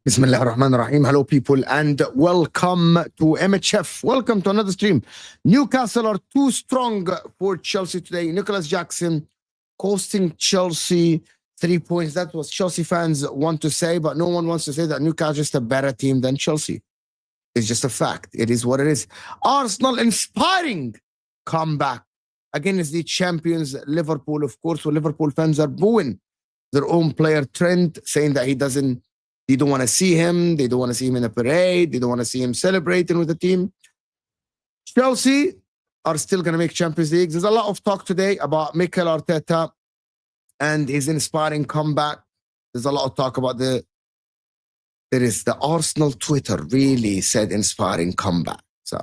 Bismillah ar-Rahman ar-Rahim. Hello, people, and welcome to MHF. Welcome to another stream. Newcastle are too strong for Chelsea today. Nicholas Jackson costing Chelsea 3 points. That's what Chelsea fans want to say, but no one wants to say that Newcastle is just a better team than Chelsea. It's just a fact. It is what it is. Arsenal inspiring comeback against the champions Liverpool. Of course, where Liverpool fans are booing their own player Trent, saying that they don't want to see him. They don't want to see him in a parade. They don't want to see him celebrating with the team. Chelsea are still going to make Champions League. There's a lot of talk today about Mikel Arteta and his inspiring comeback. There's a lot of talk about the Arsenal Twitter really said inspiring comeback. So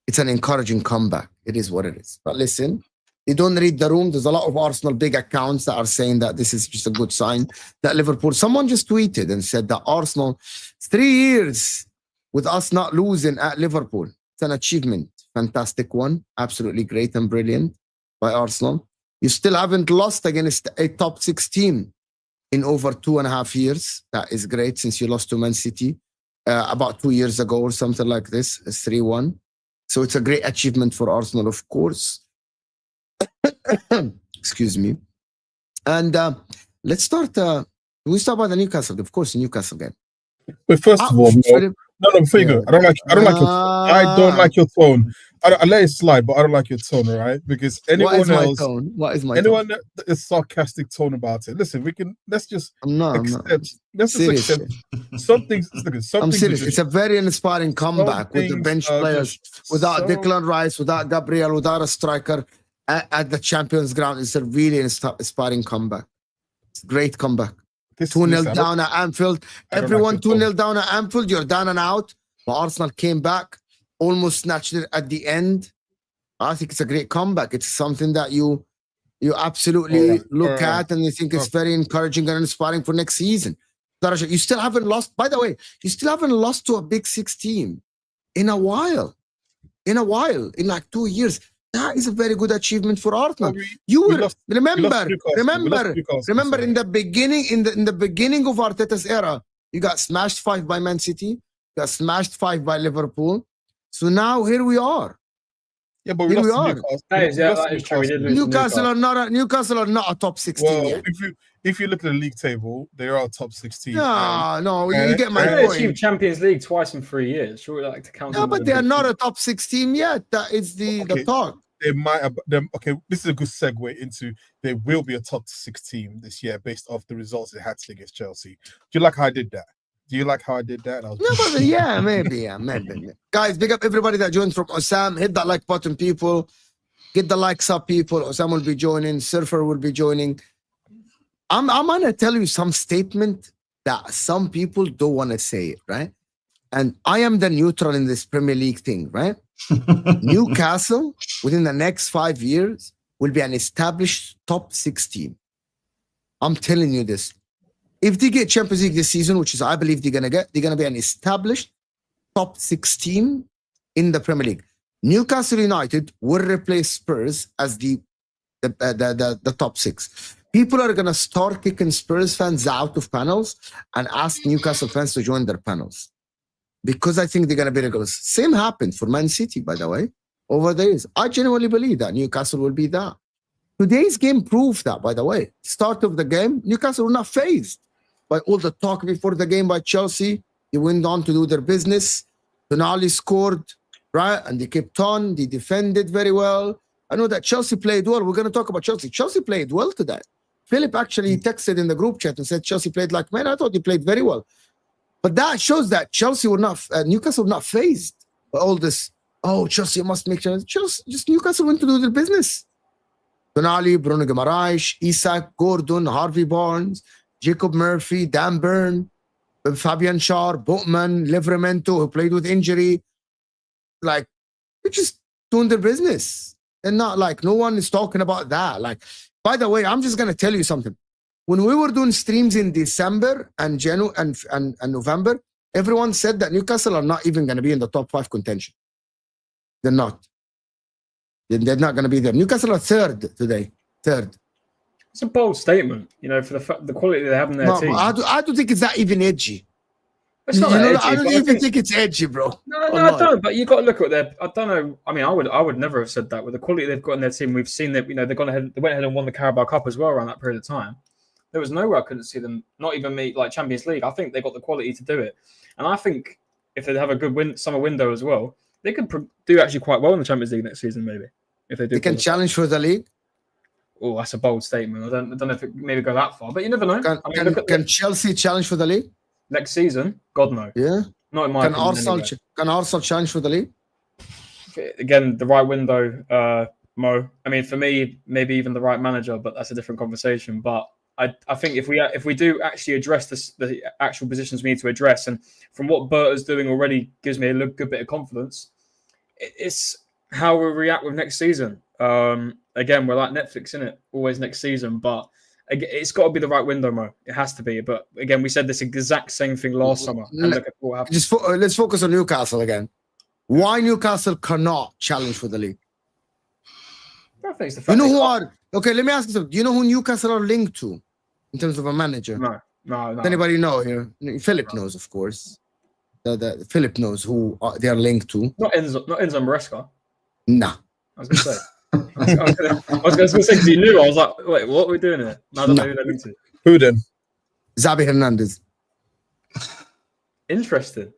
it's an encouraging comeback. It is what it is. But listen, you don't read the room. There's a lot of Arsenal big accounts that are saying that this is just a good sign that Liverpool, someone just tweeted and said that Arsenal, 3 years with us not losing at Liverpool. It's an achievement. Fantastic one. Absolutely great and brilliant by Arsenal. You still haven't lost against a top 6 team in over 2.5 years. That is great since you lost to Man City about 2 years ago or something like this. It's 3-1. So it's a great achievement for Arsenal, of course. Excuse me. And let's start. We start by the Newcastle, of course, the Newcastle game. But first of all, no, before you go, I don't like your tone. I let it slide, but I don't like your tone, all right? Because anyone What is my tone? that is sarcastic tone about it. Listen, let's just accept. Some things. I'm serious. It's a very inspiring comeback with the bench players, without Declan Rice, without Gabriel, without a striker. At the Champions Ground, it's a really inspiring comeback. It's a great comeback. 2-0 down at Anfield. Everyone 2-0 down at Anfield. You're down and out. But Arsenal came back, almost snatched it at the end. I think it's a great comeback. It's something that you absolutely look at and you think it's very encouraging and inspiring for next season. You still haven't lost, by the way, you still haven't lost to a Big Six team in a while. In like 2 years. That is a very good achievement for Arsenal. Remember in the beginning, in the beginning of Arteta's era, you got smashed 5 by Man City, you got smashed 5 by Liverpool. So now here we are. Yeah, but we lost Newcastle are not a top 16 yet. If you look at the league table, they are a top 16. No, you get my point. They achieved Champions League twice in 3 years. Sure, we like to count. No, but they are not a top 16 yet. That is the talk. They might have them. Okay, this is a good segue into they will be a top 6 team this year based off the results they had against Chelsea. Do you like how I did that? Maybe. Guys, big up everybody that joined from Husam. Hit that like button, people. Get the likes up, people. Husam will be joining. Surfer will be joining. I'm gonna tell you some statement that some people don't want to say it, right? And I am the neutral in this Premier League thing, right? Newcastle, within the next 5 years, will be an established top 6 team. I'm telling you this. If they get Champions League this season, which is I believe they're gonna be an established top 6 team in the Premier League. Newcastle United will replace Spurs as the top 6. People are gonna start kicking Spurs fans out of panels and ask Newcastle fans to join their panels. Because I think they're going to be regulars. Same happened for Man City, by the way, over the years. I genuinely believe that Newcastle will be that. Today's game proved that, by the way. Start of the game, Newcastle were not fazed by all the talk before the game by Chelsea. They went on to do their business. Tonali scored, right? And they kept on. They defended very well. I know that Chelsea played well. We're going to talk about Chelsea. Chelsea played well today. Philip actually texted in the group chat and said Chelsea played like, man, I thought they played very well. But that shows that Chelsea were not, Newcastle were not fazed by all this. Oh, Chelsea must make Chelsea. Just Newcastle went to do their business. Tonali, Bruno Guimaraes, Isak, Gordon, Harvey Barnes, Jacob Murphy, Dan Burn, Fabian Schär, Botman, Livramento, who played with injury. Like, they're just doing their business. And not like, no one is talking about that. Like, by the way, I'm just going to tell you something. When we were doing streams in December and January and November, everyone said that Newcastle are not even going to be in the top 5 contention. They're not. They're not going to be there. Newcastle are 3rd today. 3rd. It's a bold statement, for the quality they have in their team. I don't think it's that even edgy. It's not that edgy, I don't but even think it's edgy, bro. No, I don't. But you got to look at their. I don't know. I mean, I would never have said that with the quality they've got in their team. We've seen that. They went ahead and won the Carabao Cup as well around that period of time. There was nowhere I couldn't see them not even meet like Champions League. I think they got the quality to do it, and I think if they have a good summer window as well, they could do actually quite well in the Champions League next season. Maybe if they do. They can challenge for the league. Oh, that's a bold statement. I don't know if it maybe go that far, but you never know. Can Chelsea challenge for the league next season? God no. Yeah. Not in my opinion. Can Arsenal challenge for the league? Again, the right window, Mo. I mean, for me, maybe even the right manager, but that's a different conversation. But I think if we do actually address the actual positions we need to address, and from what Berta's doing already gives me a good bit of confidence. It's how we react with next season. Again, we're like Netflix, innit? Always next season, but it's got to be the right window, Mo. It has to be. But again, we said this exact same thing last summer. And look at what happened. Let's focus on Newcastle again. Why Newcastle cannot challenge for the league? I think it's the fact Okay, let me ask you something. Do you know who Newcastle are linked to in terms of a manager? No. Does anybody know here? Philip knows, of course. Philip knows who they are linked to. Not Enzo Maresca. Nah. I was going to say. I was going to say, because you knew. I was like, wait, what are we doing here? No, I don't know who they're linked to. Who then? Xabi Hernandez. Interesting.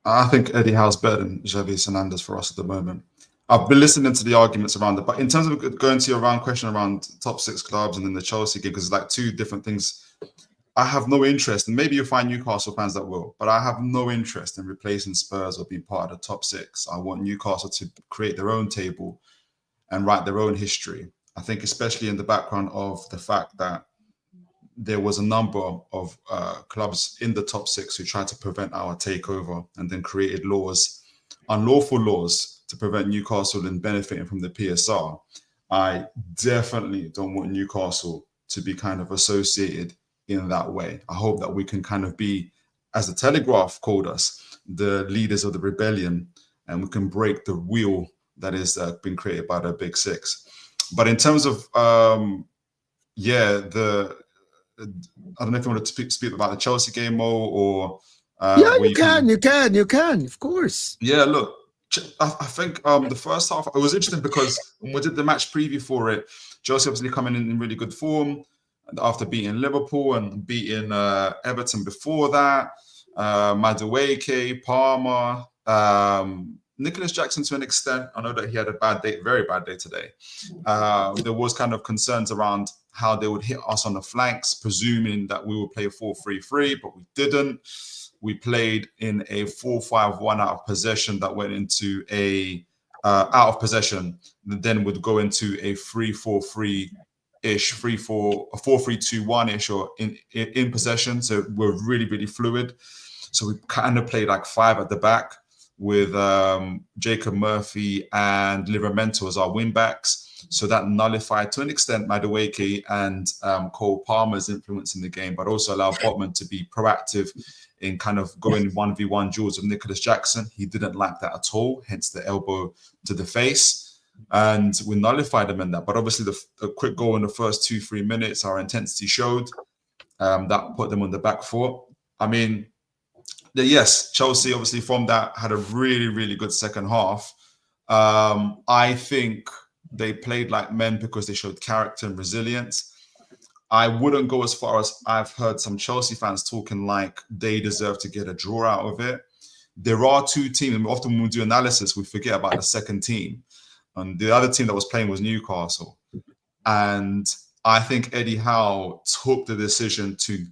I think Eddie Howe's better than Xavi Hernandez for us at the moment. I've been listening to the arguments around it, but in terms of going to your round question around top 6 clubs and then the Chelsea game, because it's like two different things. I have no interest, and maybe you'll find Newcastle fans that will, but I have no interest in replacing Spurs or being part of the top 6. I want Newcastle to create their own table and write their own history. I think especially in the background of the fact that there was a number of clubs in the top 6 who tried to prevent our takeover and then created laws, unlawful laws, to prevent Newcastle in benefiting from the PSR. I definitely don't want Newcastle to be kind of associated in that way. I hope that we can kind of be, as the Telegraph called us, the leaders of the rebellion, and we can break the wheel that is been created by the Big 6. But in terms of, I don't know if you want to speak about the Chelsea game, Mo, or you can, of course. Yeah, look, I think the first half, it was interesting because when we did the match preview for it, Chelsea obviously coming in really good form after beating Liverpool and beating Everton before that, Madueke, Palmer, Nicholas Jackson to an extent. I know that he had a bad day, very bad day today. There was kind of concerns around how they would hit us on the flanks, presuming that we would play a 4-3-3, but we didn't. We played in a 4-5-1 out of possession that went into a out of possession, then would go into a 3-4-3-ish, 4-3-2-1-ish, or in possession. So we're really, really fluid. So we kind of played like 5 at the back with Jacob Murphy and Livramento as our wing backs. So that nullified to an extent Madueke and Cole Palmer's influence in the game, but also allowed Botman to be proactive in kind of going 1v1 duels with Nicholas Jackson. He didn't like that at all, hence the elbow to the face. And we nullified him in that. But obviously the quick goal in the first 2-3 minutes, our intensity showed. That put them on the back foot. I mean, yes, Chelsea obviously from that had a really, really good second half. I think they played like men because they showed character and resilience. I wouldn't go as far as I've heard some Chelsea fans talking like they deserve to get a draw out of it. There are 2 teams, and often when we do analysis, we forget about the second team. And the other team that was playing was Newcastle. And I think Eddie Howe took the decision to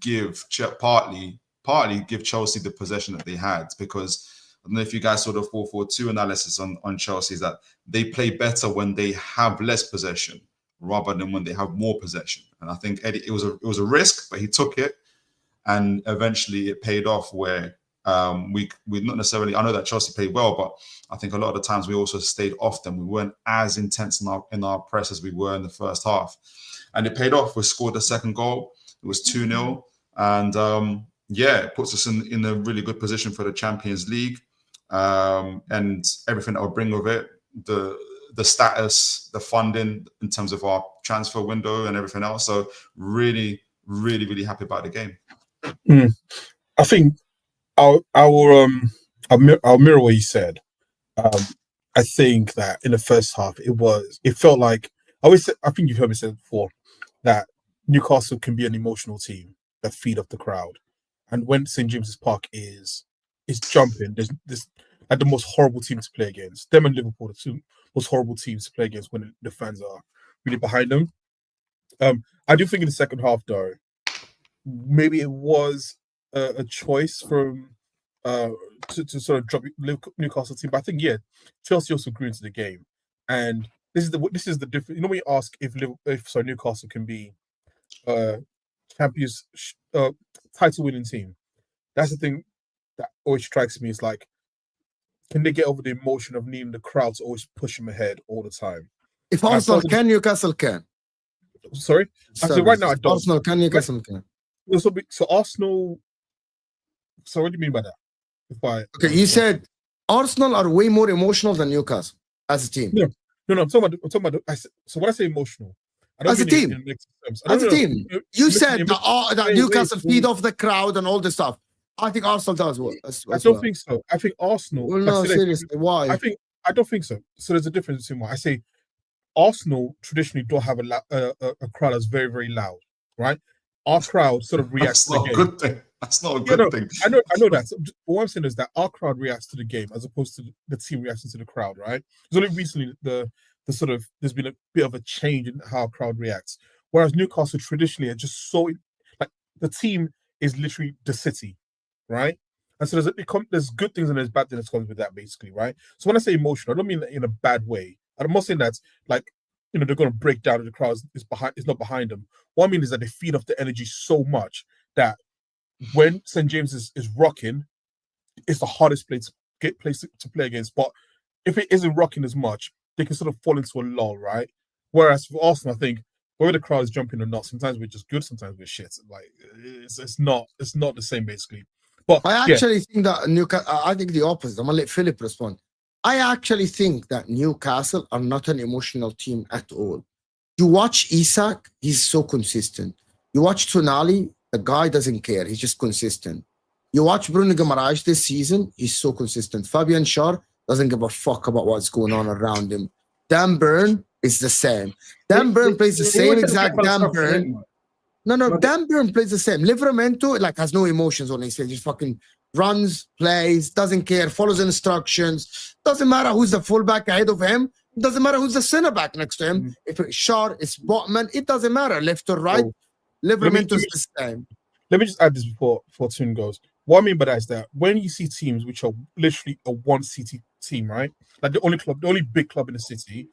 partly give Chelsea the possession that they had, because I don't know if you guys saw the 4-4-2 analysis on Chelsea, is that they play better when they have less possession rather than when they have more possession. And I think Eddie, it was a risk, but he took it, and eventually it paid off where we not necessarily, I know that Chelsea played well, but I think a lot of the times we also stayed off them. We weren't as intense in our press as we were in the first half. And it paid off. We scored the second goal. It was 2-0. And it puts us in a really good position for the Champions League. And everything that will bring with it, the status, the funding in terms of our transfer window and everything else. So really, really, really happy about the game. I think I'll mirror what you said. I think that in the first half, it felt like I think you've heard me say it before that Newcastle can be an emotional team that feed off the crowd, and when St James's Park is jumping, there's this like the most horrible team to play against. Them and Liverpool, the two most horrible teams to play against when the fans are really behind them. I do think in the second half, though, maybe it was a choice from to sort of drop Newcastle team. But I think Chelsea also grew into the game, and this is the difference. You know, when you ask if Newcastle can be champions title winning team, that's the thing that always strikes me. Is like, can they get over the emotion of needing the crowd to always push them ahead all the time? If Arsenal can, Newcastle can. Sorry, actually, right now I don't. Arsenal can, Newcastle can. So Arsenal. So what do you mean by that? Okay, you said Arsenal are way more emotional than Newcastle as a team. No. I'm talking about. So when I say emotional, I don't as a team, as a team, you said that Newcastle feed off the crowd and all this stuff. I think Arsenal does well. I don't think so. I think Arsenal. Well, no, seriously, why? I don't think so. So there's a difference between why I say Arsenal traditionally don't have a crowd that's very, very loud, right? Our crowd sort of reacts to the game. Good thing. That's not a good thing. I know that. So what I'm saying is that our crowd reacts to the game as opposed to the team reacting to the crowd, right? There's only recently there's been a bit of a change in how our crowd reacts. Whereas Newcastle traditionally are just so like the team is literally the city, right? And so there's good things and there's bad things that comes with that, basically, right? So when I say emotional, I don't mean that in a bad way. I'm not saying that's like, you know, they're going to break down and the crowd is not behind them. What I mean is that they feed off the energy so much that when St. James is rocking, it's the hardest place to play against. But if it isn't rocking as much, they can sort of fall into a lull, right? Whereas for Arsenal, I think whether the crowd is jumping or not, sometimes we're just good, sometimes we're shit. Like it's not the same, basically. But I actually think that Newcastle. I think the opposite. I'm gonna let Philip respond. I actually think that Newcastle are not an emotional team at all. You watch Isak, he's so consistent. You watch Tonali, the guy doesn't care. He's just consistent. You watch Bruno Guimaraes this season, he's so consistent. Fabian Schär doesn't give a fuck about what's going on around him. Dan Burn is the same. Dan Burn plays the same exact Dan Burn. No, Dan Burn plays the same. Livramento like has no emotions on his face. Just fucking runs, plays, doesn't care, follows instructions. Doesn't matter who's the fullback ahead of him. Doesn't matter who's the center back next to him. If it's Schär, it's Botman. It doesn't matter, left or right. Livramento is the same. Let me just add this before Tune goes. What I mean by that is that when you see teams which are literally a one city team, right? Like the only big club in the city,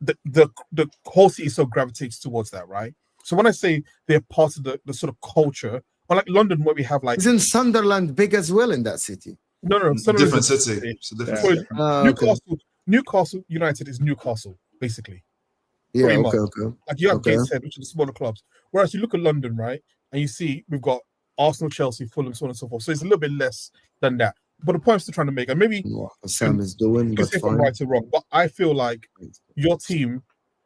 the whole city so gravitates towards that, right? So when I say they're part of the sort of culture, or like London, where we have like isn't Sunderland big as well in that city? No, different city. It's a different city. Newcastle United is Newcastle, basically. Yeah, okay. Like you have Gateshead, which are the smaller clubs. Whereas you look at London, right, and you see we've got Arsenal, Chelsea, Fulham, so on and so forth. So it's a little bit less than that. But the point I'm still trying to make, and maybe what Sam is doing, you can say if I'm right or wrong, but I feel like your team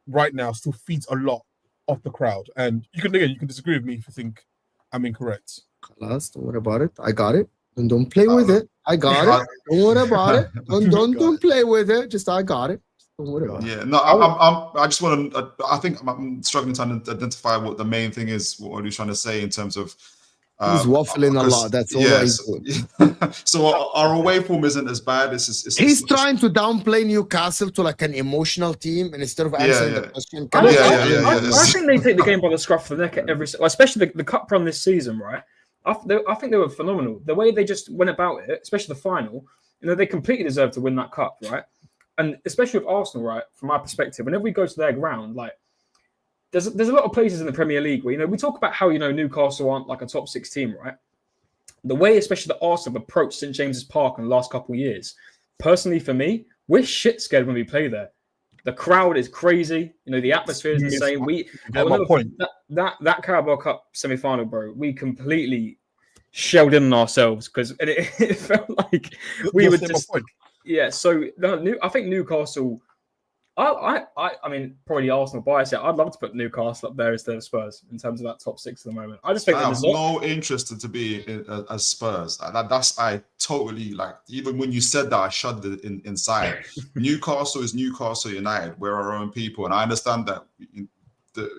right now still feeds a lot off the crowd. And you can disagree with me if you think I'm incorrect. Don't worry about it. I got it. And don't play with it. I got it. Don't worry about it. Don't play with it. Just I got it. Don't worry about it. Yeah, no, I just want to. I think I'm struggling to identify what the main thing is. What are you trying to say in terms of? He's waffling a lot. That's all he's doing. So our away form isn't as bad. He's trying to downplay Newcastle to like an emotional team, and instead of answering the question. I think they take the game by the scruff of the neck at every, especially the cup run this season, right? I think they were phenomenal. The way they just went about it, especially the final, you know, they completely deserved to win that cup, right? And especially with Arsenal, right? From my perspective, whenever we go to their ground, like. There's a lot of places in the Premier League where, you know, we talk about how, you know, Newcastle aren't like a top 6 team, right? The way, especially the Arsenal have approached St. James's Park in the last couple of years, personally for me, we're shit scared when we play there. The crowd is crazy. You know, the atmosphere is insane. That Carabao Cup semi-final, bro, we completely shelled in on ourselves because it felt like we were just... Yeah, so I think Newcastle... I mean, probably Arsenal bias. I'd love to put Newcastle up there instead of Spurs in terms of that top 6 at the moment. I just think I have no interest to be as Spurs. I totally like. Even when you said that, I shuddered inside. Newcastle is Newcastle United. We're our own people, and I understand that.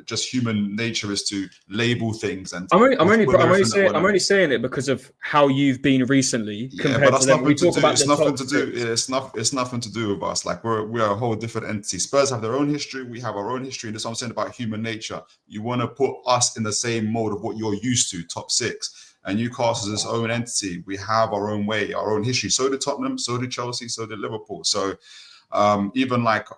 Just human nature is to label things, and I'm only saying it because of how you've been recently. Yeah, but that's nothing to do. It's nothing to do. It's nothing to do with us. Like we're a whole different entity. Spurs have their own history. We have our own history. And that's what I'm saying about human nature. You want to put us in the same mode of what you're used to, top 6. And Newcastle is its own entity. We have our own way, our own history. So did Tottenham. So did Chelsea. So did Liverpool. So even like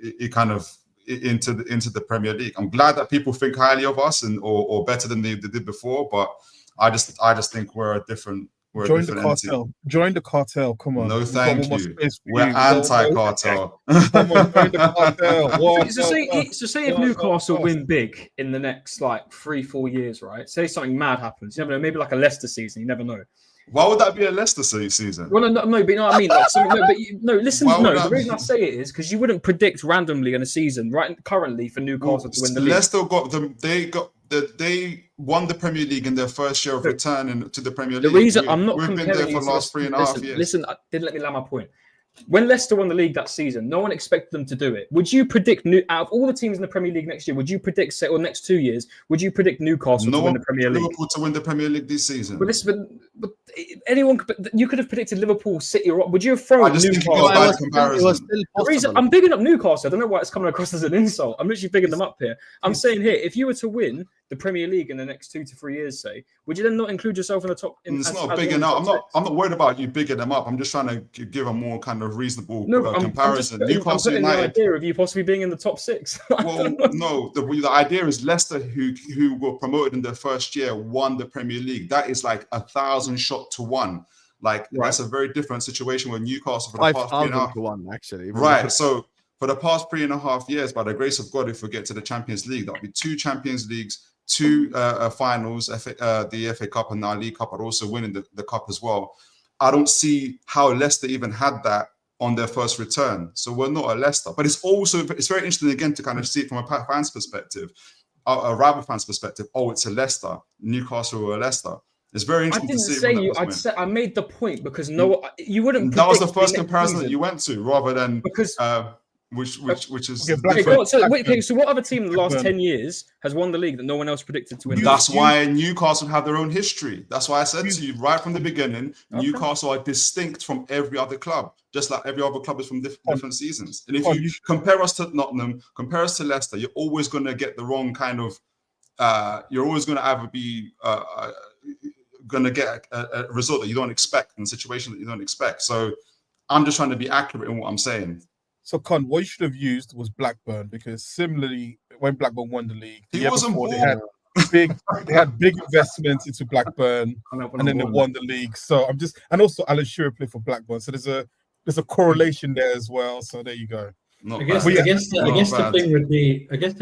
it kind of. Into the Premier League. I'm glad that people think highly of us or better than they did before, but I just think we're a different. Join the cartel. Entity. Join the cartel. Come on. No, thank you. We're anti-cartel. Come on, join the cartel. So say if Newcastle win big in the next like 3-4 years, right? Say something mad happens. You never know. Maybe like a Leicester season. You never know. Why would that be a Leicester season? Well, no, but you know what I mean. Like, listen. The reason I say it is because you wouldn't predict randomly in a season, right? Currently, for Newcastle to win the league. Leicester got them. They won the Premier League in their first year of return to the Premier League. The reason I'm not we've been there for the last 3.5 years. Listen, didn't let me land my point. When Leicester won the league that season, no one expected them to do it. Would you predict out of all the teams in the Premier League next year? Would you predict, or next 2 years? Would you predict Newcastle to win the Premier League? Liverpool to win the Premier League this season. But anyone, you could have predicted Liverpool, City, or would you have thrown Newcastle? I'm bigging up Newcastle. I don't know why it's coming across as an insult. I'm literally bigging them up here. I'm saying here, if you were to win the Premier League in the next 2 to 3 years, say, would you then not include yourself in the top? It's not bigging up. I'm not worried about you bigging them up. I'm just trying to give a more kind of reasonable comparison. Newcastle United. The idea of you possibly being in the top 6. Well, no. The idea is Leicester, who were promoted in their first year, won the Premier League. That is like 1,000 shot to 1. Like that's a very different situation with Newcastle for the past 3.5 to 1 actually. Right. So for the past 3.5 years, by the grace of God, if we get to the Champions League, that'll be 2 Champions Leagues, 2 finals, the FA Cup and now League Cup, but also winning the cup as well. I don't see how Leicester even had that on their first return. So we're not a Leicester. But it's very interesting again to kind of see it from a fan's perspective, a rival fan's perspective. Oh, it's a Leicester, Newcastle or a Leicester. It's very interesting to see. I made the point because you wouldn't. That was the first comparison that you went to, rather than because. Which is so what other team in the last 10 years has won the league that no one else predicted to win? That's why Newcastle have their own history. That's why I said to you right from the beginning, Newcastle are distinct from every other club, just like every other club is from different seasons. And if you compare us to Nottingham, compare us to Leicester, you're always going to get the wrong kind of. You're always going to either be going to get a result that you don't expect in a situation that you don't expect. So I'm just trying to be accurate in what I'm saying. So, Con, what you should have used was Blackburn, because similarly, when Blackburn won the league, they had big investments into Blackburn, and then they won the league. So and also Alan Shearer played for Blackburn, so there's a correlation there as well. So there you go. I guess the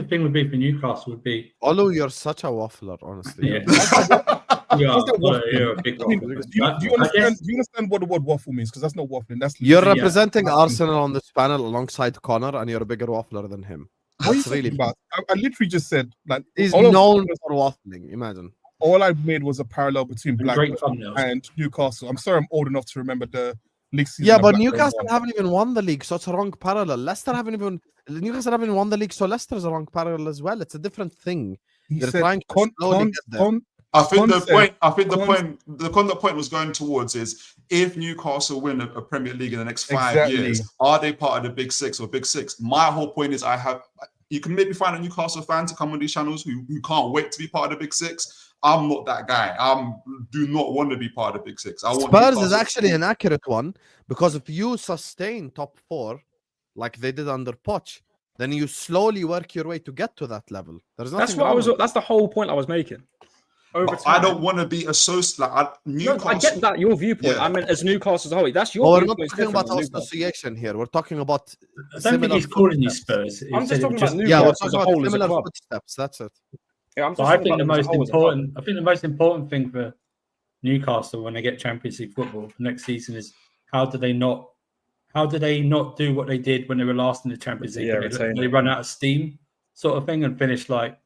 thing would be for Newcastle would be. Olu, you're such a waffler, honestly. You're a big waffler. Do you understand what the word waffle means? Because that's not waffling. You're representing Arsenal on this panel alongside Connor, and you're a bigger waffler than him. That's really bad. I literally just said like he's known for waffling. Imagine. All I made was a parallel between Blackburn and Newcastle. I'm sorry, I'm old enough to remember the league season. Yeah, but Newcastle haven't even won the league, so it's a wrong parallel. Newcastle haven't even won the league, so Leicester is a wrong parallel as well. It's a different thing. They're trying to slowly get there. I think the point was going towards is if Newcastle win a Premier League in the next 5 years, are they part of the Big Six or Big Six? My whole point is you can maybe find a Newcastle fan to come on these channels who can't wait to be part of the Big Six. I'm not that guy. I do not want to be part of the Big Six. Spurs is actually an accurate one, because if you sustain top 4 like they did under Poch, then you slowly work your way to get to that level. There's nothing. That's the whole point I was making. I don't want to be associated. Newcastle. I get that, your viewpoint. I meant as Newcastle as a whole. That's your viewpoint. We're not talking about association here. We're talking about. I don't think he's calling you Spurs. I'm just talking about Newcastle. Yeah, we're talking about similar footsteps. That's it. Yeah, I think the most important thing for Newcastle when they get Champions League football next season is how do they not how do they not do what they did when they were last in the Champions League? Yeah, They run out of steam, sort of thing, and finish like.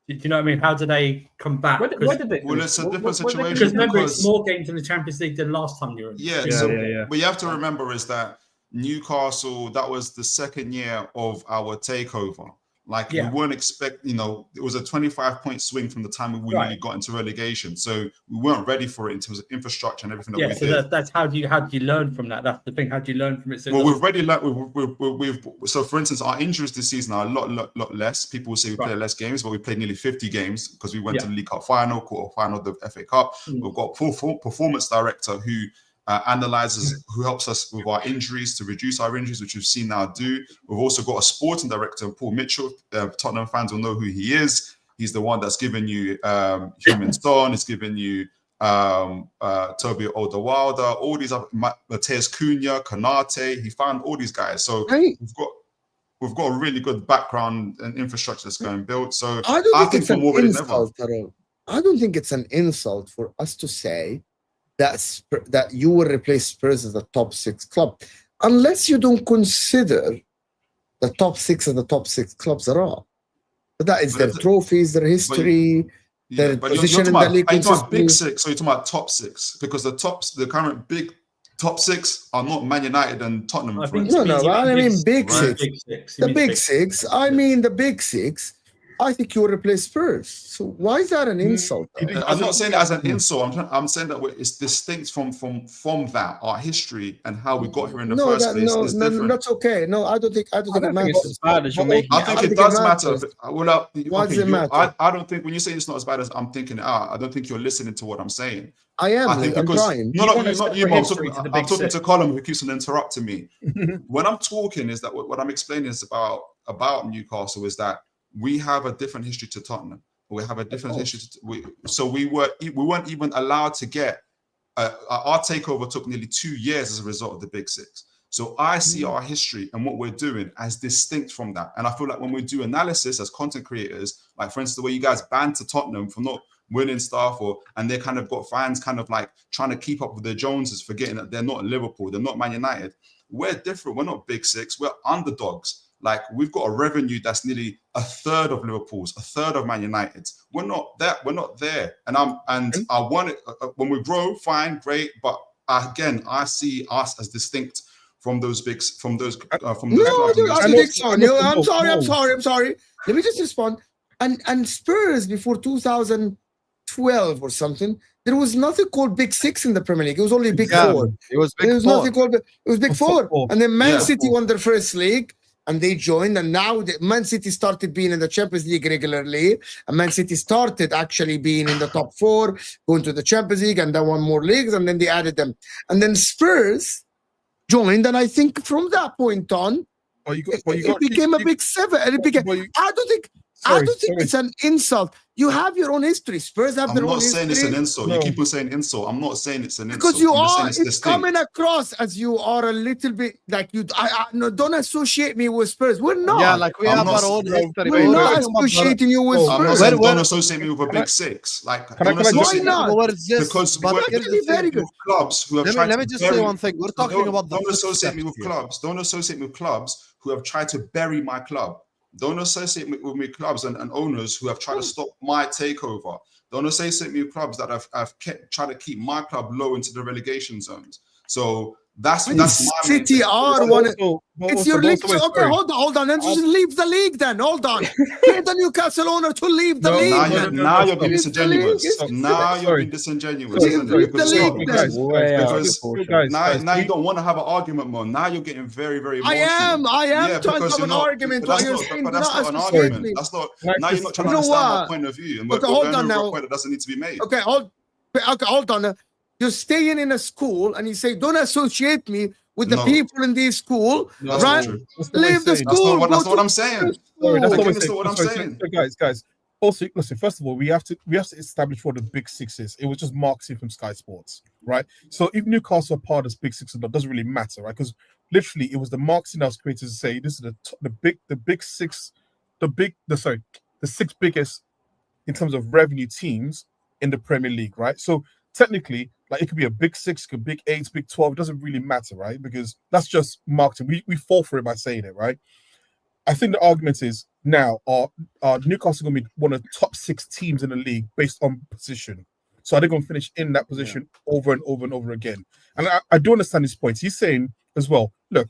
Do you know what I mean? How do they come back? Where did they Well, it's a different situation Because remember, because it's more games in the Champions League than last time you were in. Yeah. But you have to remember is that Newcastle, that was the second year of our takeover. Like we weren't expecting, it was a 25-point swing from the time we really got into relegation. So we weren't ready for it in terms of infrastructure and everything that we did. So that's how do you learn from that? That's the thing. How do you learn from it? So well, we've already learned. So, for instance, our injuries this season are a lot less. People will say we play less games, but we played nearly 50 games because we went to the League Cup final, quarter final, the FA Cup. We've got a performance director who analyzes, who helps us with our injuries to reduce our injuries, which we've seen now do. We've also got a sporting director, Paul Mitchell. Tottenham fans will know who he is. He's the one that's given you Human Son. He's given you Toby Alderweireld, all these other Mateus Cunha, Konate. He found all these guys. So we've got a really good background and infrastructure that's going built. So I think we're more ready than ever. I don't think it's an insult for us to say that you will replace Spurs as the top 6 club, unless you don't consider the top 6 as the top 6 clubs there are. But that is their trophies, their history, their position in the league. Are you talking about big 6 or are you talking about top 6? Because the current big top 6 are not Man United and Tottenham. I mean big 6. The big 6. I mean the big 6. I think you will replace Spurs. So why is that an insult? I'm not saying that as an insult. I'm saying that it's distinct from that. Our history and how we got here in the first place is different. That's okay. No, I don't think it matters. I think it does matter. Why does it matter? I don't think when you say it's not as bad as I'm thinking it out, I don't think you're listening to what I'm saying. I am. I'm trying. Not you. I'm talking to Colin, who keeps on interrupting me. When I'm talking is that what I'm explaining is about Newcastle is that we have a different history to Tottenham. We have a different history. We weren't even allowed to get our takeover took nearly 2 years as a result of the Big 6. So I see our history and what we're doing as distinct from that. And I feel like when we do analysis as content creators, like for instance, the way you guys banter Tottenham for not winning stuff, and they kind of got fans kind of like trying to keep up with the Joneses, forgetting that they're not Liverpool, they're not Man United. We're different. We're not Big 6. We're underdogs. Like we've got a revenue that's nearly a third of Liverpool's, a third of Man United's. We're not that. We're not there. And I want it when we grow, fine, great. But again, I see us as distinct from those bigs, from those. No, I'm sorry. Let me just respond. And Spurs before 2012 or something, there was nothing called Big 6 in the Premier League. It was only Big 4. It was Big 4. Nothing called. It was Big 4. And then Man City won their first league. And they joined, and now Man City started being in the Champions League regularly, and Man City started actually being in the top 4, going to the Champions League, and then won more leagues, and then they added them. And then Spurs joined, and I think from that point on, it became a Big 7. And it became. I don't think it's an insult. You have your own history. Spurs have their own history. I'm not saying it's an insult. You keep on saying insult. I'm not saying it's an insult. Because you are, it's coming across as you are a little bit like you. No, don't associate me with Spurs. We're not. Yeah, like we have our own history. We're not associating you with Spurs. Don't associate me with a Big 6. Like, why not? Because we're very good clubs who have tried. Let me just say one thing. We're talking about. Don't associate me with clubs. Don't associate me with clubs who have tried to bury my club. Don't associate me with clubs and owners who have tried to stop my takeover. Don't associate me with clubs that have tried to keep my club low into the relegation zones. So that's my City are one. It's your league. Okay, hold on. Then just leave the league. Then hold on. Get the Newcastle owner to leave the league. Now you're being disingenuous. Now you're being disingenuous, isn't it? Because now you don't want to have an argument more. Now you're getting very, very emotional. I am trying to have an argument. But that's not an argument. That's not. Now you're not trying to understand my point of view, and we're going over a point that doesn't need to be made. Okay, hold on. You're staying in a school and you say, don't associate me with the people in this school, right? Leave the school. That's not what I'm saying. That's not what I'm saying. Guys. Also, listen. First of all, we have to establish what the Big 6 is. It was just marketing from Sky Sports, right? So if Newcastle are part of this Big 6 or not, doesn't really matter, right? Because literally, it was the marketing that was created to say this is the Big 6, the 6 biggest in terms of revenue teams in the Premier League, right? So technically, Like it could be a big 6, could big 8, big 12. It doesn't really matter, right? Because that's just marketing. We fall for it by saying it, right? I think the argument is now are Newcastle going to be one of the top 6 teams in the league based on position. So are they going to finish in that position over and over and over again? And I do understand his points. He's saying as well, look,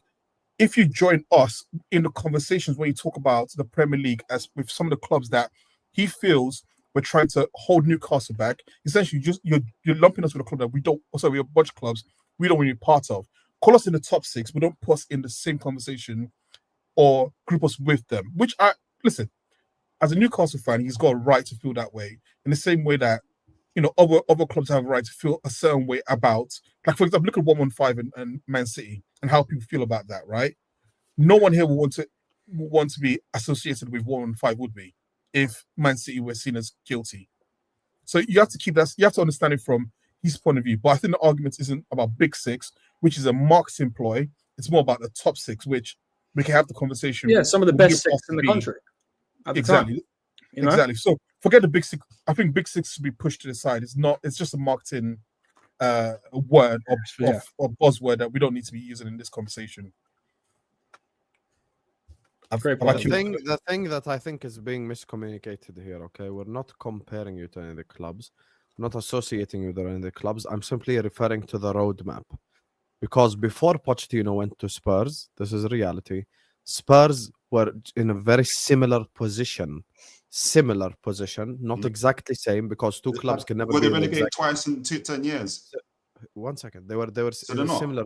if you join us in the conversations when you talk about the Premier League as with some of the clubs that he feels we're trying to hold Newcastle back, essentially you're lumping us with a club that we're a bunch of clubs we don't want to be part of. Call us in the top 6, but don't put us in the same conversation or group us with them. Which listen, as a Newcastle fan, he's got a right to feel that way. In the same way that other clubs have a right to feel a certain way about, like for example, look at 115 and Man City and how people feel about that, right? No one here will want to be associated with 115, would be, if Man City were seen as guilty. So you have to keep that. You have to understand it from his point of view. But I think the argument isn't about Big 6, which is a marketing ploy. It's more about the top 6, which we can have the conversation. Yeah, some of the best 6 in the country. Exactly. Exactly. So forget the Big 6. I think Big 6 should be pushed to the side. It's not. It's just a marketing word or buzzword that we don't need to be using in this conversation. The thing that I think is being miscommunicated here, okay, we're not comparing you to any of the clubs, we're not associating you with any of the clubs. I'm simply referring to the roadmap. Because before Pochettino went to Spurs, this is reality, Spurs were in a very similar position, not exactly same, because two clubs can never be. Were they relegated twice in 10 years? 1 second, they were so in a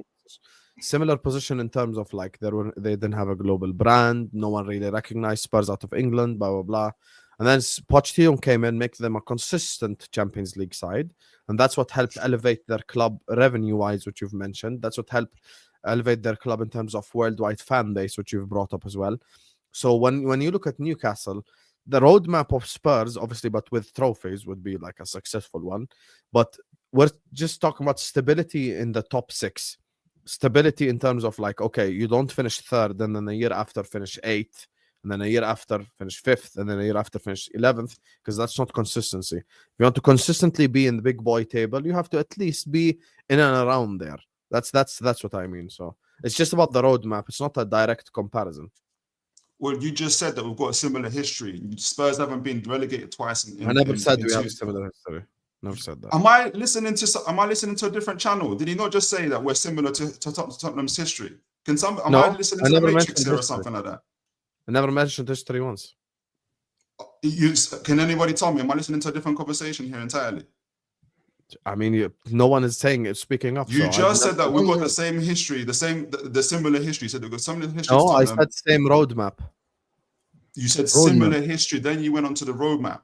similar position in terms of like they didn't have a global brand, no one really recognized Spurs out of England, blah blah blah. And then Pochettino came in, make them a consistent Champions League side, and that's what helped elevate their club revenue-wise, which you've mentioned. That's what helped elevate their club in terms of worldwide fan base, which you've brought up as well. So when you look at Newcastle, the roadmap of Spurs, obviously, but with trophies, would be like a successful one. But we're just talking about stability in the top 6. Stability in terms of like, okay, you don't finish 3rd, and then the year after finish 8th, and then a year after finish 5th, and then a year after finish 11th, because that's not consistency. If you want to consistently be in the big boy table, you have to at least be in and around there. That's what I mean. So it's just about the roadmap. It's not a direct comparison. Well, you just said that we've got a similar history. Spurs haven't been relegated twice. I never said we have a similar history. Never said that. Am I listening to a different channel? Did he not just say that we're similar to Tottenham's history? Am I listening to the Matrix here or something like that? I never mentioned history once. Can anybody tell me? Am I listening to a different conversation here entirely? I mean, no one is speaking up. You just said that we've got the same history, the similar history. You said we've got similar history. No, I said same roadmap. You said similar history, then you went on to the roadmap.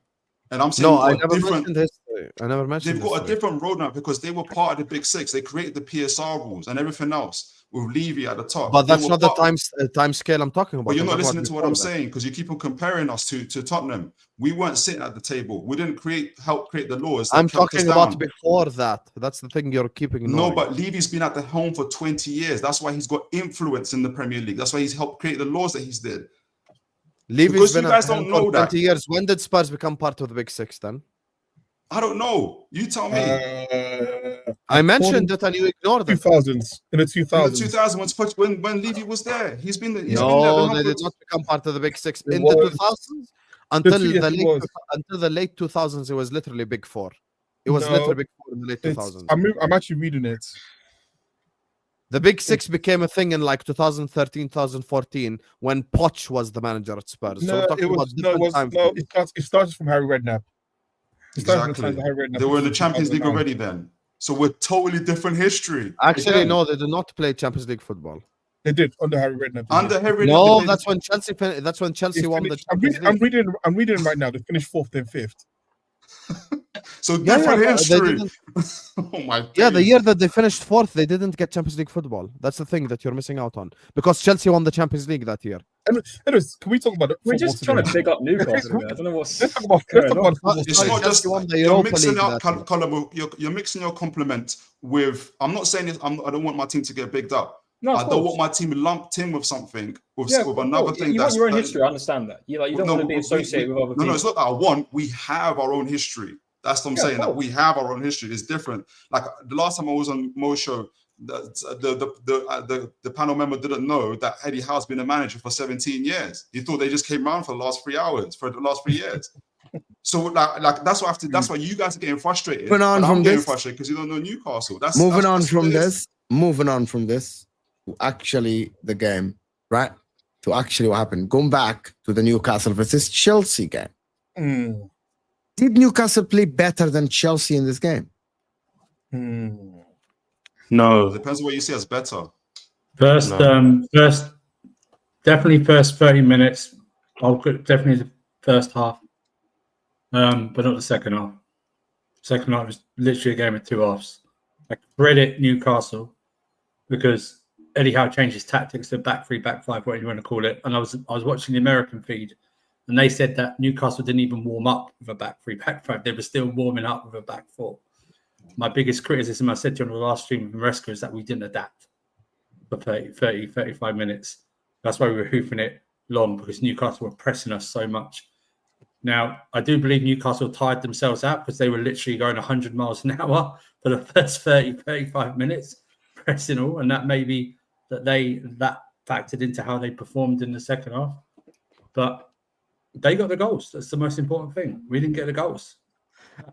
And I'm saying I never mentioned history. I never mentioned. They've got a different roadmap because they were part of the Big 6. They created the PSR rules and everything else with Levy at the top. But that's not the time scale I'm talking about. But you're not listening to what I'm saying because you keep on comparing us to Tottenham. We weren't sitting at the table. We didn't help create the laws. I'm talking about before that. That's the thing you're keeping ignoring. No, but Levy's been at the helm for 20 years. That's why he's got influence in the Premier League. That's why he's helped create the laws that he's did. Levy's been you guys don't know that. 20 years. When did Spurs become part of the Big 6 then? I don't know. You tell me. I mentioned it and you ignored it. 2000s. In the 2000s. In the 2000s, when Levy was there, he's been there. No, they did not become part of the Big 6 in the 2000s. Until the late 2000s, it was literally Big 4. It was literally Big 4 in the late 2000s. I'm actually reading it. The Big 6 became a thing in like 2013, 2014 when Poch was the manager at Spurs. It started from Harry Redknapp. Exactly. They were in the Champions League already then. So we're totally different history. Actually, no, they did not play Champions League football. They did under Harry Redknapp. Under Harry Redknapp. No, that's when Chelsea won the Champions League. I'm reading right now. They finished 4th then 5th. So different history. Oh my God. Yeah, the year that they finished 4th, they didn't get Champions League football. That's the thing that you're missing out on. Because Chelsea won the Champions League that year. Anyways, can we talk about it? We're just trying to pick up Newcastle. I don't know what's. Let's talk about It's not just you're mixing up, Colin. You're mixing your compliment with. I'm not saying this. I don't want my team to get bigged up. No, I don't want my team lumped in with something with another thing. You want your own history. I understand that. You don't want to be associated with other people. No, it's not that I want. We have our own history. That's what I'm saying. That we have our own history. It's different. Like the last time I was on Mo's show, the panel member didn't know that Eddie Howe's been a manager for 17 years. He thought they just came around for the last 3 hours, for the last 3 years. So like that's why that's why you guys are getting frustrated. Moving on but from I'm getting this. frustrated because you don't know Newcastle. Moving on from this to actually the game, right? To actually what happened. Going back to the Newcastle versus Chelsea game. Did Newcastle play better than Chelsea in this game? No. Depends on what you see as better. Definitely first 30 minutes. I'll put definitely the first half, but not the second half. Second half was literally a game of two halves. I credit Newcastle because Eddie Howe changed his tactics to back three, back five, whatever you want to call it. And I was watching the American feed, and they said that Newcastle didn't even warm up with a back three, back five. They were still warming up with a back four. My biggest criticism, I said to you on the last stream from Rescue, is that we didn't adapt for 35 minutes. That's why we were hoofing it long, because Newcastle were pressing us so much. Now, I do believe Newcastle tired themselves out because they were literally going 100 miles an hour for the first 35 minutes, pressing all, and that maybe that factored into how they performed in the second half. But they got the goals. That's the most important thing. We didn't get the goals.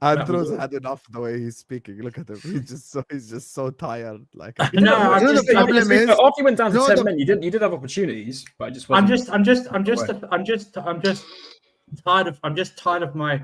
Andrew's had enough the way he's speaking. Look at him. He's just so tired. Like the problem is after you went down to 10 men, you did have opportunities, but it just wasn't. I'm just tired of my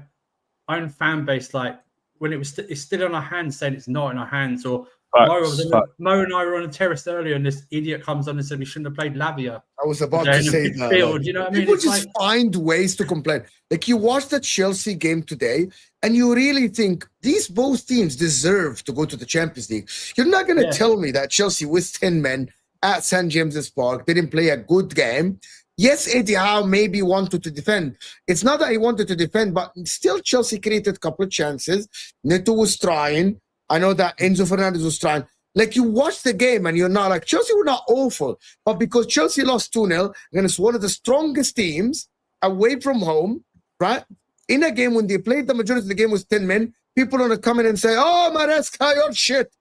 own fan base. Like when it's still in our hands, saying it's not in our hands. Or Mo and I were on a terrace earlier, and this idiot comes on and said we shouldn't have played Lavia. I was about to say that. Midfield, you know what I mean? People just find ways to complain. Like you watch the Chelsea game today, and you really think these both teams deserve to go to the Champions League. You're not going to tell me that Chelsea with 10 men at St. James's Park didn't play a good game. Yes, Eddie Howe maybe wanted to defend. It's not that he wanted to defend, but still Chelsea created a couple of chances. Neto was trying. I know that Enzo Fernandez was trying. Like you watch the game and you're not like, Chelsea were not awful. But because Chelsea lost 2-0 against one of the strongest teams away from home, right? In a game when they played the majority of the game was 10 men, people want to come in and say, oh, Maresca, you're shit.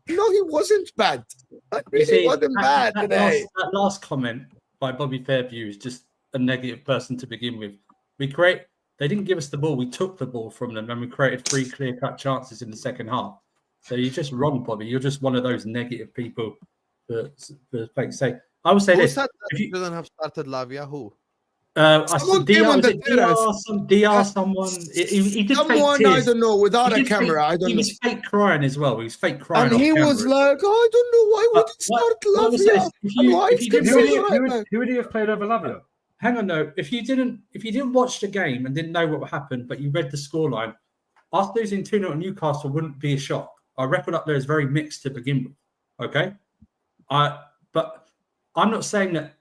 No, he wasn't bad. He wasn't bad today. That last comment by Bobby Fairview is just a negative person to begin with. They didn't give us the ball. We took the ball from them and we created 3 clear-cut chances in the second half. So you're just wrong, Bobby. You're just one of those negative people that say. I would say this: if you didn't have started Lavia, who? Someone. He did someone fake I don't know without a camera. I don't know. He was fake crying as well. He was fake crying. And he was like, I don't know why would he start Lavia. Who would he have played over Lavia? Hang on, no. If you didn't watch the game and didn't know what happened, but you read the scoreline, us losing 2-0 to Newcastle wouldn't be a shock. Our record up there is very mixed to begin with. Okay, but I'm not saying that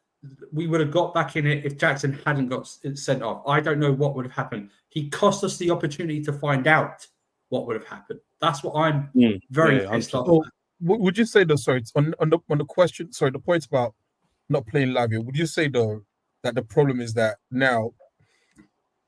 we would have got back in it if Jackson hadn't got sent off. I don't know what would have happened. He cost us the opportunity to find out what would have happened. That's what I'm very pissed off. Would you say though? Sorry, on the question. Sorry, the points about not playing Lavia. Would you say though that the problem is that now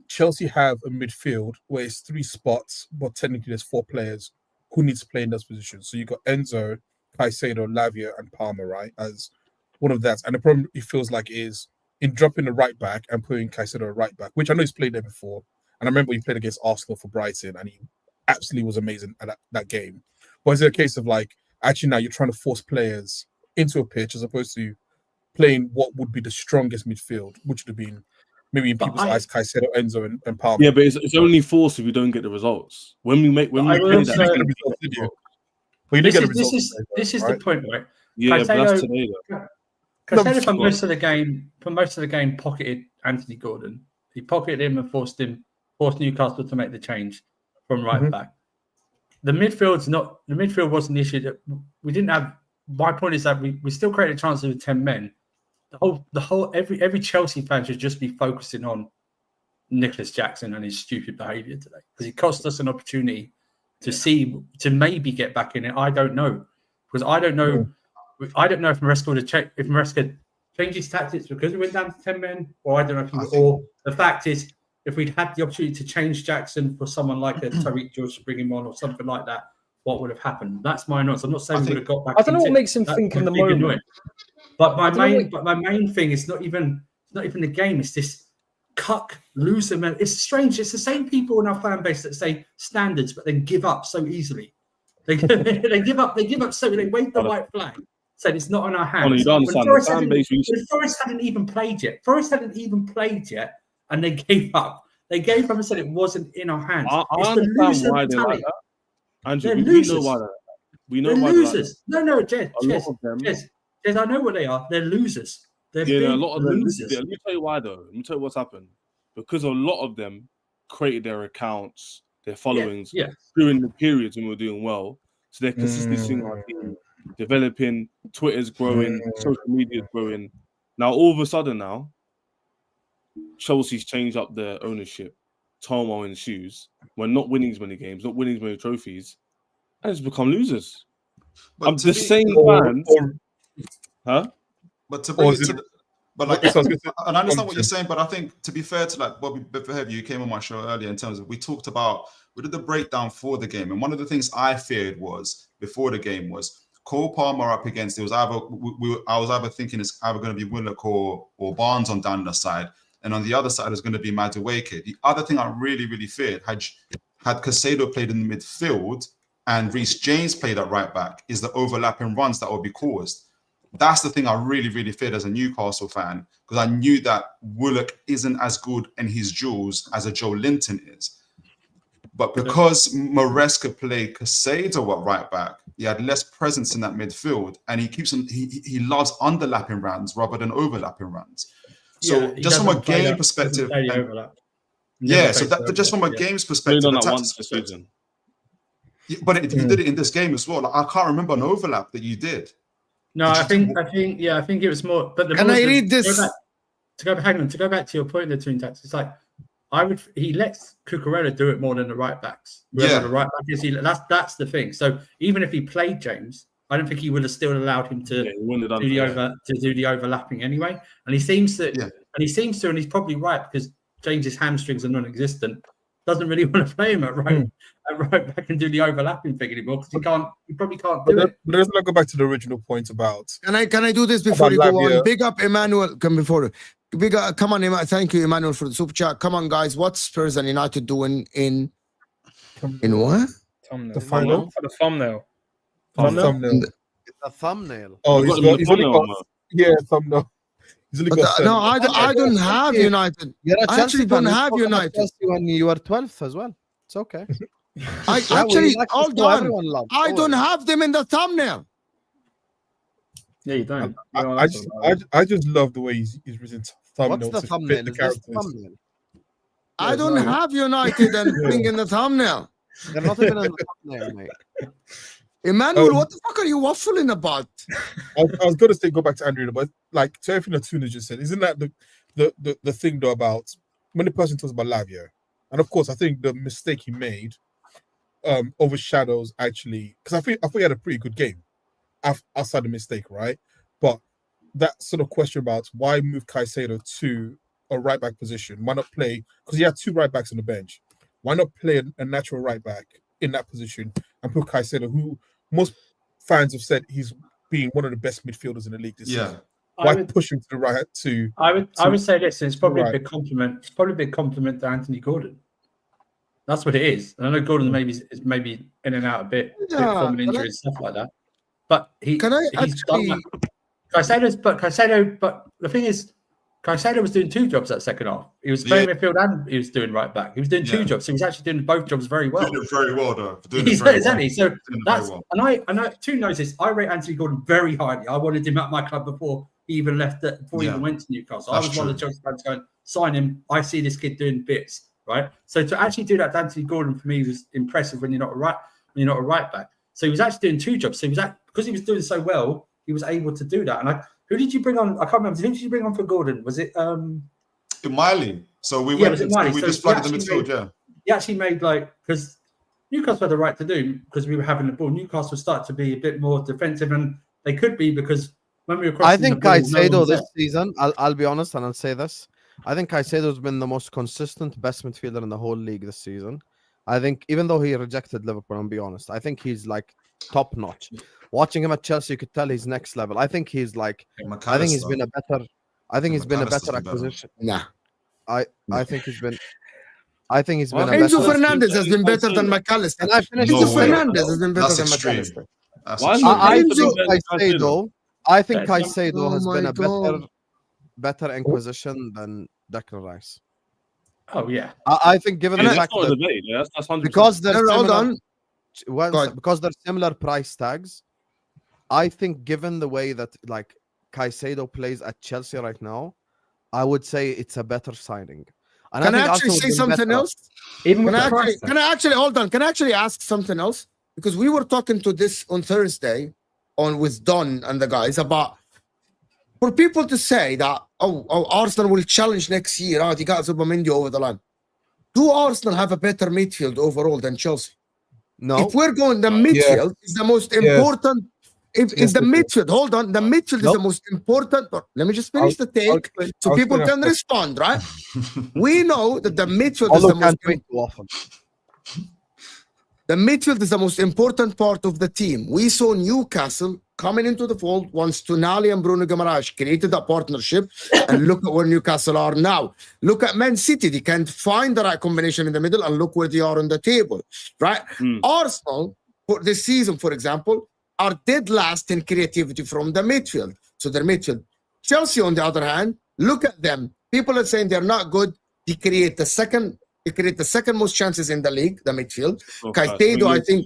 Chelsea have a midfield where it's 3 spots, but technically there's 4 players who needs to play in those positions. So you got Enzo, Caicedo, Lavia, and Palmer, right? As one of that. And the problem it feels like is in dropping the right back and putting Caicedo at right back, which I know he's played there before. And I remember he played against Arsenal for Brighton and he absolutely was amazing at that game. But is it a case of like, actually now you're trying to force players into a pitch as opposed to playing what would be the strongest midfield, which would have been maybe in people's eyes, Caicedo, Enzo, and Palmer. Yeah, but it's only forced if we don't get the results. When we play that, this is the point, right? Yeah, Caicedo, but that's today though. Caicedo for most of the game pocketed Anthony Gordon. He pocketed him and forced Newcastle to make the change from right back. The midfield wasn't the issue. That we didn't have. My point is that we still created chances with 10 men. Every Chelsea fan should just be focusing on Nicholas Jackson and his stupid behaviour today, because he cost us an opportunity to maybe get back in it. I don't know, because I don't know if Maresca changed his tactics because we went down to 10 men, or I don't know. Or the fact is if we'd had the opportunity to change Jackson for someone like a Tariq George to bring him on or something like that, what would have happened? That's my annoyance. I'm not saying we would have got back. I don't know what makes him think in the moment. Annoying. But my main thing is not even the game. It's this cuck loser man. It's strange. It's the same people in our fan base that say standards, but then give up so easily. They give up. They give up so they wave the white flag, saying it's not in our hands. You don't understand. Forest hadn't even played yet. And they gave up. They gave up and said it wasn't in our hands. I understand why they like that. Andrew, we know why that. We know why losers. Like no, Jez, I know what they are. They're losers. They're a lot of them. losers. Let me tell you why, though. Let me tell you what's happened. Because a lot of them created their accounts, their followings during the periods when we were doing well. So they're consistently seeing our team developing. Twitter's growing, social media's growing. Now, all of a sudden, Chelsea's changed up their ownership. Tomo in shoes. We're not winning as many games, not winning as many trophies, and it's become losers. I'm the same fans. Huh? But to bring it to but like, and I understand what you're saying, but I think to be fair to like Bobby Biffaheavy, you came on my show earlier in terms of we did the breakdown for the game, and one of the things I feared was before the game was Cole Palmer up against I was either thinking it's either going to be Willock or Barnes on down the side, and on the other side is going to be Madueke. The other thing I really, really feared had Caicedo played in the midfield and Reece James played at right back is the overlapping runs that will be caused. That's the thing I really, really feared as a Newcastle fan, because I knew that Willock isn't as good in his duels as a Joe Linton is. But because Maresca played Caicedo at right back, he had less presence in that midfield, and he loves underlapping runs rather than overlapping runs. So just from a game perspective, just from a game's perspective, but if you did it in this game as well, like, I can't remember an overlap that you did. No, I think it was more. But can I read this? To go back to your point there, Twin Tax. It's like he lets Cucurella do it more than the right backs. The right back is that's the thing. So even if he played James, I don't think he would have still allowed him to do the overlapping anyway. And he seems to, and he's probably right, because James's hamstrings are non-existent. Doesn't really want to play him at right back and do the overlapping thing anymore, because he probably can't do it. But let's not go back to the original point about. Can I do this before you go on? Big up Emmanuel. Come on, thank you, Emmanuel, for the super chat. Come on, guys. What's Spurs and United doing in what? Thumbnail. The final? The thumbnail. It's a thumbnail. Oh, he's only got thumbnail. No, I don't have United. I actually don't have United. When you were 12th as well. It's okay. I actually, hold on. I don't have them in the thumbnail. Yeah, you don't. I just love the way he's written thumbnail. What's the thumbnail? The characters. I don't have United and thing in the thumbnail. They're not even in the thumbnail, mate. Emmanuel, what the fuck are you waffling about? I was going to say, go back to Andrew, but like to everything that Tuna just said, isn't that the thing though about when the person talks about Lavia? And of course, I think the mistake he made overshadows actually, because I thought he had a pretty good game outside the mistake, right? But that sort of question about why move Caicedo to a right back position? Why not play? Because he had two right backs on the bench. Why not play a natural right back in that position and put Caicedo, who most fans have said he's been one of the best midfielders in the league this season? Why push him to the right? I would say this. It's probably a big compliment. It's probably a big compliment to Anthony Gordon. That's what it is. And I know Gordon is maybe in and out a bit from an injury and stuff like that. But he's done that. Caicedo. But the thing is, Caicedo was doing two jobs that second half. He was playing midfield and he was doing right back. He was doing two jobs, so he was actually doing both jobs very well. Doing it very well, though. Exactly. So that's and I too knows this. I rate Anthony Gordon very highly. I wanted him at my club before he even left. Before he even went to Newcastle, I was one of the Chelsea fans going, sign him. I see this kid doing bits, right? So to actually do that to Anthony Gordon for me was impressive when you're not a right back. So he was actually doing two jobs. So because he was doing so well, he was able to do that. And who did you bring on? I can't remember. Who did you bring on for Gordon? Was it Miley? So we went. We just flooded the midfield. He actually made because Newcastle had the right to do because we were having the ball. Newcastle started to be a bit more defensive, and they could be because when we were. I think Caicedo this season. I'll be honest and I'll say this. I think Caicedo's been the most consistent, best midfielder in the whole league this season. I think even though he rejected Liverpool, I'll be honest, I think he's like top notch. Watching him at Chelsea, you could tell he's next level. I think he's like, I think he's been a better, I think he's been a better acquisition. Nah. I think he's been. I think he's been. Enzo Fernandez has been better than McAllister. Enzo Fernandez has been better than McAllister. I think Caicedo has been a better acquisition than Declan Rice. Oh yeah. I think given the fact that that's 100%. because they're hold on. because they're similar price tags, I think given the way that like Caicedo plays at Chelsea right now, I would say it's a better signing. And Can I actually say something else? Even Can with I actually hold on? Can I actually ask something else? Because we were talking to this on Thursday with Don and the guys about for people to say that Arsenal will challenge next year. You got Zubimendi over the line. Do Arsenal have a better midfield overall than Chelsea? No. If we're going, the midfield is the most important. If the midfield, hold on, the midfield is the most important. Let me just finish the take so people can respond, right? We know that the midfield is the most important. The midfield is the most important part of the team. We saw Newcastle coming into the fold once Tonali and Bruno Guimaraes created that partnership, and look at where Newcastle are now. Look at Man City. They can't find the right combination in the middle, and look where they are on the table, right? Arsenal, for this season, for example, are dead last in creativity from the midfield. So their midfield. Chelsea, on the other hand, look at them. People are saying they're not good. They create the second most chances in the league, the midfield. Caicedo, I think,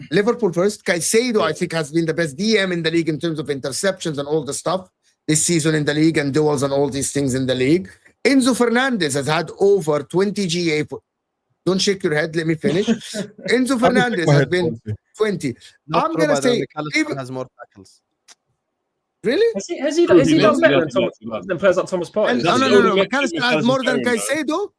Liverpool first. Caicedo, I think, has been the best DM in the league in terms of interceptions and all the stuff this season in the league and duels and all these things in the league. Enzo Fernandez has had over 20 GA. Don't shake your head. Let me finish. Enzo Fernandez has been 20. I'm going to say even has more tackles. Really? Has he done better than players like Thomas Partey? No. McAllister has more than Caicedo.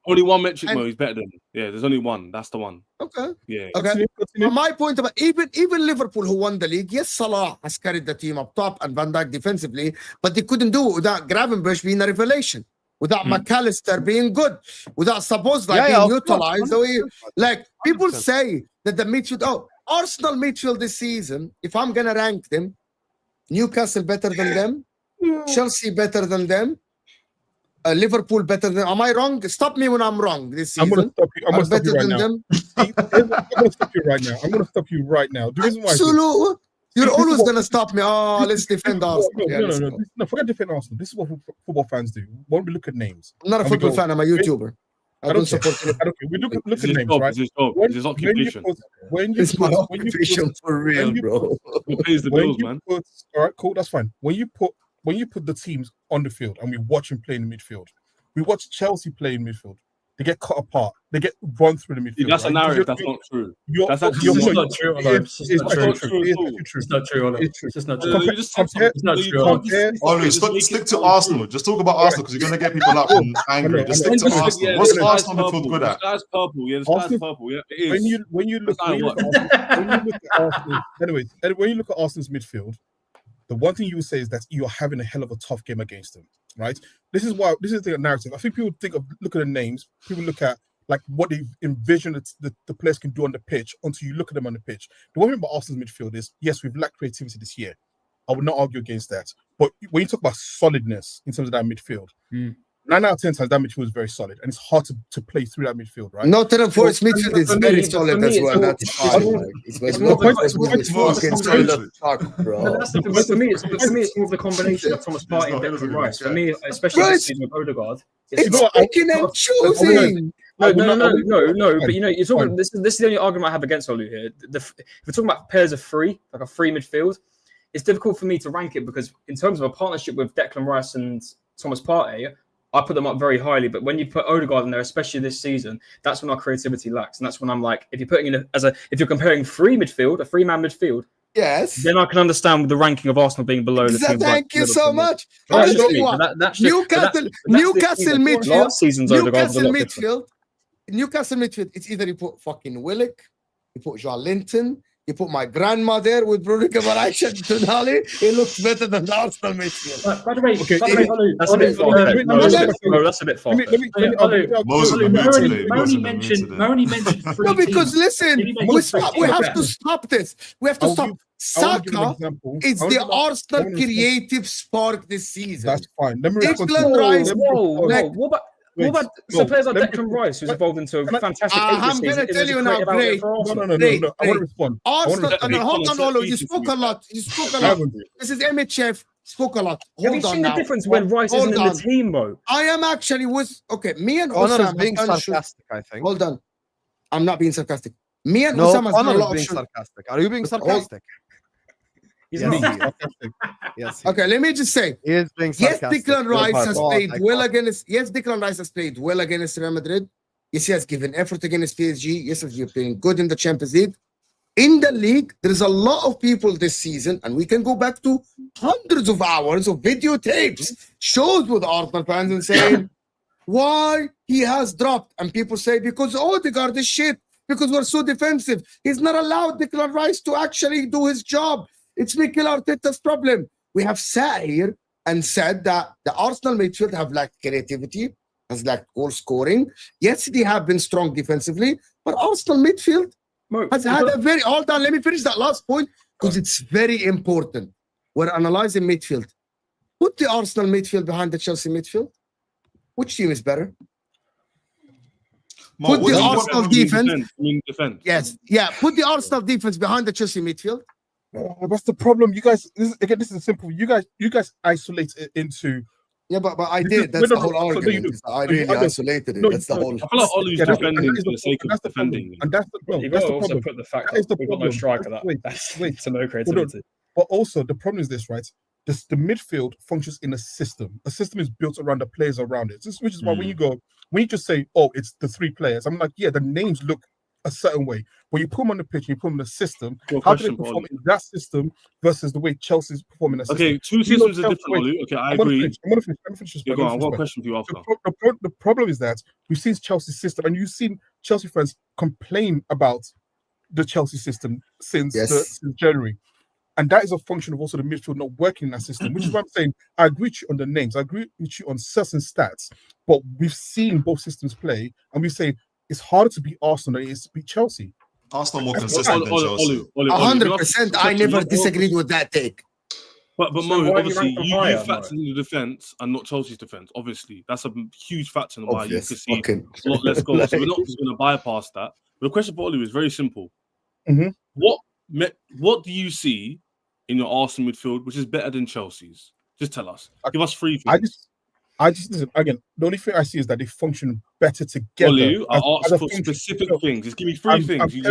Only one metric, Mo. He's better than. Yeah, there's only one. That's the one. Okay. Yeah. Okay. But my point about even Liverpool, who won the league, yes, Salah has carried the team up top and Van Dijk defensively, but they couldn't do it without Gravenberch being a revelation, without McAllister being good, without Szoboszlai being utilized. Like people say that the midfield. Arsenal midfield this season. If I'm gonna rank them, Newcastle better than them, Chelsea better than them. Liverpool better than. Am I wrong? Stop me when I'm wrong this season. I'm going to stop you right now. I'm going to stop you right now. I'm going to stop you right now. The reason why you're always going to stop me. Oh, let's defend Arsenal. No, forget defend Arsenal. This is what football fans do. When we look at names. I'm not a football fan. I'm a YouTuber. I don't support it. I don't care. We look at names, right? It's his occupation. It's my occupation for real, bro. Who pays the bills, man? All right, cool. That's fine. When you put the teams on the field and we watch them play in the midfield, we watch Chelsea play in midfield. They get cut apart. They get run through the midfield. That's a narrative. That's not true. That's actually not true. It's not true. It's just not true. It's not true. Stick to Arsenal. Just talk about Arsenal because you're going to get people up and angry. Just stick to Arsenal. What's Arsenal midfield good at? The sky's purple. Yeah, the sky's purple. Yeah, it is. When you look at Arsenal, anyways, when you look at Arsenal's midfield, the one thing you would say is that you're having a hell of a tough game against them, right? This is the narrative. I think people look at the names. People look at like what they envision the players can do on the pitch until you look at them on the pitch. The one thing about Arsenal's midfield is, yes, we've lacked creativity this year. I would not argue against that. But when you talk about solidness in terms of that midfield, 9 out of 10 times that midfield is very solid, and it's hard to play through that midfield, right? Nottingham Forest midfield is very solid as well. That's fine. It's more solid, bro. For me, it's more of the combination of Thomas Partey and Declan Rice. For me, especially this season with Odegaard, it's picking and choosing. No. But you're talking. This is the only argument I have against Olu here. If we're talking about pairs of three, like a free midfield, it's difficult for me to rank it because in terms of a partnership with Declan Rice and Thomas Partey, I put them up very highly, but when you put Odegaard in there, especially this season, that's when our creativity lacks, and that's when I'm like, if you're putting in if you're comparing a three-man midfield, yes, then I can understand the ranking of Arsenal being below the team. Thank you so much. Newcastle midfield. It's either you put fucking Willock, you put Joao Linton, You put my grandma there with Bruno Guimaraes and Tonali. It looks better than the Arsenal midfield. By the way, Olu, That's a bit far-fetched. That's a bit far-fetched. Moni mentioned three No, because teams. listen, Can you make we it three have teams? to stop this. We have to I'll stop. give an Saka example. is I the wanna- I Arsenal wanna- creative spark this season. That's fine. Let me respond to Declan that. Rice. Let me Whoa, respond. whoa. What about Wait, some players like let me- Declan Rice, who's evolved into a Can I- fantastic I'm eight this gonna season? tell Is you a now, creative outlet great. for Arsenal. No. Great, I want to respond. Arsenal, respond. hold on, Olo. You Set spoke a lot. You spoke a I lot. haven't. This is MHF. Spoke a lot. Have you Hold on seen the now. difference when Rice isn't in Hold the on. team, bro? I am actually with okay. Me and Connor is Husam being have done shoot- sarcastic, I think. Hold on. I'm not being sarcastic. Me and No, Husam has done a Connor is lot of being shoot- sarcastic. Are you being sarcastic? He's Yes, not. he is. Fantastic. Yes, he Okay, let me just say. he is being Yes, sarcastic. Declan Rice has God, played I well can't. against. Yes, Declan Rice has played well against Real Madrid. Yes, he has given effort against PSG. Yes, he's been good in the Champions League. In the league, there is a lot of people this season, and we can go back to hundreds of hours of videotapes, shows with Arsenal fans and saying why he has dropped. And people say because Odegaard is shit, because we're so defensive. He's not allowed Declan Rice to actually do his job. It's Mikel Arteta's problem. We have sat here and said that the Arsenal midfield have lacked creativity, has lacked goal scoring. Yes, they have been strong defensively, but Arsenal midfield has had a very, hold on, let me finish that last point because it's very important. We're analyzing midfield. Put the Arsenal midfield behind the Chelsea midfield. Which team is better? Mo, Put what the do you want- Arsenal defense. Defense. Yes, yeah. Put the Arsenal defense behind the Chelsea midfield. That's the problem. You guys, this is a simple. You guys isolate it into. Yeah, but I This did. is- That's the no, whole no, so argument. you do. I So you- really I don't- isolated it. no, That's the no, whole. I feel like Olu's Yeah, defending for the sake of that's the problem. defending. And that's the problem. You've That's got to the also problem. put the fact That is that the we've got no problem. striker. Wait, That's wait. to no Hold creativity. on. But also the problem is this, right? The midfield functions in a system. A system is built around the players around it. Which is why when you just say, "Oh, it's the three players," I'm like, yeah, the names look a certain way. When you put them on the pitch, you put them in the system. Your How do they question, perform Oli. in that system versus the way Chelsea's performing in that system? Okay, two systems are different, Olu. Okay, I agree. I'm gonna finish. Let me finish this Yeah, point. go Let on. me I've finish got a this question for you after. the problem is that we've seen Chelsea's system, and you've seen Chelsea fans complain about the Chelsea system since January. And that is a function of also the midfield not working in that system, which is why I'm saying I agree with you on the names, I agree with you on certain stats, but we've seen both systems play, and we say it's harder to beat Arsenal than it is to beat Chelsea. Arsenal more consistent than Chelsea. 100%. I never disagreed with that take. But So Mo, why do you obviously, rank them you higher, factored in the defense and not Chelsea's defense. Obviously, that's a huge factor in why you could see a lot less goals. So we're not just going to bypass that. But the question for Olu is very simple. Mhm. What do you see in your Arsenal midfield which is better than Chelsea's? Just tell us. Give us three things. I just listen again. The only thing I see is that they function better together. Olu, I as asked a for function. specific No, things. Just give me three things. I'm going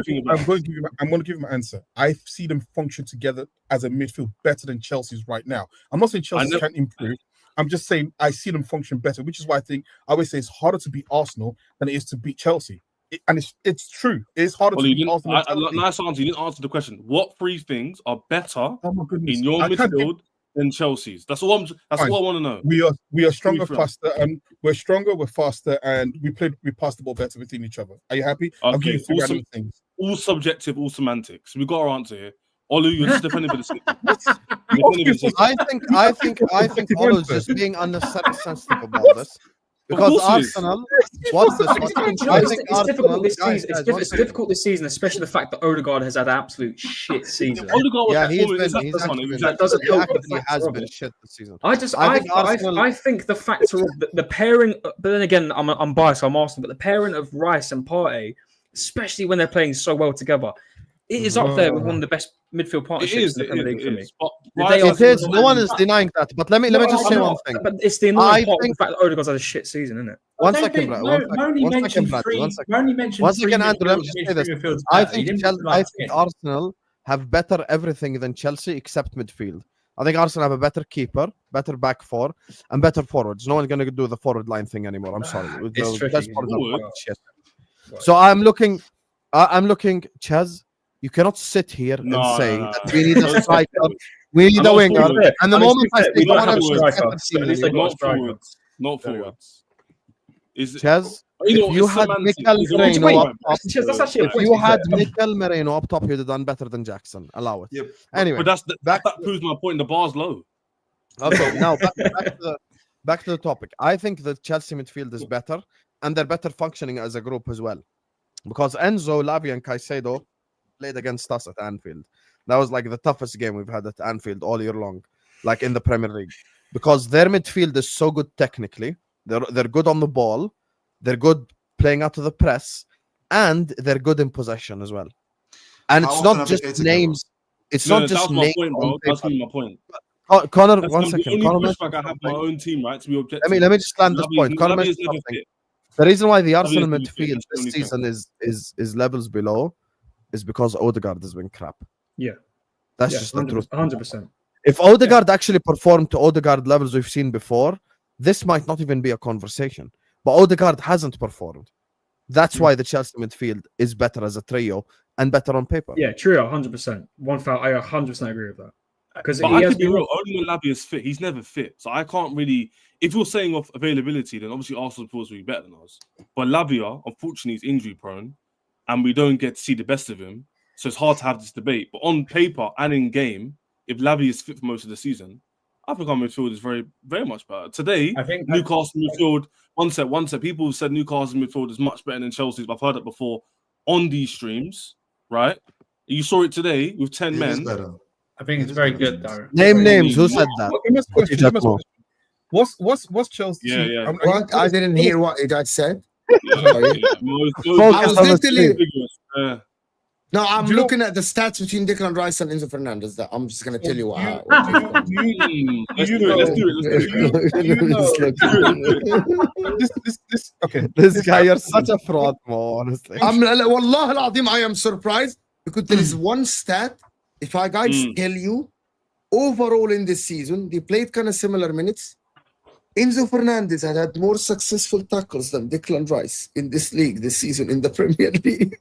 to give you my answer. I see them function together as a midfield better than Chelsea's right now. I'm not saying Chelsea can't improve. I'm just saying I see them function better, which is why I always say it's harder to beat Arsenal than it is to beat Chelsea. It's true. It's harder to beat Arsenal. Nice answer. You didn't answer the question. What three things are better in your I can't midfield than Chelsea's? That's all I want to know. We are stronger, faster, and we're stronger, we're faster, and we pass the ball better within each other. Are you happy? I'll give you three random things. All subjective, all semantics. We got our answer here. Olu, you're just defending for the sake. I think Olu is just being unnecessarily sensitive about this. Because Arsenal, what's this? It's difficult this season. It's difficult this season, especially the fact that Odegaard has had an absolute shit season. That doesn't help. He has been shit this season. I think the factor of the pairing, but then again, I'm biased. I'm Arsenal, but the pairing of Rice and Partey, especially when they're playing so well together, it is up there with one of the best midfield partnerships in the Premier League for me. It is. No one is denying that. But let me just say one thing. But it's the annoying part of the fact that Odegaard's had a shit season, isn't it? One second, Brad. Once again, Andrew, let me just say this. I think Arsenal have better everything than Chelsea except midfield. I think Arsenal have a better keeper, better back four, and better forwards. No one's going to do the forward line thing anymore. I'm sorry. So I'm looking, Chaz. You cannot sit here and say that we need a striker, we need a winger, and the moment I say not forwards. Is Chaz, you know, if you it's had semantics. Mikel It's Merino always- up top, That's actually a if point. you to be had fair. Mikel Merino up top, you'd have done better than Jackson. Allow it. Yep. Anyway, But back that proves my point. The bar's low. okay, now back to the topic. I think the Chelsea midfield is better, and they're better functioning as a group as well. Because Enzo, Lavia, and Caicedo played against us at Anfield. That was like the toughest game we've had at Anfield all year long, like in the Premier League. Because their midfield is so good technically. They're good on the ball. They're good playing out of the press, and they're good in possession as well. And How it's often not have they just played together? names. It's No, not just that's my names. point, bro. on That's paper. my point. Connor, That's one the second. only Connor pushback I have my own team, right? To be objective. let me just land this point. Connor Lavi is mentioned never something. fit. The reason why the Lavi Arsenal is never fit. midfield That's the this only thing. season is levels below is because Odegaard has been crap. Yeah. That's Yeah, just the truth. 100%. If Odegaard actually performed to Odegaard levels we've seen before, this might not even be a conversation. But Odegaard hasn't performed. That's why the Chelsea midfield is better as a trio and better on paper. Yeah, true, 100%. One foul, I 100% agree with that. Because But he I has could be been real. Only when Lavi is fit, he's never fit. So I can't really. If you're saying of availability, then obviously Arsenal supposed to be better than us. But Lavia, unfortunately, is injury prone, and we don't get to see the best of him. So it's hard to have this debate. But on paper and in game, if Lavi is fit for most of the season, I think our midfield is very, very much better. Today, I think Newcastle midfield. One set. People have said Newcastle midfield is much better than Chelsea's. I've heard it before on these streams, right? You saw it today with 10 It is men. better. I think it's very good, though. Name names. Who said that? Let me ask a question. Let me ask a question. What's Chelsea? Yeah. What? I didn't hear what you guys said. Focus I was on the literally stream. no. I'm Do you know- looking at the stats between Declan Rice and Enzo Fernandez. That I'm just gonna tell you what. Let's do it. This okay. This guy, you're such a fraud, Mo, honestly. Wallah al-Azim, I am surprised because there is one stat. If I guys tell you, overall in this season, they played kind of similar minutes. Enzo Fernandez had more successful tackles than Declan Rice in this league this season in the Premier League.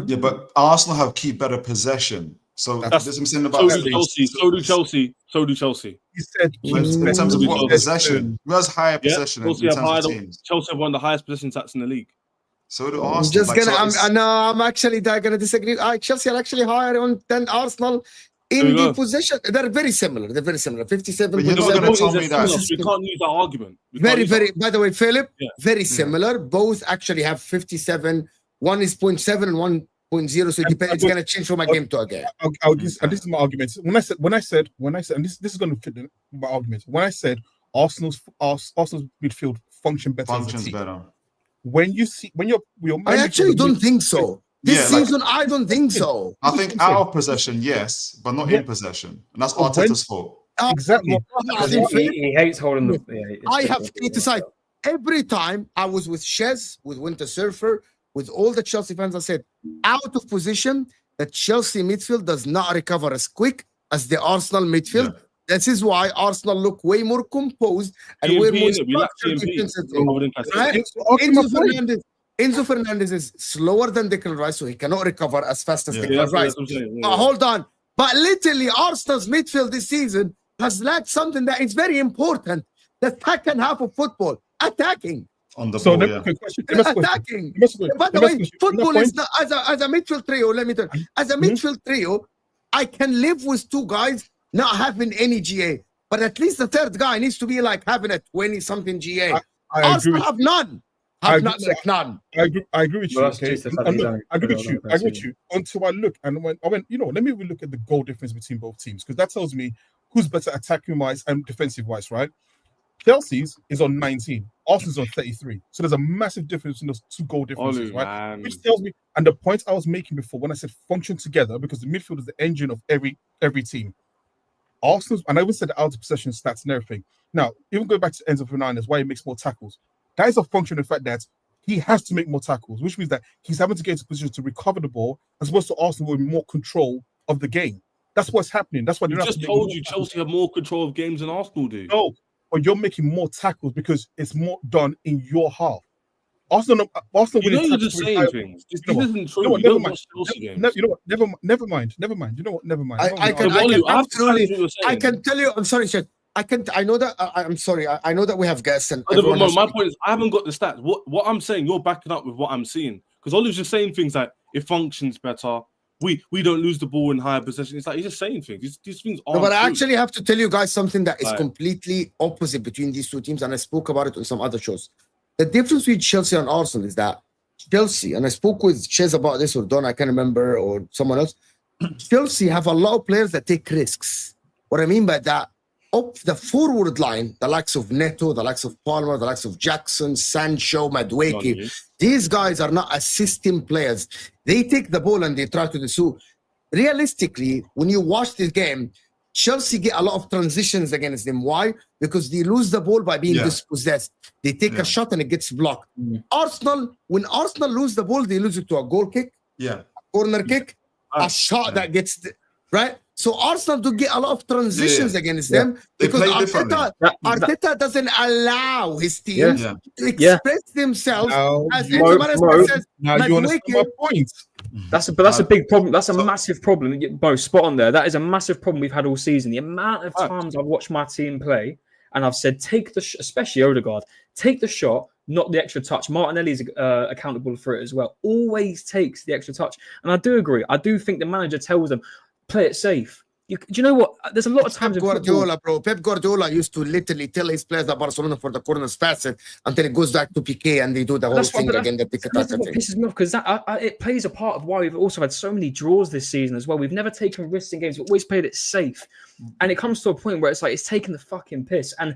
Yeah, but Arsenal have keep better possession. So that's what I'm saying about So do Chelsea. He said in terms of what possession, who has higher possession in Chelsea have terms of teams? Chelsea have one of the highest possession stats in the league. So do I'm Arsenal. just Like, gonna. so it's- I'm actually gonna disagree. Chelsea are actually higher on than Arsenal in the possession. They're very similar. 57. But you're not gonna tell me that. We can't use that argument. Very. By the way, Philip, Yeah. very similar. Both actually have 57. One is 0.7 and 1.0. So it depends. It's gonna change from a game to a game. and this is my argument. When I said, and this is going to fit my argument. When I said Arsenal's midfield functions better. When you're I actually don't think so. This Yeah, like- season, I don't think so. I think out of possession, yes, but not in possession, and that's Arteta's fault. exactly. he hates holding the. I have criticized every time I was with Shez, with Winter Surfer, with all the Chelsea fans. I said, out of position, the Chelsea midfield does not recover as quick as the Arsenal midfield. Yeah. This is why Arsenal look way more composed and way more structured defensively. Right? Enzo Fernandez is slower than Declan Rice, so he cannot recover as fast as Declan Rice. Hold on. But literally, Arsenal's midfield this season has lacked something that is very important. The second half of football, attacking. On the So ball, Attacking. By the way, football is not as a midfield trio. Let me tell you, as a midfield trio, I can live with two guys not having any GA, but at least the third guy needs to be like having a 20-something GA. Arsenal have none. I agree with you. Well, Okay, I agree with you. Until I look and when I went, let me look at the goal difference between both teams because that tells me who's better attacking wise and defensive wise, right? Chelsea's is on 19, Arsenal's on 33. So there's a massive difference in those two goal differences, right? Man. Which tells me, and the point I was making before when I said function together, because the midfield is the engine of every team. Arsenal's, and I even said the out of possession stats and everything. Now, even going back to Enzo Fernandez, why he makes more tackles. That is a function of the fact that he has to make more tackles, which means that he's having to get into position to recover the ball, as opposed to Arsenal with more control of the game. That's what's happening. That's why they just told you Chelsea have more control of games than Arsenal do. No, but you're making more tackles because it's more done in your half. Arsenal you're just saying things. This isn't true. Never mind. Never mind. You know what? Never mind. I can tell you. I'm sorry, Shed. I know that. I'm sorry. I know that we have guests and. My point is, I haven't got the stats. What I'm saying, you're backing up with what I'm seeing. Because Olive's just saying things like it functions better. We don't lose the ball in higher possession. It's like he's just saying things. These things aren't. No, but I true. actually have to tell you guys something that is completely opposite between these two teams, and I spoke about it on some other shows. The difference between Chelsea and Arsenal is that Chelsea, and I spoke with Ches about this, or Don, I can't remember, or someone else. Chelsea have a lot of players that take risks. What I mean by that, up the forward line, the likes of Neto, the likes of Palmer, the likes of Jackson, Sancho, Madueke, these guys are not assisting players. They take the ball and they try to do so. Realistically, when you watch this game, Chelsea get a lot of transitions against them. Why? Because they lose the ball by being dispossessed. They take a shot and it gets blocked. Arsenal, when Arsenal lose the ball, they lose it to a goal kick, a corner kick, a shot that gets right. So Arsenal do get a lot of transitions against them because Arteta doesn't allow his teams to express themselves as now you understand my point. That's a big problem. That's a massive problem. Both spot on there. That is a massive problem we've had all season. The amount of times I've watched my team play and I've said, take the especially Odegaard, take the shot, not the extra touch. Martinelli's accountable for it as well. Always takes the extra touch. And I do agree. I do think the manager tells them, play it safe. Do you know what? There's a lot of times. Pep Guardiola, bro. Pep Guardiola used to literally tell his players that Barcelona for the corners pass it until it goes back to Piqué and they do the whole thing again. That's what pisses me off because it plays a part of why we've also had so many draws this season as well. We've never taken risks in games. We've always played it safe, and it comes to a point where it's like it's taking the fucking piss. And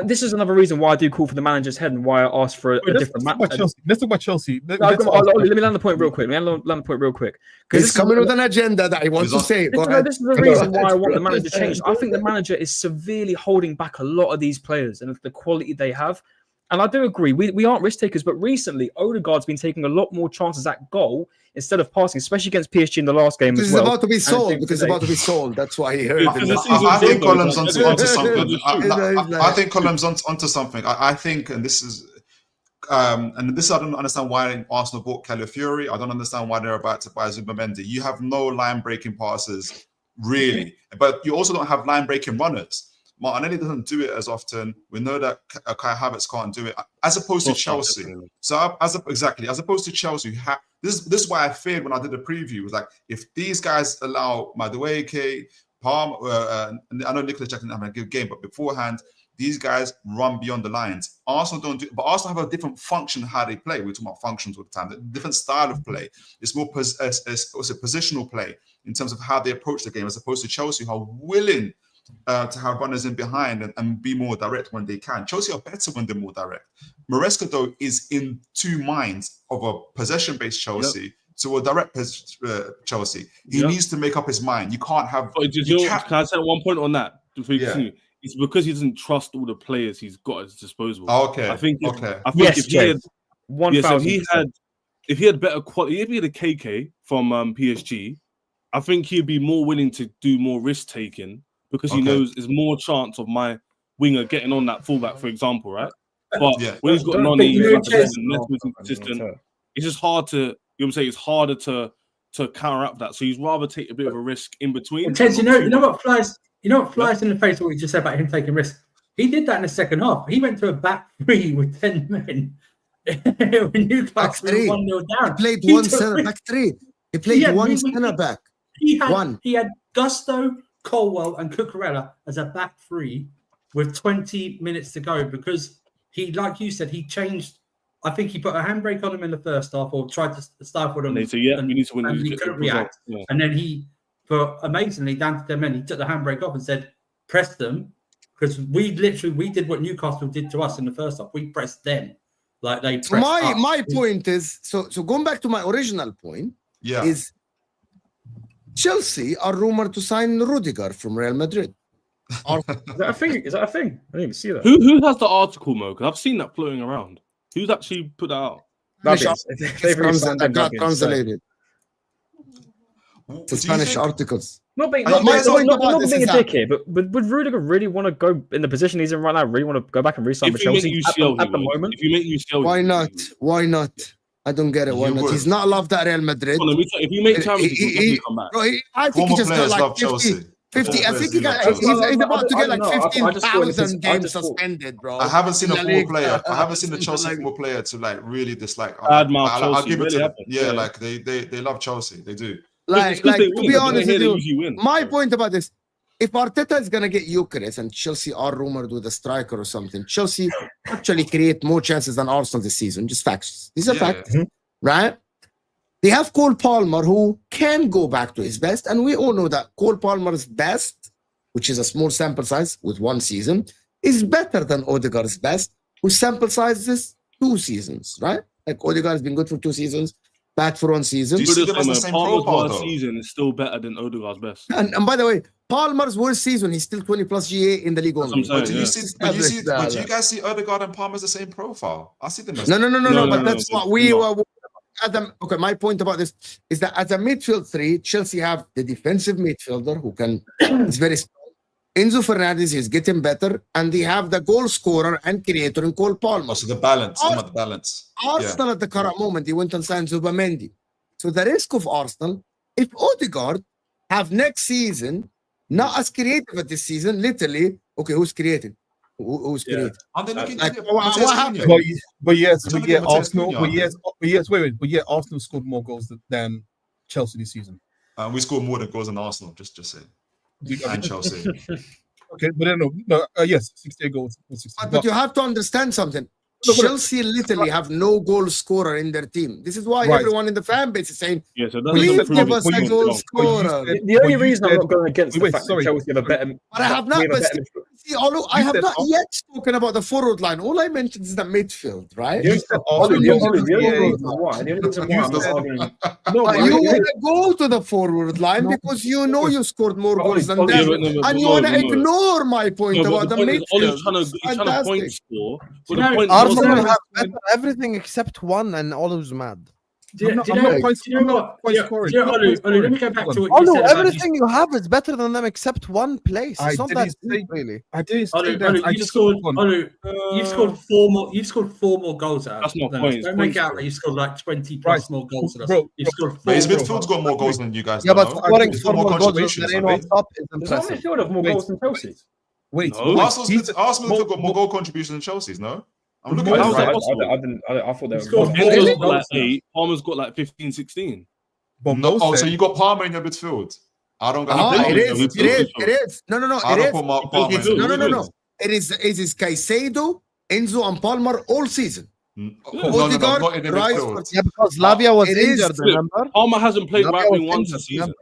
this is another reason why I do call for the manager's head and why I asked for a different match. Let's talk about Chelsea. Let me land the point real quick. Because he's coming with an agenda that he wants to say. This is the reason why I want the manager changed. I think the manager is severely holding back a lot of these players and the quality they have. And I do agree, we aren't risk takers, but recently Odegaard's been taking a lot more chances at goal instead of passing, especially against PSG in the last game. Because as well. It's about to be sold. Because it's about to be sold. That's why he heard it. I think Column's onto something. I think Column's onto something. I think, and this is, I don't understand why Arsenal bought Calafiori. I don't understand why they're about to buy Zubimendi. You have no line-breaking passes, really, but you also don't have line-breaking runners. Martinelli doesn't do it as often. We know that Kai Havertz can't do it, as opposed to Chelsea. So as opposed to Chelsea, this is why I feared when I did the preview. Was like, if these guys allow Madueke, Palm, I know Nicolas Jackson having a good game, but beforehand, these guys run beyond the lines. Arsenal don't do, but Arsenal have a different function how they play. We're talking about functions all the time. A different style of play. It's more positional play in terms of how they approach the game, as opposed to Chelsea, who are willing to have runners in behind and be more direct when they can. Chelsea are better when they're more direct. Maresca, though, is in two minds of a possession-based Chelsea to a direct Chelsea. He needs to make up his mind. You can't have... Can I say one point on that? It's because he doesn't trust all the players he's got at his disposal. Okay. I think if he had better quality, if he had a KK from PSG, I think he'd be more willing to do more risk-taking because he knows there's more chance of my winger getting on that fullback, for example, right? But when he's got Nani, consistent, it's just hard to, you know what I'm saying? It's harder to counteract that. So he'd rather take a bit of a risk in between. Ted, you know what flies in the face of what you just said about him taking risks? He did that in the second half. He went to a back three with 10 men. When Newcastle 1-0 down. He played one centre back three. He played one centre back. He had Gusto, Colwell and Cucurella as a back three with 20 minutes to go because he, like you said, he changed. I think he put a handbrake on him in the first half or tried to stifle them. We need to win. And he couldn't react. Yeah. And then amazingly, down to their men, he took the handbrake off and said, press them. Because we did what Newcastle did to us in the first half. We pressed them like they pressed us. My point is, so going back to my original point, is Chelsea are rumored to sign Rudiger from Real Madrid. Is that a thing? I didn't even see that. Who has the article, Mo? Because I've seen that floating around. Who's actually put that out? Got translated. The Spanish articles. Not being a dick here, but would Rudiger really want to go in the position he's in right now? Really want to go back and re-sign for Chelsea at the moment? If you make UCL, why not? Why not? I don't get it. Why not? He's not loved at Real Madrid. If you make Champions League, he'll come back. I think he just got like 50. 50. I think he's about to get like 15,000 games suspended, bro. I haven't seen a football player. I haven't seen the Chelsea football player to like really dislike. I'll give it to them. Yeah, like they love Chelsea. They do. Like to be honest with you, my point about this, if Arteta is gonna get Eucharist and Chelsea are rumored with a striker or something, Chelsea actually create more chances than Arsenal this season. Just facts. These are facts, right? They have Cole Palmer who can go back to his best, and we all know that Cole Palmer's best, which is a small sample size with 1 season, is better than Odegaard's best, whose sample size is 2 seasons, right? Like Odegaard has been good for 2 seasons, bad for 1 season. Do you see them as the same profile, though? Season is still better than Odegaard's best. And by the way, Palmer's worst season, he's still 20 plus GA in the league only. But do you guys see Odegaard and Palmer as the same profile? I see them as no, but that's what we were. Okay, my point about this is that as a midfield 3, Chelsea have the defensive midfielder who can is very strong. Enzo Fernandez is getting better, and they have the goal scorer and creator in Cole Palmer. So the balance, the balance. Arsenal at the current moment, they went and signed Zubamendi. So the risk of Arsenal, if Odegaard have next season not as creative at this season, literally, okay, who's creating? Who's creating? What happened? But Arsenal. Arsenal scored more goals than Chelsea this season. We scored more than goals than Arsenal. Just say. And Chelsea. Okay, but yes, 68 goals. 68. But you have to understand something. Chelsea literally have no goal scorer in their team. This is why everyone in the fan base is saying, please give us a goal scorer. The only reason I'm not going against the fact that Chelsea have a better... But I have not... I have not yet spoken about the forward line. All I mentioned is the midfield, right? You want to go to the forward line because you know you scored more goals than them. And you want to ignore my point about the midfield. He's trying to point score. Arsenal have everything except 1, and Olu's mad. Let me go back to what you said. Everything you have is better than them except 1 place. It's not that deep, really. I didn't say that. You've scored 4 more goals out. That's not points. Don't make out that you scored like 20 plus more goals than us. You've scored 4. His midfield's got more goals than you guys. Yeah, but scoring 4 more goals than anyone top is impressive. Midfield have more goals than Chelsea. Arsenal got more goal contributions than Chelsea's, no? I'm looking at I thought they were like 8. Palmer's got like 15, 16. So you got Palmer in your midfield. I don't got it is. No. It is Caicedo, Enzo, and Palmer all season. Not in the midfield. Yeah, because Lavia was injured, remember? Palmer hasn't played right wing once this season.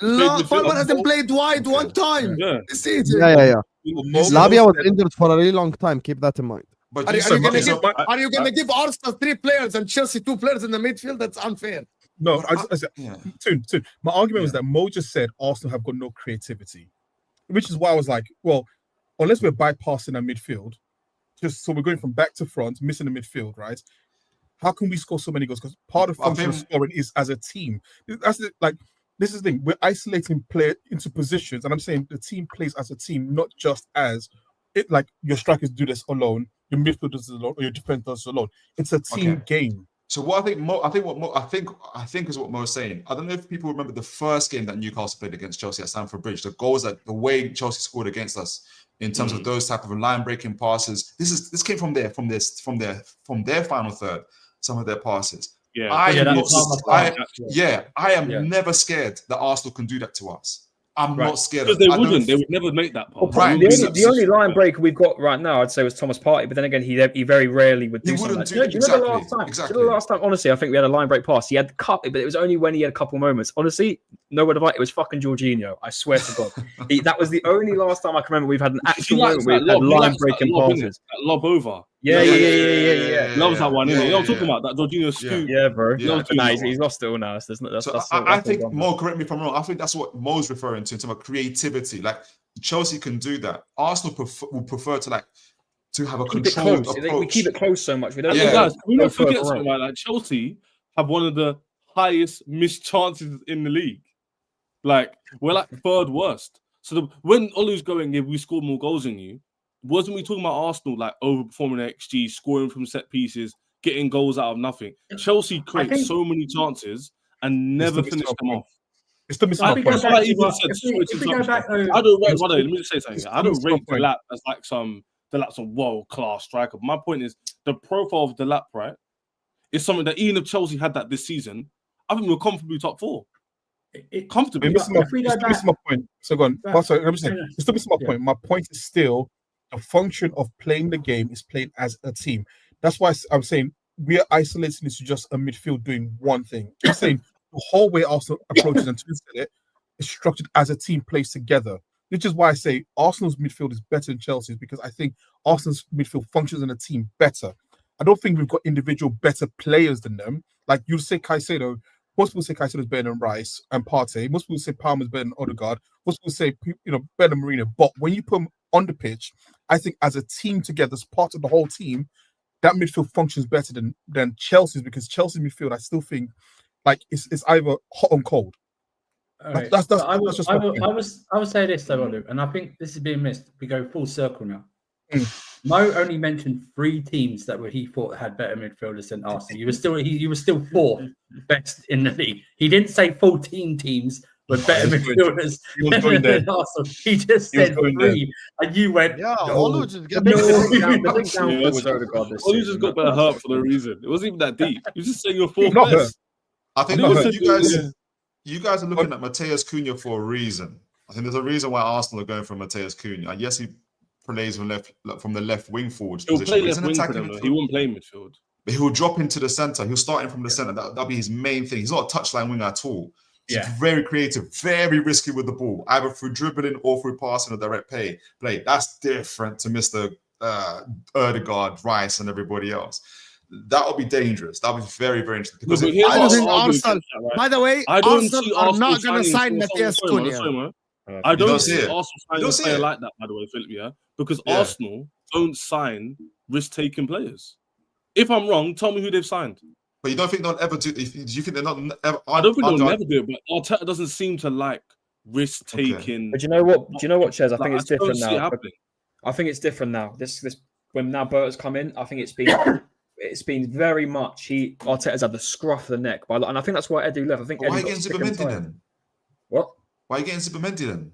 Palmer hasn't played wide 1 time this season. Yeah. Lavia was injured for a really long time. Keep that in mind. But are you going to give Arsenal 3 players and Chelsea 2 players in the midfield? That's unfair. No, I said, soon. My argument was that Mo just said Arsenal have got no creativity, which is why I was like, well, unless we're bypassing our midfield, so we're going from back to front, missing the midfield, right? How can we score so many goals? Because part of functional scoring is as a team. This is the thing. We're isolating players into positions, and I'm saying the team plays as a team, not just as it. Like your strikers do this alone, your midfield does it alone, or your defense does it alone. It's a team game. So what I think is what Mo's saying. I don't know if people remember the first game that Newcastle played against Chelsea at Stamford Bridge. The way Chelsea scored against us in terms of those type of line breaking passes. This came from their final third. Some of their passes. I am never scared that Arsenal can do that to us. I'm not scared because they wouldn't. They would never make that part. Right. The only line breaker we've got right now, I'd say, was Thomas Partey. But then again, he very rarely would do something. Do you remember last time? Exactly. The last time, honestly, I think we had a line break pass. He had the cup, but it was only when he had a couple moments. Honestly, no word of it. It was fucking Jorginho. I swear to God, that was the only last time I can remember we've had an actual moment where we had line breaking passes. Lob over. Yeah. Loves that one, isn't it? I'm talking about that Jorginho scoop. Yeah, bro. He's lost it all now. I think Mo, correct me if I'm wrong. I think that's what Mo's referring to in terms of creativity. Like Chelsea can do that. Arsenal would prefer to have a controlled approach. We keep it close so much. We don't. Guys, we don't forget something like that. Chelsea have one of the highest missed chances in the league. Like we're like 3rd worst. So when Olu's going, we scored more goals than you. Wasn't we talking about Arsenal like overperforming their XG, scoring from set pieces, getting goals out of nothing? Chelsea create so many chances and never finish them off. It's still missing I my think point. that's That's what I actually even what- said. if we go back, I don't rate. Hold on, let me just say something. it's I don't still rate my point. Delap as like some world-class striker. My point is the profile of Delap, right, is something that even if Chelsea had that this season, I think we're comfortably top 4. Comfortably. It's still missing my point. So go on. Sorry, let me say. It's still missing my point. My point is still the function of playing the game is played as a team. That's why I'm saying we are isolating this to just a midfield doing one thing. I'm saying the whole way Arsenal approaches and twisted it is structured as a team plays together. Which is why I say Arsenal's midfield is better than Chelsea's, because I think Arsenal's midfield functions in a team better. I don't think we've got individual better players than them. Like you say Caicedo, most people say Caicedo is better than Rice and Partey. Most people say Palmer's better than Odegaard. Most people say better than Mourinho. But when you put them on the pitch, I think as a team together, as part of the whole team, that midfield functions better than Chelsea's, because Chelsea's midfield, I still think like it's either hot and cold. Right. I would say this though, Olu, and I think this is being missed. We go full circle now. Mo only mentioned 3 teams that he thought had better midfielders than Arsenal. He was still 4th best in the league. He didn't say 14 teams with better midfielders than Arsenal. He just said 3, and you went, Yeah, no. just get Olu just got better hurt for no reason. It wasn't even that deep. He was just saying you're 4th Not best. I think you guys are looking at Mateus Cunha for a reason. I think there's a reason why Arsenal are going for Mateus Cunha. And yes, he plays from the left wing forwards He'll position. play left wing for them, though. He won't play midfield. But he'll drop into the centre. He'll start in from the centre. That'll be his main thing. He's not a touchline winger at all. He's very creative, very risky with the ball, either through dribbling or through passing or direct play. That's different to Mr. Odegaard, Rice, and everybody else. That would be dangerous. That would be very, very interesting. Because I don't think Arsenal. By the way, Arsenal are not going to sign Matthias Cunha. I don't see Arsenal signing a player like that. By the way, Philip, because Arsenal don't sign risk-taking players. If I'm wrong, tell me who they've signed. But you don't think they'll ever do? Do you think they're not ever? I don't think they'll never do it. But Arteta doesn't seem to like risk-taking. Okay. But do you know what, Chez? I think it's different now. I think it's different now. This when now Berta's come in, I think it's been very much Arteta's had the scruff of the neck, and I think that's why Edu left. I think. Why are you getting Zubimendi then? What? Why are you getting Zubimendi then?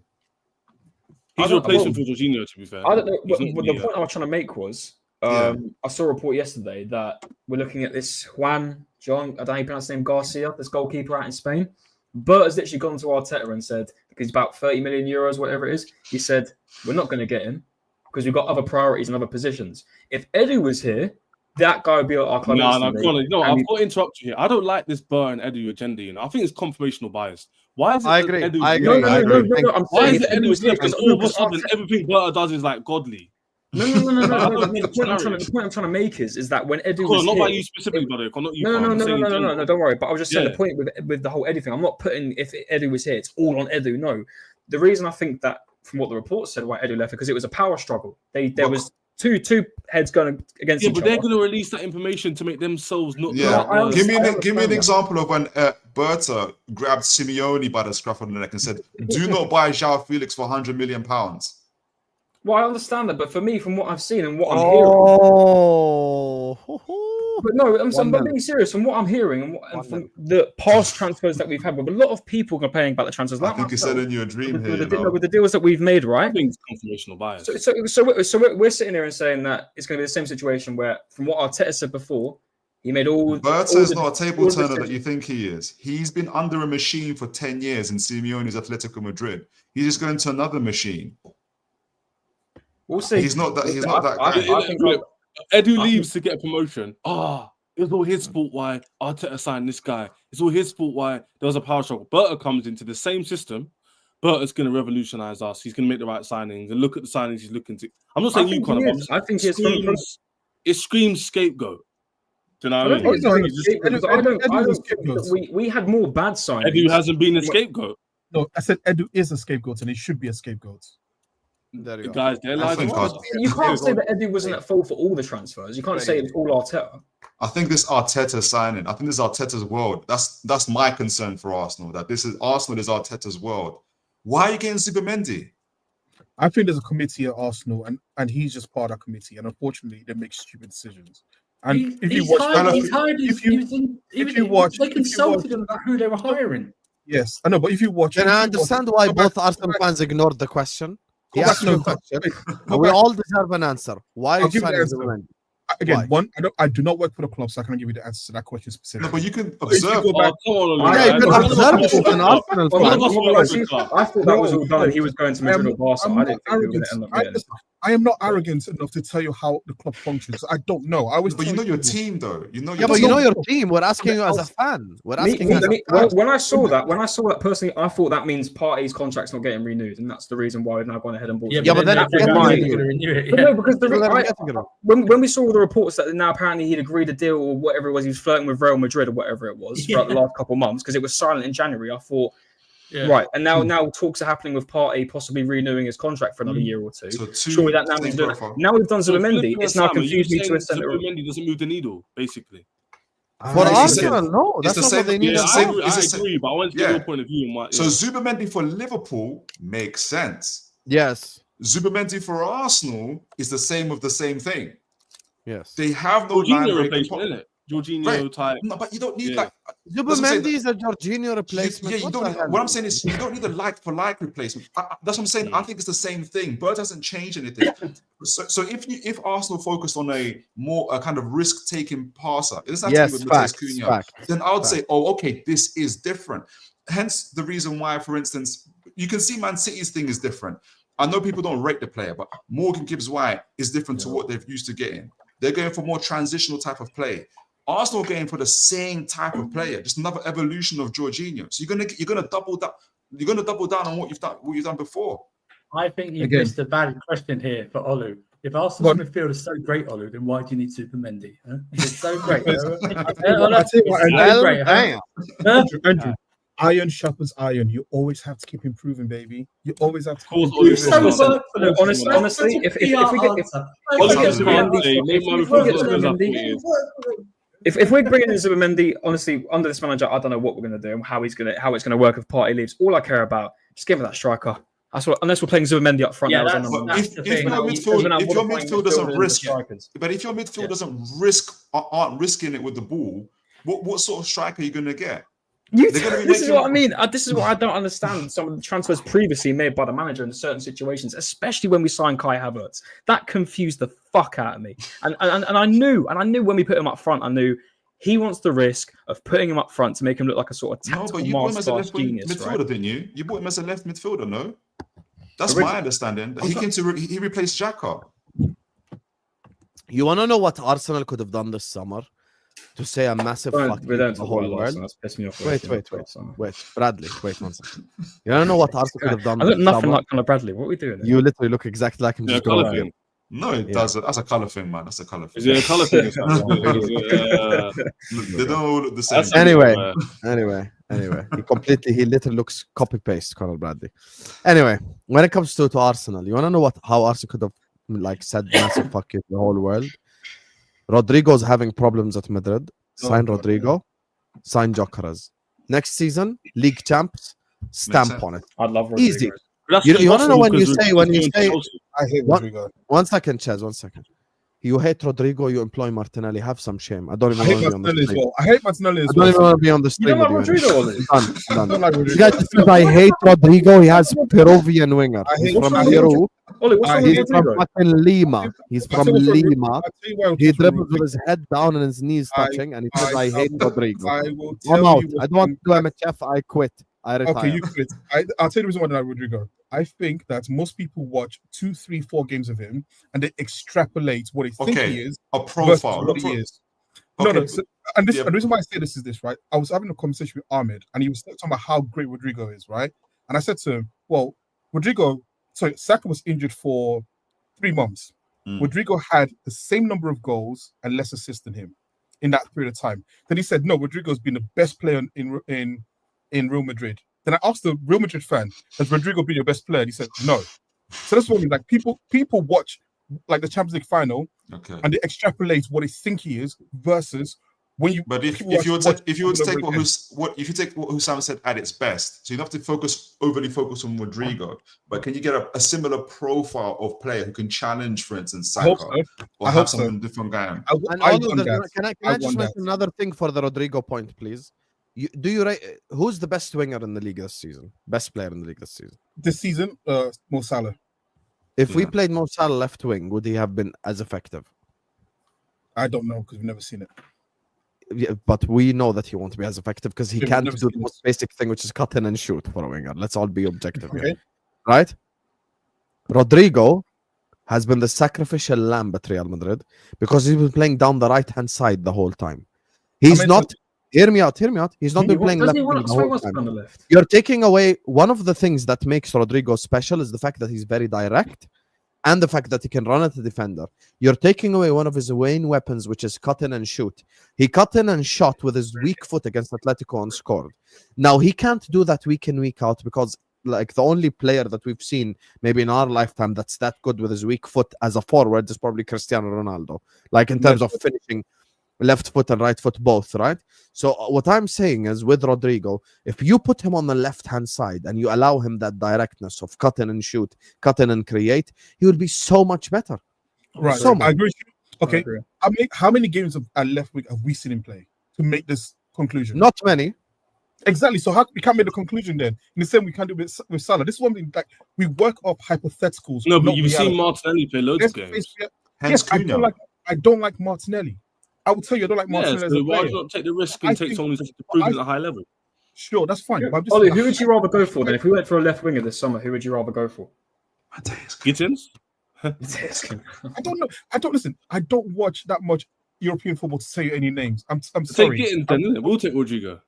He's replacing for Jorginho, to be fair. I don't know. The point I was trying to make was I saw a report yesterday that we're looking at this John, I don't know how you pronounce his name, Garcia, this goalkeeper out in Spain. Berta's literally gone to Arteta and said, because he's about 30 million euros, whatever it is, he said, we're not going to get him because we've got other priorities and other positions. If Edu was here, that guy would be at our club. No, I've got to interrupt you here. I don't like this Berta and Edu agenda. I think it's confirmational bias. Why is it I agree. Edu? I agree. Why is it Edu here? Because all of a sudden, everything Berta does is like godly. No. The point I'm trying to make is that when Edu was not here, by you specifically, brother. Not you. No, don't worry. But I was just saying the point with the whole Edu thing. I'm not putting if Edu was here, it's all on Edu. No, the reason I think that from what the report said why Edu left because it was a power struggle. There was two heads going against each other. Yeah, but they're going to release that information to make themselves not. Yeah, give me an example of when Berta grabbed Simeone by the scruff of the neck and said, "Do not buy João Felix for £100 million." Well, I understand that, but for me, from what I've seen and what I'm hearing, but no, I'm being serious. From what I'm hearing and from the past transfers that we've had, with a lot of people complaining about the transfers. I think you said in your dream with the deals that we've made, right? I think it's confirmational bias. So we're sitting here and saying that it's going to be the same situation where, from what Arteta said before, he made all. Berta is not a table turner that you think he is. He's been under a machine for 10 years in Simeone's Atletico Madrid. He's just going to another machine. We'll see. He's not that guy. Edu leaves to get a promotion. It was all his fault why Arteta signed this guy. It's all his fault why there was a power struggle. Berta comes into the same system. Berta's going to revolutionize us. He's going to make the right signings and look at the signings he's looking to. I'm not saying you can't. I think it screams scapegoat. Do you know what I mean? We had more bad signings. Edu hasn't been a scapegoat. No, I said Edu is a scapegoat and he should be a scapegoat. There you guys, you can't say that Edu wasn't at fault for all the transfers. You can't say it was all Arteta. I think this Arteta signing. I think this is Arteta's world. That's my concern for Arsenal. That Arsenal is Arteta's world. Why are you getting Zubimendi? I think there's a committee at Arsenal, and he's just part of that committee. And unfortunately, they make stupid decisions. And they consulted him about who they were hiring. Yes, I know, but if you watch, Then I understand why both Arsenal fans ignored the question. He asked you a question. We all deserve an answer. Why are you signing Zubimendi? Again, I do not work for the club, so I can't give you the answer to that question specifically. No, but you can observe. Go back, yeah, you can observe it as an Arsenal fan. I thought that was all done. He was going to Madrid or Barca. I didn't think we were going to end up getting. I am not arrogant enough to tell you how the club functions. I don't know. But you know your team, though. You know. Yeah, but you know your team. We're asking you as a fan. We're asking you as a fan. When I saw that personally, I thought that means Partey's contract's not getting renewed, and that's the reason why we've now gone ahead and bought. Yeah, but then no, because when we saw all the reports that now apparently he'd agreed a deal or whatever it was, he was flirting with Real Madrid or whatever it was throughout the last couple of months because it was silent in January. I thought. Yeah. Right, and now talks are happening with Partey possibly renewing his contract for another year or two. So surely that now means now we've done Zubimendi. It's now confused me to a centre. Zubimendi doesn't move the needle, basically. For Arsenal, no, that's not what they need. Yeah, I agree, but I want to get your point of view. So Zubimendi for Liverpool makes sense. Yes. Zubimendi for Arsenal is the same of the same thing. Yes. They have no Jorginho replacement, isn't it? Jorginho type. No, but you don't need like. Zubimendi is a Jorginho replacement. Yeah, you don't. What I'm saying is, you don't need a like-for-like replacement. That's what I'm saying. I think it's the same thing. Bird hasn't changed anything. So if Arsenal focused on a kind of risk-taking passer, it doesn't have to be with Matheus Cunha, then I would say, oh, okay, this is different. Hence the reason why, for instance, you can see Man City's thing is different. I know people don't rate the player, but Morgan Gibbs-White is different to what they've used to getting. They're going for more transitional type of play. Arsenal going for the same type of player, just another evolution of Jorginho. So you're gonna double down on what you've done before. I think you missed a valid question here for Olu. If Arsenal's midfield is so great, Olu, then why do you need Zubimendi? Huh? It's so great. Andrew, iron sharpens iron. You always have to keep improving, baby. You always have to keep improving. Honestly, if we're bringing in Zubimendi, honestly, under this manager, I don't know what we're going to do and how it's going to work if Partey leaves. All I care about, just give me that striker. That's what. Unless we're playing Zubimendi up front. Yeah, if your midfield doesn't risk, but if your midfield doesn't aren't risking it with the ball, what sort of striker are you going to get? This is what I mean. This is what I don't understand. Some of the transfers previously made by the manager in certain situations, especially when we signed Kai Havertz, that confused the fuck out of me. And I knew when we put him up front, I knew he wants the risk of putting him up front to make him look like a sort of tactical master genius. Midfielder, right? Didn't you? You bought him as a left midfielder, no? That's my understanding. He replaced Xhaka. You want to know what Arsenal could have done this summer? To say a massive fuck the whole world. Wait, Bradley, wait 1 second. You don't know what Arsenal could have done. I look nothing like Conor Bradley. What are we doing? You literally look exactly like him. Yeah, color thing. No, it doesn't. That's a color thing, man. That's a color thing. Is it a color thing? They don't all look the same. Anyway, he literally looks copy paste Conor Bradley. Anyway, when it comes to Arsenal, you want to know how Arsenal could have said massive fuck you to the whole world? Rodrigo's having problems at Madrid. Sign Rodrigo. Sign Gyökeres. Next season, league champs. Stamp on it. I'd love Rodrigo. Easy. You want to know when you say I hate Rodrigo. 1 second, Chez, 1 second. You hate Rodrigo, you employ Martinelli. Have some shame. I don't even want to be on the street. I hate Martinelli as well. I don't even want to be on the street. You don't like Rodrigo? Done. You guys said I hate Rodrigo. He has Peruvian winger. He's from Peru. He's from fucking Lima. He's from Lima. He dribbles with his head down and his knees touching, and he says, I hate Rodrigo. I'm out. I don't want to do MHF. I quit. I retire. Okay, you quit. I'll tell you the reason why I like Rodrigo. I think that most people watch 2, 3, 4 games of him and they extrapolate what they think he is. A profile. What he is. Okay. No. So, and the reason why I say this is this, right? I was having a conversation with Ahmed and he was talking about how great Rodrigo is, right? And I said to him, well, Saka was injured for 3 months. Rodrigo had the same number of goals and less assists than him in that period of time. Then he said, no, Rodrigo's been the best player in Real Madrid. Then I asked the Real Madrid fan, has Rodrigo been your best player? And he said, no. So that's what I mean. Like people watch like the Champions League final and they extrapolate what they think he is versus when you. But if you were to take what Husam said at its best, so you don't have to overly focus on Rodrigo, but can you get a similar profile of player who can challenge, for instance, Saka, or have some different guy? Can I just mention another thing for the Rodrigo point, please? do you rate who's the best winger in the league this season? Best player in the league this season? This season, Mo Salah. If we played Mo Salah left wing, would he have been as effective? I don't know because we've never seen it. Yeah, but we know that he won't be as effective because he We've can't never do the seen most basic thing, which is cut in and shoot for a winger. Let's all be objective here, Okay. right? Rodrigo has been the sacrificial lamb at Real Madrid because he's been playing down the right-hand side the whole time. He's not. Hear me out. He's not been playing left wing the whole time. On the left? You're taking away one of the things that makes Rodrigo special is the fact that he's very direct and the fact that he can run at the defender. You're taking away one of his main weapons, which is cut in and shoot. He cut in and shot with his weak foot against Atletico and scored. Now, he can't do that week in, week out because like the only player that we've seen maybe in our lifetime that's that good with his weak foot as a forward is probably Cristiano Ronaldo. Like in terms of finishing left foot and right foot both, right? So what I'm saying is with Rodrigo, if you put him on the left-hand side and you allow him that directness of cut in and shoot, cut in and create, he will be so much better. Right. So much. I agree. Okay. I agree. How many games of left wing have we seen him play to make this conclusion? Not many. Exactly. So how we can't make the conclusion then? In the same we can't do it with Salah. This is one thing like we work off hypotheticals. No, but not you've seen reality. Martinelli play loads of Yes, games. Hence, I Cunha. don't like Martinelli. I will tell you I don't like Yeah, Martinelli as so a why player. not take the risk I and take think- someone who's proven at a high level? Sure, that's fine. But I'm just Ollie, who would you rather go for then? If we went for a left winger this summer, who would you rather go for? Gittins? I don't know. I don't watch that much European football to say any names. I'm Take sorry. Gittins then, innit? We'll take Rodrigo.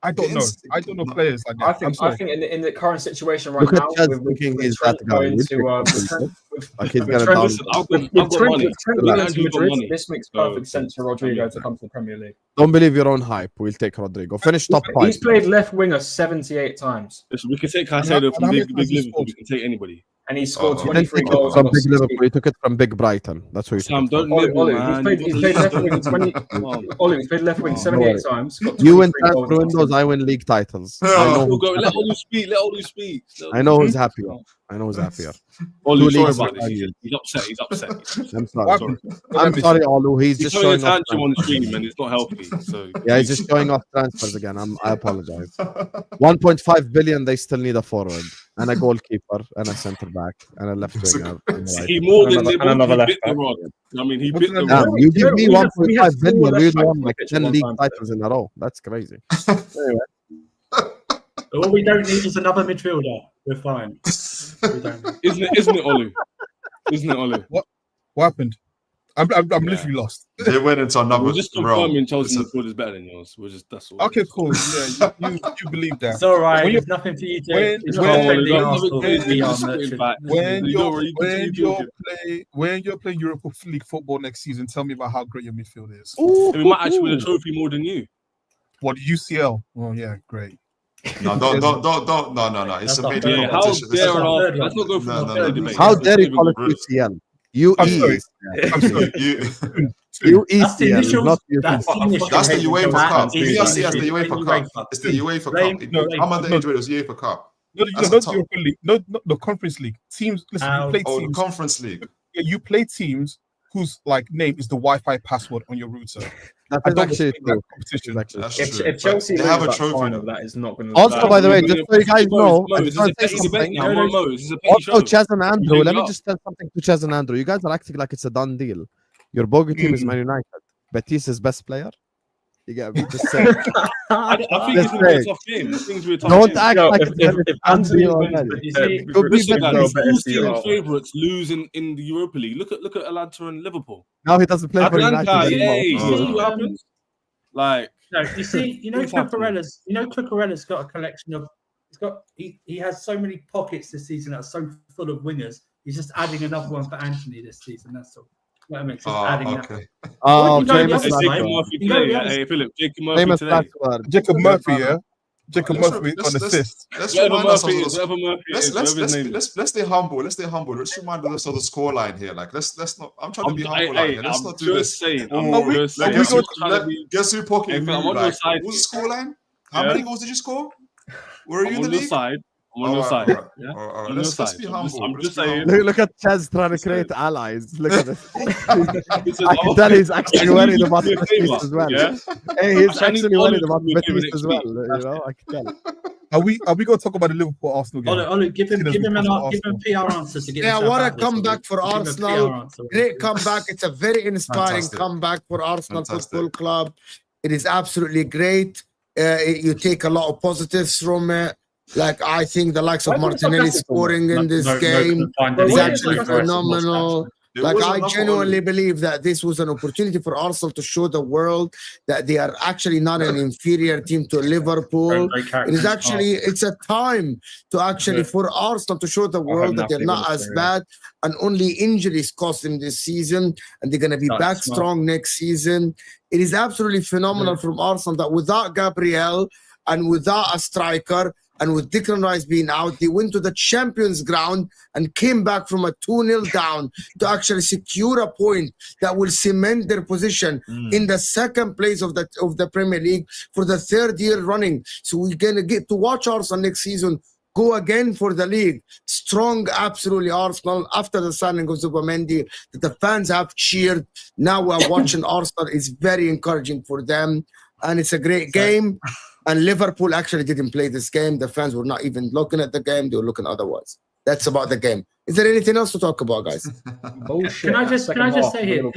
I don't know. I don't know players like that. I think in the current situation right Look at now, Chad's with thinking he's Trent that guy. going We'll to like he's with gonna Trent- down. Listen, I've got with money. Trent Relax. going to You've got Madrid, money. this makes So- perfect sense for Rodrigo to come to the Premier League. Don't believe your own hype. We'll take Rodrigo. Finish top five. He's played left winger 78 times, Listen, we can take Caicedo And from how many big times he Liverpool. scored? We can take anybody. and he scored Oh. You didn't 23 take it goals. from across big 60. Liverpool. You took it from big Brighton. That's what you Sam, took it don't from. nibble, Ollie, man. he's played left wing 20. Come on. Ollie, he's played left wing 78 times. got You win 23 goals transfer across windows. I win league titles. I Oh. know. We'll go. Who's Let happier. Olu speak. Let Olu speak. I know who's happier. I know who's happier. Olu, Two sorry leagues about in this. 5 years. He's upset. He's upset. I'm sorry. What Sorry. I'm sorry, Olu. He's He's just showing a showing off. tantrum on the stream, and it's not healthy. So Yeah, he's just showing off transfers again. I apologize. 1.5 billion. They still need a forward and a goalkeeper and a centre back and a left winger. and right. he more than Another- nibbled. another He left bit the back. rod. I mean, he What's bit the the- rod. Damn, you give me we had 1.5 four billion. left You backs won on like the pitch 10 at league one time. titles in a row. That's crazy. All we don't need is another midfielder. We're fine. We don't need- Isn't it, Olu? Isn't it, Olu? What happened? I'm literally lost. They went into another We're just realm. confirming Chelsea It's a- midfield is better than yours. We're just that's all. Okay, cool. Yeah, you believe that. It's all right. When you- There's nothing for you to. when- it's when- not Oh, defending don't Arsenal. even- We are just spit merchant. back. When You don't really continue when you're playing Europa League football next season, tell me about how great your midfield is. And we might actually win a trophy more than you. What UCL? Oh yeah, great. No, don't. No. It's That's a not big fair. Yeah, how competition. This dare is not our, fair. let's not go for No, the no, fair no. debate. How Let's dare just you call it give UCL? You I'm sorry. I'm sorry. you, That's the UECL, initials. not That's the UCL. initial that's the hate UEFA that Cup. is VRC has the the UEFA Cup. It's the UEFA Blame- Cup. no, I'm on the no. age where it was UEFA Cup. No, That's not a the top- Europa League. No, the Conference League. Teams. Listen, Ow. you play Oh, the teams. Conference League. You play teams whose like name is the Wi-Fi password on your router. That I is don't actually respect that true. competition. It's actually That's true. true. If Chelsea They lose have a that trophy. final, that is not going to. Also, by the way, just so you guys know, I Mo, just this is want a to say petty debate something. now. Mo, this is a petty Also, show. Chaz and Andrew, You let me up. just tell something to Chaz and Andrew. You guys are acting like it's a done deal. Your bogey team is Man United. Betis is best player. You get me? Just say. I think it's going to be a tough game. I think it's going to be a tough Don't game. act Yo, like if it's a done Anthony deal wins, already. but you see, Could be Listen, better. guys, better all see season what- favourites lose in the Europa League. Look at Atlanta and Liverpool. Now he doesn't play for United. Atlanta, anymore. yay! Oh. See what happens? Like, No, you see, Things happen. Cucurella's got a collection of. He has so many pockets this season that are so full of wingers. He's just adding another one for Anthony this season. That's all. What I mean, just adding that. Okay. Oh, Well, you know, famous the hey, other last side- Jacob word. Murphy You know, today. the other- Hey, Philip, Jacob Murphy Famous today. last word. Jacob Murphy, yeah. Jacob Let's- Murphy let's- on let's- assist. Let's Whatever remind Murphy ourselves is, of the whatever Murphy is, whatever his name is. let's stay humble. Let's stay humble. Let's remind us of the scoreline here. Like let's not. I'm trying to be humble out here. Let's not do this. Saying, Oh, I'm just Like, saying. guess, I'm who, trying to be- guess who pocket Hey, you? I'm on your Like, side what was here. the scoreline? How Yeah. many goals did you score? Were you I'm in on the your league? side. I'm on your side. Yeah? All right. Let's be humble. I'm just saying. Look at Chaz trying to create allies. Look at this. I can tell he's actually worried about Batiste as well. Yeah? Hey, he's actually worried about Batiste as well. You know, I can tell. Are we going to talk about the Liverpool Arsenal game? Olu, give him PR answer to get. Yeah, what a comeback for Arsenal! Great comeback. It's a very inspiring comeback for Arsenal Football Club. It is absolutely great. You take a lot of positives from it. Like, I think the likes of Martinelli scoring in this game is actually phenomenal. Like, I genuinely believe that this was an opportunity for Arsenal to show the world that they are actually not an inferior team to Liverpool. It is actually, it's a time to actually for Arsenal to show the world that they're not as bad, and only injuries cost them this season, and they're going to be back strong next season. It is absolutely phenomenal from Arsenal that without Gabriel and without a striker, and with Declan Rice being out, they went to the Champions Ground and came back from a 2-0 down to actually secure a point that will cement their position in the second place of the Premier League for the third year running. So we're going to get to watch Arsenal next season go again for the league. Strong, absolutely, Arsenal. After the signing of Zubimendi, that the fans have cheered. Now we're watching Arsenal. It's very encouraging for them. And it's a great game. And Liverpool actually didn't play this game. The fans were not even looking at the game. They were looking otherwise. That's about the game. Is there anything else to talk about, guys? Bullshit. Can I just say here?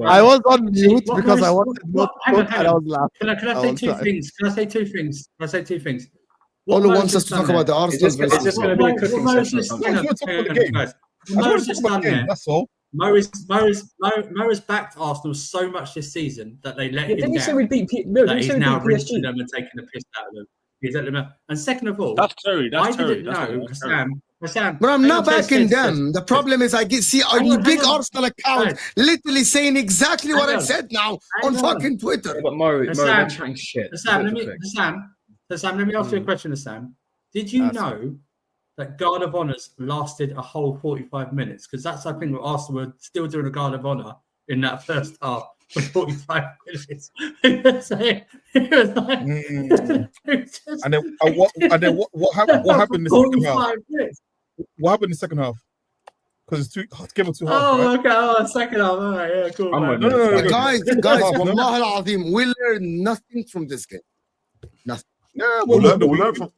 I was on mute because I wanted to and I was laughing. Can I say two things? Can I say two things? Olu wants us to talk about the Arsenal. It's just going to be a cooking session. That's all. Mo has backed Arsenal so much this season that they let him down. Didn't you say we beat PSG? He's now reaching them and taking the piss out of them. He's let them out. And second of all, that's Terry. I didn't know, Sam. But I'm not backing them. The problem is I see a big Arsenal account literally saying exactly what I said now on fucking Twitter. But Mo, they're chatting shit. Sam, let me ask you a question, Sam. Did you know that Guard of Honours lasted a whole 45 minutes? Because that's, I think, what Arsenal were still doing a Guard of Honour in that first half for 45 minutes. It was like, and then what happened? What happened in the second half? What happened in the second half? Because it's game of 2 halves. Oh, right? Okay. Second half. All right, yeah, cool. No. Guys, Wallah al-Azim, we learned nothing from this game. Nothing. Yeah, we learned that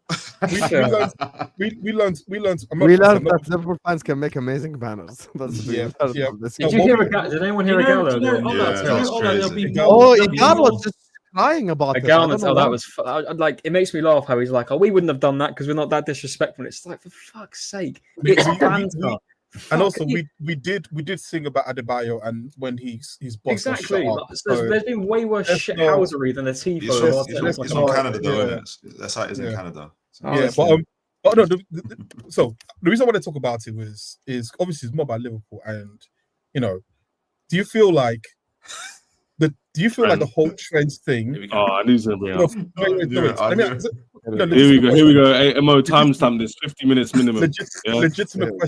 Liverpool fans can make amazing banners. That's Did anyone hear a Gallo? Oh, Igalo was just crying about it. That was like, it makes me laugh how he's like, oh, we wouldn't have done that because we're not that disrespectful. It's like, for fuck's sake, it's banter. And also, we did sing about Adebayo and when his boss exactly. There's been way worse shithousery than the tifo. It's on Canada though, isn't it? That's how it is in Canada. So the reason I want to talk about it is obviously it's more about Liverpool, and do you feel like the whole trends thing? Oh, I knew something else. Here we go. Hey, Mo, timestamp this 50 minutes minimum. Legitimate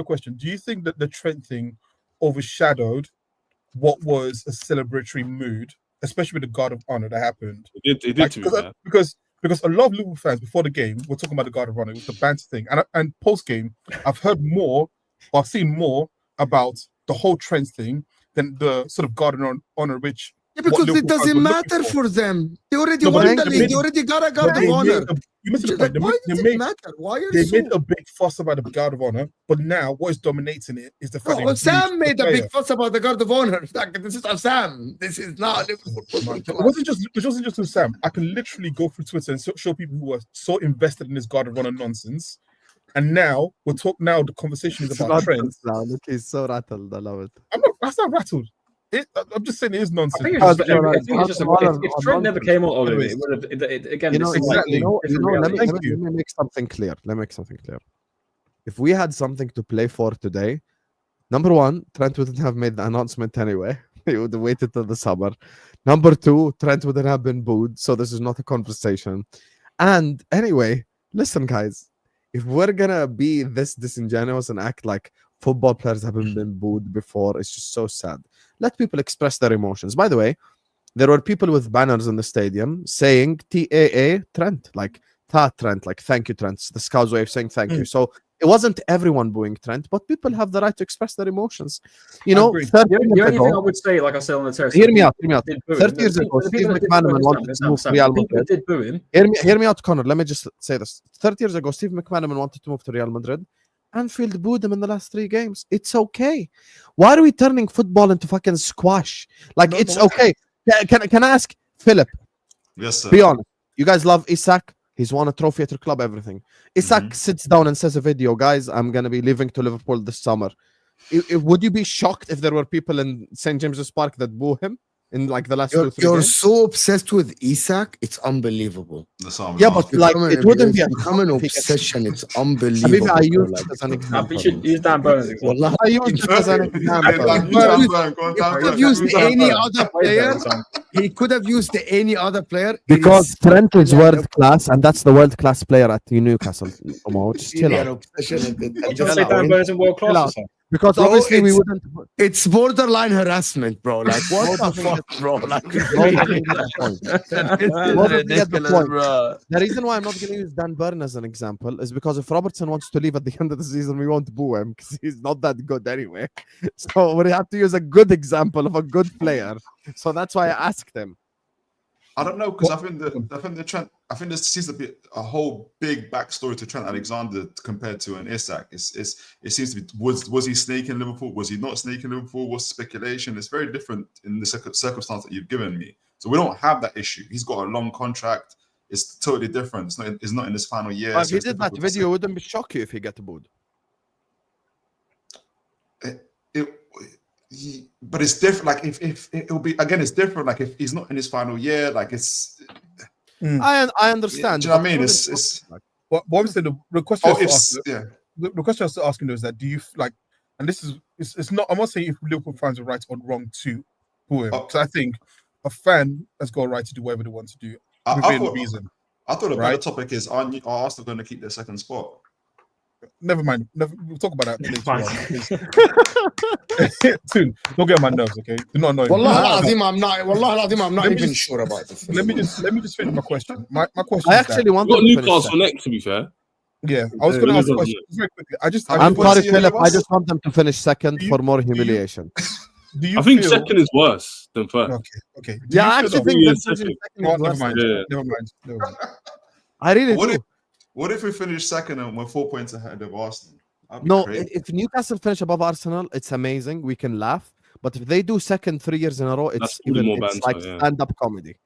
question. Do you think that the trend thing overshadowed what was a celebratory mood, especially with the Guard of Honor that happened? It did because a lot of Liverpool fans before the game were talking about the Guard of Honor. It was the banter thing, and post game, I've seen more about the whole trends thing than the sort of Guard of Honor, which. Yeah, because it doesn't matter for them. They already won the league. They already got a Guard of Honor. You missed the point. Why does it matter? Why are they made a big fuss about the Guard of Honor, but now what is dominating it is the fact that Sam made a big fuss about the Guard of Honor. This is Sam. This is not Liverpool. It wasn't just with Sam. I can literally go through Twitter and show people who are so invested in this Guard of Honor nonsense. And now the conversation is about trends. Look, he's so rattled. I love it. That's not rattled. I'm just saying it is nonsense. I think if Trent never came out of it, would have again. Let me make something clear. If we had something to play for today, number one, Trent wouldn't have made the announcement anyway. He would have waited till the summer. Number two, Trent wouldn't have been booed, so this is not a conversation. And anyway, listen, guys, if we're gonna be this disingenuous and act like football players haven't been booed before, it's just so sad. Let people express their emotions. By the way, there were people with banners in the stadium saying TAA Trent, like Trent, like thank you, Trent. It's the Scout's way of saying thank you. So it wasn't everyone booing Trent, but people have the right to express their emotions. You know, 30 the years only ago, thing I would say, like I said on the terrace, hear me out. 30 years ago, Steve McManaman wanted to move to Real Madrid. Did boo him. Hear me out, Connor. Let me just say this. 30 years ago, Steve McManaman wanted to move to Real Madrid. Anfield booed him in the last 3 games. It's okay. Why are we turning football into fucking squash? Like, it's okay. Can I ask Philip? Yes, sir. Be honest. You guys love Isak. He's won a trophy at your club, everything. Isak sits down and says a video, guys, I'm going to be leaving to Liverpool this summer. Would you be shocked if there were people in St. James's Park that boo him in like the last 2 or 3 You're games? so obsessed with Isak, it's unbelievable. Yeah, but like it wouldn't be an obsession. It's unbelievable. Maybe I use it as an example. You should use Dan Burn's example. Wallah, I use it as an example. he could have used any other player. He could have used any other player. Because Trent is world class, and that's the world class player at Newcastle. Just chill out. Just say Dan Burn isn't world class or something. Because Bro, obviously we wouldn't. It's borderline harassment, bro. Like what the fuck, bro? Like The reason why I'm not going to use Dan Burn as an example is because if Robertson wants to leave at the end of the season, we won't boo him because he's not that good anyway. So we have to use a good example of a good player. So that's why I asked him. I don't know because I think the Trent. I think there seems to be a whole big backstory to Trent Alexander compared to an Isak. It seems to be was he snaking Liverpool? Was he not snaking Liverpool? What's speculation? It's very different in the circumstance that you've given me. So we don't have that issue. He's got a long contract. It's totally different. It's not in his final year. If he did that video, wouldn't shock you if he got booed. But it's different. Like if it'll be again, it's different. Like if he's not in his final year, like it's. I understand. Do you know what I mean? It's what I'm saying. The question. Yeah. The question I was asking is that do you like? And this is it's not. I'm not saying if Liverpool fans are right or wrong to boo him. Because I think a fan has got a right to do whatever they want to do within reason. I thought the better topic is are Arsenal going to keep their second spot? Never mind. We'll talk about that later. Soon. Don't get on my nerves, okay? Do not annoy me. I'm not even sure about this. Let me just finish my question. My question. I actually want to Newcastle next, to be fair. Yeah, I was going to ask a question very quickly. I'm sorry, Philip. I just want them to finish second for more humiliation. I think second is worse than first. Okay. Yeah, I actually think that second is never worse. mind. I really do. What if we finish second and we're 4 points ahead of Arsenal? No, if Newcastle finish above Arsenal, it's amazing. We can laugh. But if they do second 3 years in a row, it's like stand-up comedy.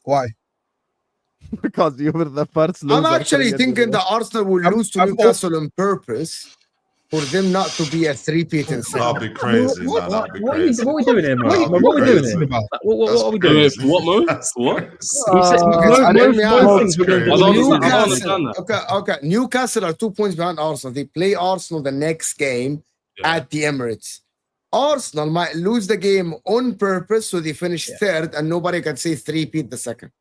Why? Because you were the first loser. I'm actually thinking that Arsenal will lose to Newcastle on purpose for them not to be a three-peat in second. That'd be crazy. What are we doing here, man? What are we doing here? What are we doing? What, Mo? What? Okay. Newcastle are 2 points behind Arsenal. They play Arsenal the next game at the Emirates. Arsenal might lose the game on purpose, so they finish third, and nobody can say three-peat the second.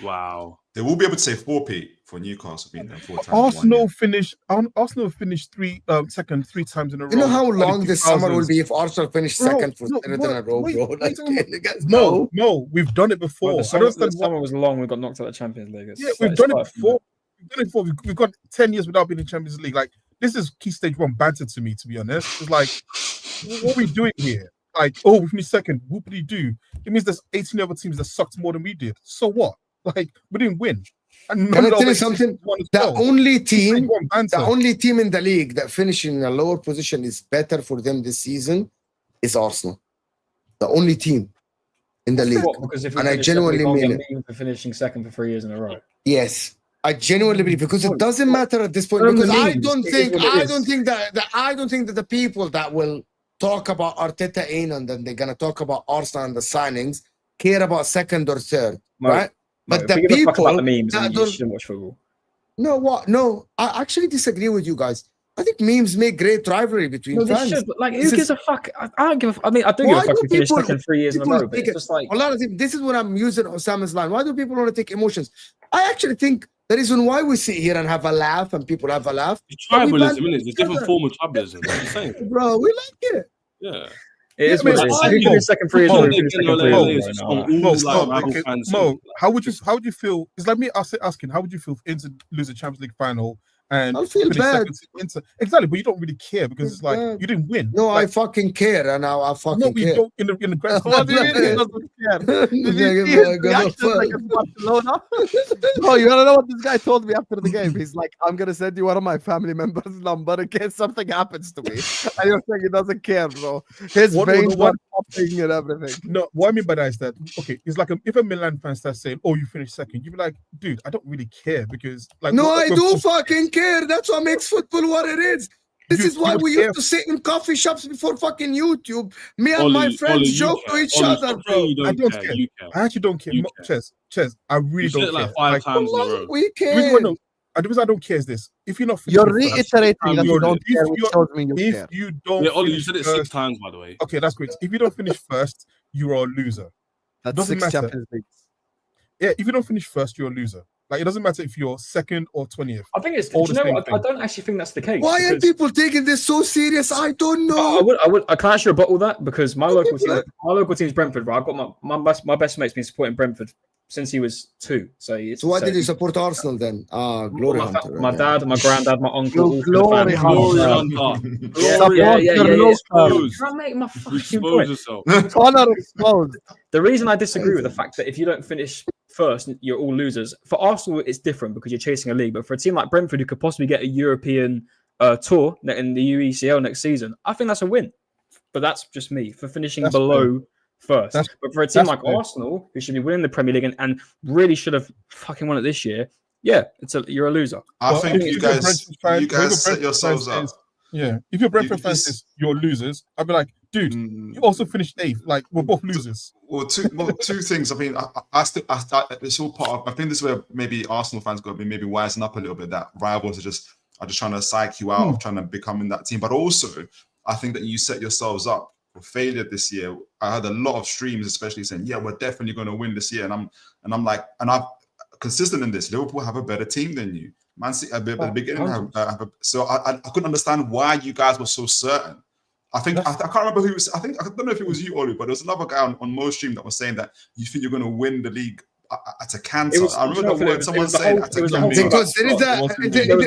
Wow. They will be able to say 4-peat for Newcastle being there 4 times. Arsenal finished second 3 times in a row. You know how long this summer will be if Arsenal finish second for third in a row, bro? No, we've done it before. The summer was long. We got knocked out of the Champions League. We've done it before. We've got 10 years without being in Champions League. Like, this is key stage 1 banter to me, to be honest. It's like, what are we doing here? Like, we finished second. What did he do? It means there's 18 other teams that sucked more than we did. So what? Like, we didn't win. And can I tell you something? The only team in the league that finished in a lower position is better for them this season is Arsenal. The only team in the league. Because if and I genuinely mean it. For finishing second for 3 years in a row. Yes. I genuinely believe because it doesn't matter at this point. Because I don't think that the people that will talk about Arteta in and then they're gonna talk about Arsenal and the signings care about second or third, right? But the people about the memes and you shouldn't watch football. No, I actually disagree with you guys. I think memes make great rivalry between fans. Who gives a fuck? I don't give a. I mean, I do give a fuck. We finished second 3 years in a row, but it's just like a lot of things. This is what I'm using Husam's line. Why do people want to take emotions? I actually think the reason why we sit here and have a laugh and people have a laugh. It's tribalism, isn't it? It's a different form of tribalism. What I'm saying. Bro, we like it. Yeah. It is what it is. If you finish second 3-0, you finish second 3-0. Mo, how would you feel? It's like me asking, how would you feel if Inter lose a Champions League final and I'll feel bad. Exactly, but you don't really care because it's like you didn't win. No, like, I fucking care, and now I fucking care. No, we don't in the grand. What do you mean he doesn't care? Did you see his reaction against Barcelona? No, you wanna know what this guy told me after the game? He's like, I'm gonna send you one of my family members' number in case something happens to me. And you're saying he doesn't care, bro. His veins are popping and everything. No, what I mean by that is that okay, it's like if a Milan fan starts saying, "Oh, you finished second," you'd be like, "Dude, I don't really care because like." No, I do fucking care. That's what makes football what it is. This is why we used to sit in coffee shops before fucking YouTube. Me and my friends joke to each other, bro. I don't care. I actually don't care. Ches, I really don't care. Like 5 times in a row. We care. The reason I don't care is this: if you're not, you're reiterating that you don't care. Which tells me you care. If you don't, you said it 6 times, by the way. Okay, that's great. If you don't finish first, you are a loser. That's 6 Champions Leagues. Yeah, if you don't finish first, you're a loser. Like it doesn't matter if you're second or 20th. I think it's. You know what? I don't actually think that's the case. Why are people taking this so serious? I don't know. I can actually rebuttal that because my local team is Brentford. Right, I've got my best mate's been supporting Brentford since he was 2. So why did you support Arsenal then? Glory hunter. My dad, my granddad, my uncle. Glory hunter. Can't make my fucking point. Honor exposed. The reason I disagree with the fact that if you don't finish first, you're all losers. For Arsenal, it's different because you're chasing a league. But for a team like Brentford, who could possibly get a European tour in the UECL next season, I think that's a win. But that's just me for finishing below first. But for a team like Arsenal, who should be winning the Premier League and really should have fucking won it this year, yeah, you're a loser. I think you guys set yourselves up. Yeah, if you're Brentford fans, you're losers. I'd be like, dude, you also finished 8th. Like we're both losers. Well, two things. I mean, it's all part of. I think this is where maybe Arsenal fans got to be maybe wising up a little bit. That rivals are just trying to psych you out of trying to become in that team. But also, I think that you set yourselves up for failure this year. I had a lot of streams, especially saying, "Yeah, we're definitely going to win this year," and I'm like, and I'm consistent in this. Liverpool have a better team than you. Man City at the beginning, so I couldn't understand why you guys were so certain. I think I can't remember who was. I don't know if it was you, Oli, but there was another guy on Mo's stream that was saying that you think you're going to win the league at a cancer. I remember the word someone saying at a cancer. Because there is third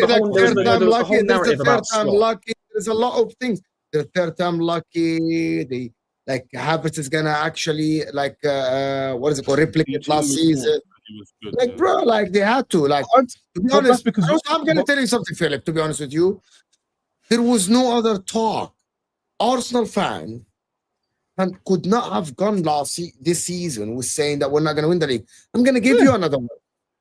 time lucky. There's the third time lucky. There's a lot of things. The third time lucky. The like Havertz is gonna actually what is it called? Replicate last season. Like, bro, like they had to. Like, to be honest, because I'm gonna tell you something, Philip. To be honest with you, there was no other talk. Arsenal fan and could not have gone this season with saying that we're not gonna win the league. I'm gonna give you another one.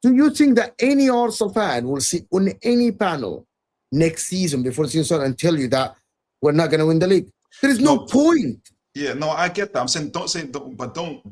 Do you think that any Arsenal fan will sit on any panel next season before the season starts and tell you that we're not gonna win the league? There is no point. Yeah, no, I get that. I'm saying don't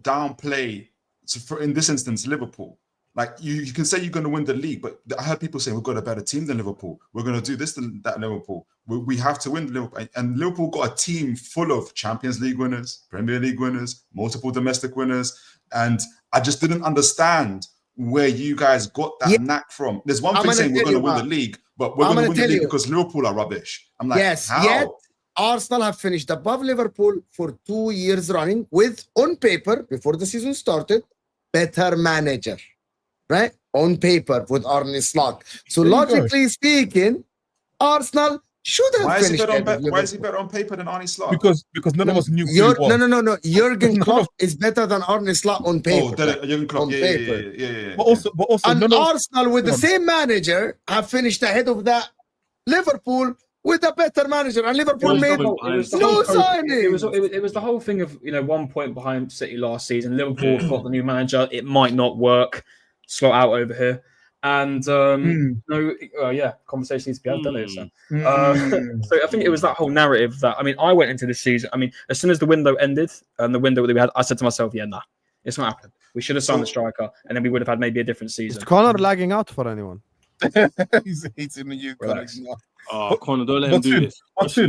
downplay. So in this instance, Liverpool, like you can say you're going to win the league, but I heard people saying we've got a better team than Liverpool. We're going to do this than that Liverpool. We have to win Liverpool. And Liverpool got a team full of Champions League winners, Premier League winners, multiple domestic winners. And I just didn't understand where you guys got that knack from. There's one thing saying we're going to win the league, but we're going to win the league because Liverpool are rubbish. I'm like, yes, how? Yet Arsenal have finished above Liverpool for 2 years running with, on paper, before the season started, better manager, right? On paper with Arne Slot. So logically speaking, Arsenal should have finished. Why is he better on paper than Arne Slot? Because none of us knew. No. Jurgen Klopp is better than Arne Slot on paper. Jurgen Klopp, yeah. But also, and Arsenal with the same manager have finished ahead of that Liverpool with a better manager, and Liverpool made no signings. It was the whole thing of 1 point behind City last season. Liverpool got the new manager. It might not work. Slot out over here, and conversation needs to be had, doesn't it? So I think it was that whole narrative that I went into this season. As soon as the window ended and the window that we had, I said to myself, "Yeah, nah, it's not happening. We should have signed the striker, and then we would have had maybe a different season." Is Connor lagging out for anyone? He's hating the UK. Connor, don't let him do this. Also,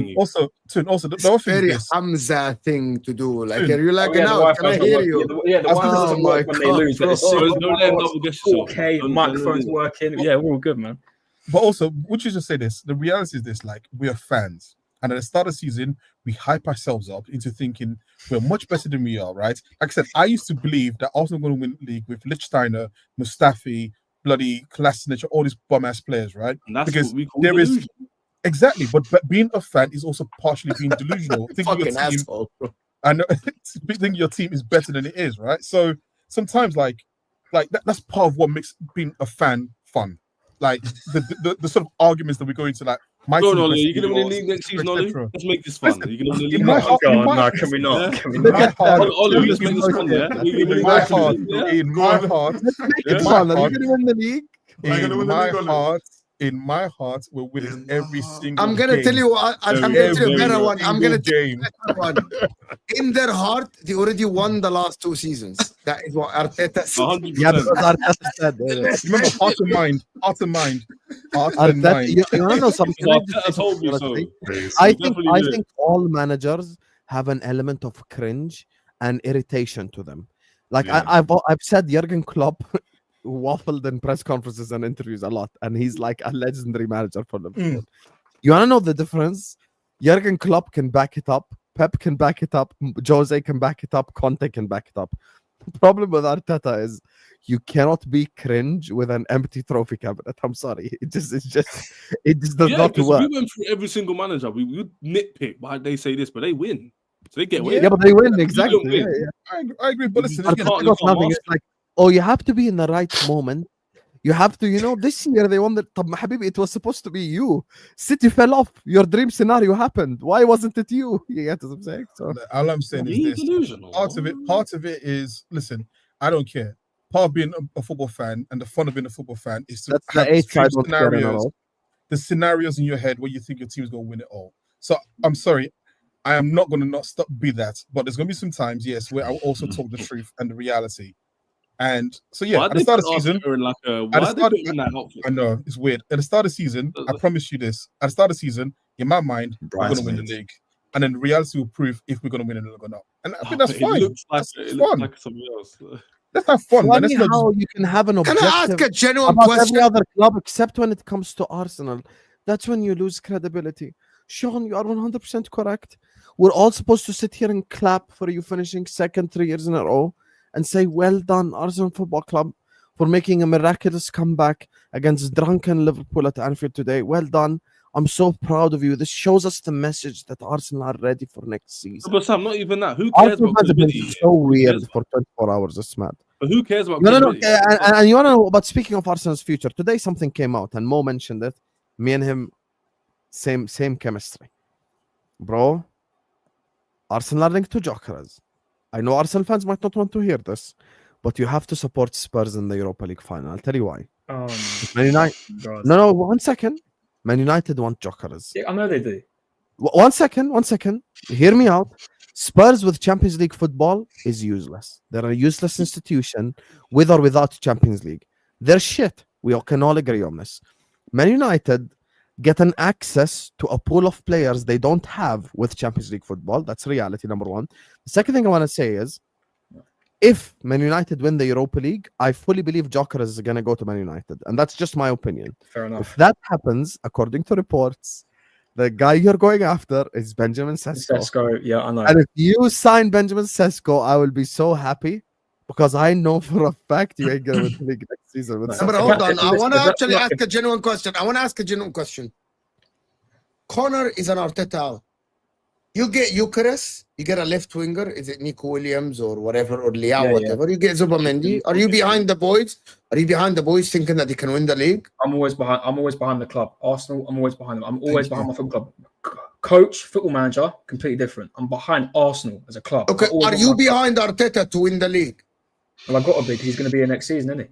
the very Hamza thing to do. Like, are you lagging out? Can I hear you? The Wi-Fi doesn't work when they lose. But it's 4K, microphone's working. Yeah, we're all good, man. But also, would you just say this? The reality is this: like, we are fans, And at the start of the season, we hype ourselves up into thinking we're much better than we are, right? Like I said, I used to believe that Arsenal were going to win the league with Lichtsteiner, Mustafi, bloody Kolasinac, all these bum-ass players, right? And that's because what we call there is delusion. exactly, but being a fan is also partially being delusional. Thinking your Fucking team, asshole, bro. I know, thinking your team is better than it is, right? So sometimes, like that's part of what makes being a fan fun. Like the sort of arguments that we go into, like my No, team no, is you better can than win the yours, league next season, et Ollie. cetera. Let's make this fun. Listen, You can win the league in my next heart, season. in my, No, can we not? Yeah. Can we in not? my heart, Ollie, let's make this fun, yeah? in my heart, in my heart, It's fun. Are you going to win the league? in my heart, we're winning every single I'm gonna game. tell you what. I'm gonna tell you a better one. I'm gonna tell you game. a better one. In their heart, they already won the last 2 seasons. That is what Arteta said. 100%. Yeah, because Arteta said. Remember, heart and mind, heart and mind, heart and Arteta, mind. you want to know something? Because Arteta told me so. I Definitely did. think all managers have an element of cringe and irritation to them. Like Yeah. I've said, Jurgen Klopp waffled in press conferences and interviews a lot, and he's like a legendary manager for Liverpool. You want to know the difference? Jurgen Klopp can back it up. Pep can back it up. Jose can back it up. Conte can back it up. The problem with Arteta is you cannot be cringe with an empty trophy cabinet. I'm sorry. It just does Yeah, not because work. we went through every single manager. We would nitpick why they say this, but they win. So they get away. Yeah, but they win exactly. win. Yeah. I agree, but listen, You again, can't- Arteta got nothing. It's like, oh, you have to be in the right moment. You have to, this year they won the طب حبيبي, it was supposed to be you. City fell off. Your dream scenario happened. Why wasn't it you? You get what I'm saying? So all I'm saying is Being this. delusional. Part of it is, listen, I don't care. Part of being a football fan and the fun of being a football fan is to that's have the eighth extreme side don't care at scenarios, all. the scenarios in your head where you think your team's going to win it all. So I'm sorry, I am not going to not stop be that, but there's going to be some times, yes, where I will also talk the truth and the reality. And so yeah, Why at the start of the season, I know it's weird. At the start of the season, I promise you this. At the start of the season, in my mind, we're going to win the league, and then the reality will prove if we're going to win the league or not. And I think that's fine. That's fun. Like something else. Let's have fun. Man. Funny how you can have an Can objective I ask a genuine about question? every other club except when it comes to Arsenal. That's when you lose credibility. Sean, you are 100% correct. We're all supposed to sit here and clap for you finishing second 3 years in a row and say, well done, Arsenal Football Club, for making a miraculous comeback against drunken Liverpool at Anfield today. Well done. I'm so proud of you. This shows us the message that Arsenal are ready for next season. But Sam, not even that. Who cares Arsenal about has been credibility? so weird for 24 hours. It's mad. But who cares about No. credibility? And you want to know, but speaking of Arsenal's future, today something came out and Mo mentioned it. Me and him, same chemistry. Bro, Arsenal are linked to Jokeras. I know Arsenal fans might not want to hear this, but you have to support Spurs in the Europa League final. I'll tell you why. Man United. No, 1 second. Man United want Jokeras. Yeah, I know they do. 1 second. Hear me out. Spurs with Champions League football is useless. They're a useless institution with or without Champions League. They're shit. We can all agree on this. Man United get an access to a pool of players they don't have with Champions League football. That's reality, number one. The second thing I want to say is, if Man United win the Europa League, I fully believe Joker is going to go to Man United. And that's just my opinion. Fair enough. If that happens, according to reports, the guy you're going after is Benjamin Sesko. Yeah, I know. And if you sign Benjamin Sesko, I will be so happy because I know for a fact you ain't going to win the league next season. With But Sesko. hold on. I want to actually ask a genuine question. Connor is an Arteta. You get Eucharist, you get a left winger. Is it Nico Williams or whatever, or Leao, whatever? You get Zubamendi. Are you behind the boys? Are you behind the boys thinking that they can win the league? I'm always behind the club. Arsenal, I'm always behind them. I'm always behind my football club. Coach, football manager, completely different. I'm behind Arsenal as a club. Okay, are you behind Arteta to win the league? Well, I've got to be because he's going to be here next season, isn't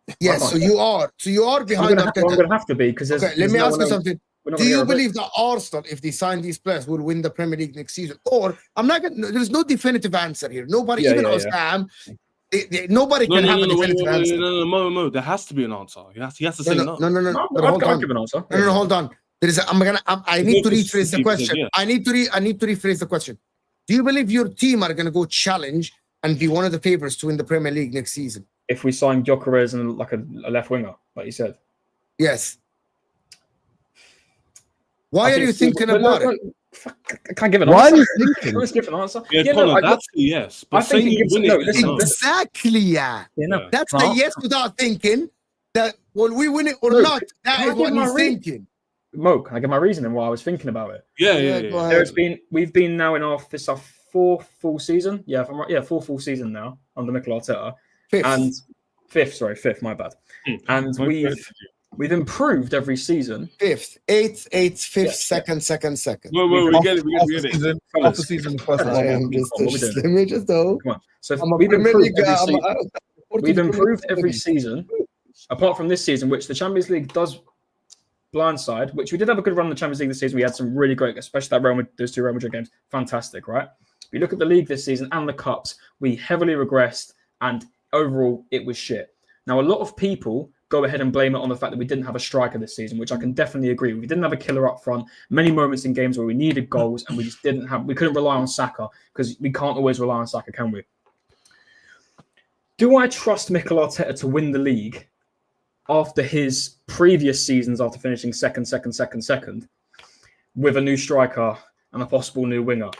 he? Yes, so you are. So you are behind Arteta. I'm going to have to be because okay, let me ask you something. Do you believe that Arsenal, if they sign these players, will win the Premier League next season? Or there's no definitive answer here. Nobody, even Osam, nobody can have a definitive answer. No. There has to be an answer. He has to say no. No. I'll give an answer. No, hold on. I need to rephrase the question. Yeah. I need to rephrase the question. Do you believe your team are going to go challenge and be one of the favorites to win the Premier League next season? If we sign Gyökeres and like a left winger, like you said. Yes. Why are you thinking about it? I can't give an Why answer. are you thinking? Let's give an answer. Yeah, Connor, that's the yes. But I think saying it gives you win no. it, Listen, no. Exactly, yeah. That's the Mark, yes without thinking. That will we win it or Look, not? That can I is what give my he's thinking. Mo, can I give my reasoning why I was thinking about it? Yeah. Go ahead. We've been now in our fourth full season. Yeah, if I'm right. Yeah, fourth full season now under Mikel Arteta. Fifth. My bad. And we've improved every season. Fifth, eighth, fifth, second. Well, we get it. Off the season, the first Let me just know. Come on. So we've improved every season. We've improved every season, apart from this season, which the Champions League does blindside. Which we did have a good run in the Champions League this season. We had some really great, especially those 2 Real Madrid games. Fantastic, right? We look at the league this season and the cups. We heavily regressed, and overall, it was shit. Now, a lot of people go ahead and blame it on the fact that we didn't have a striker this season, which I can definitely agree with. We didn't have a killer up front. Many moments in games where we needed goals and we just we couldn't rely on Saka, because we can't always rely on Saka, can we? Do I trust Mikel Arteta to win the league after his previous seasons, after finishing second, with a new striker and a possible new winger?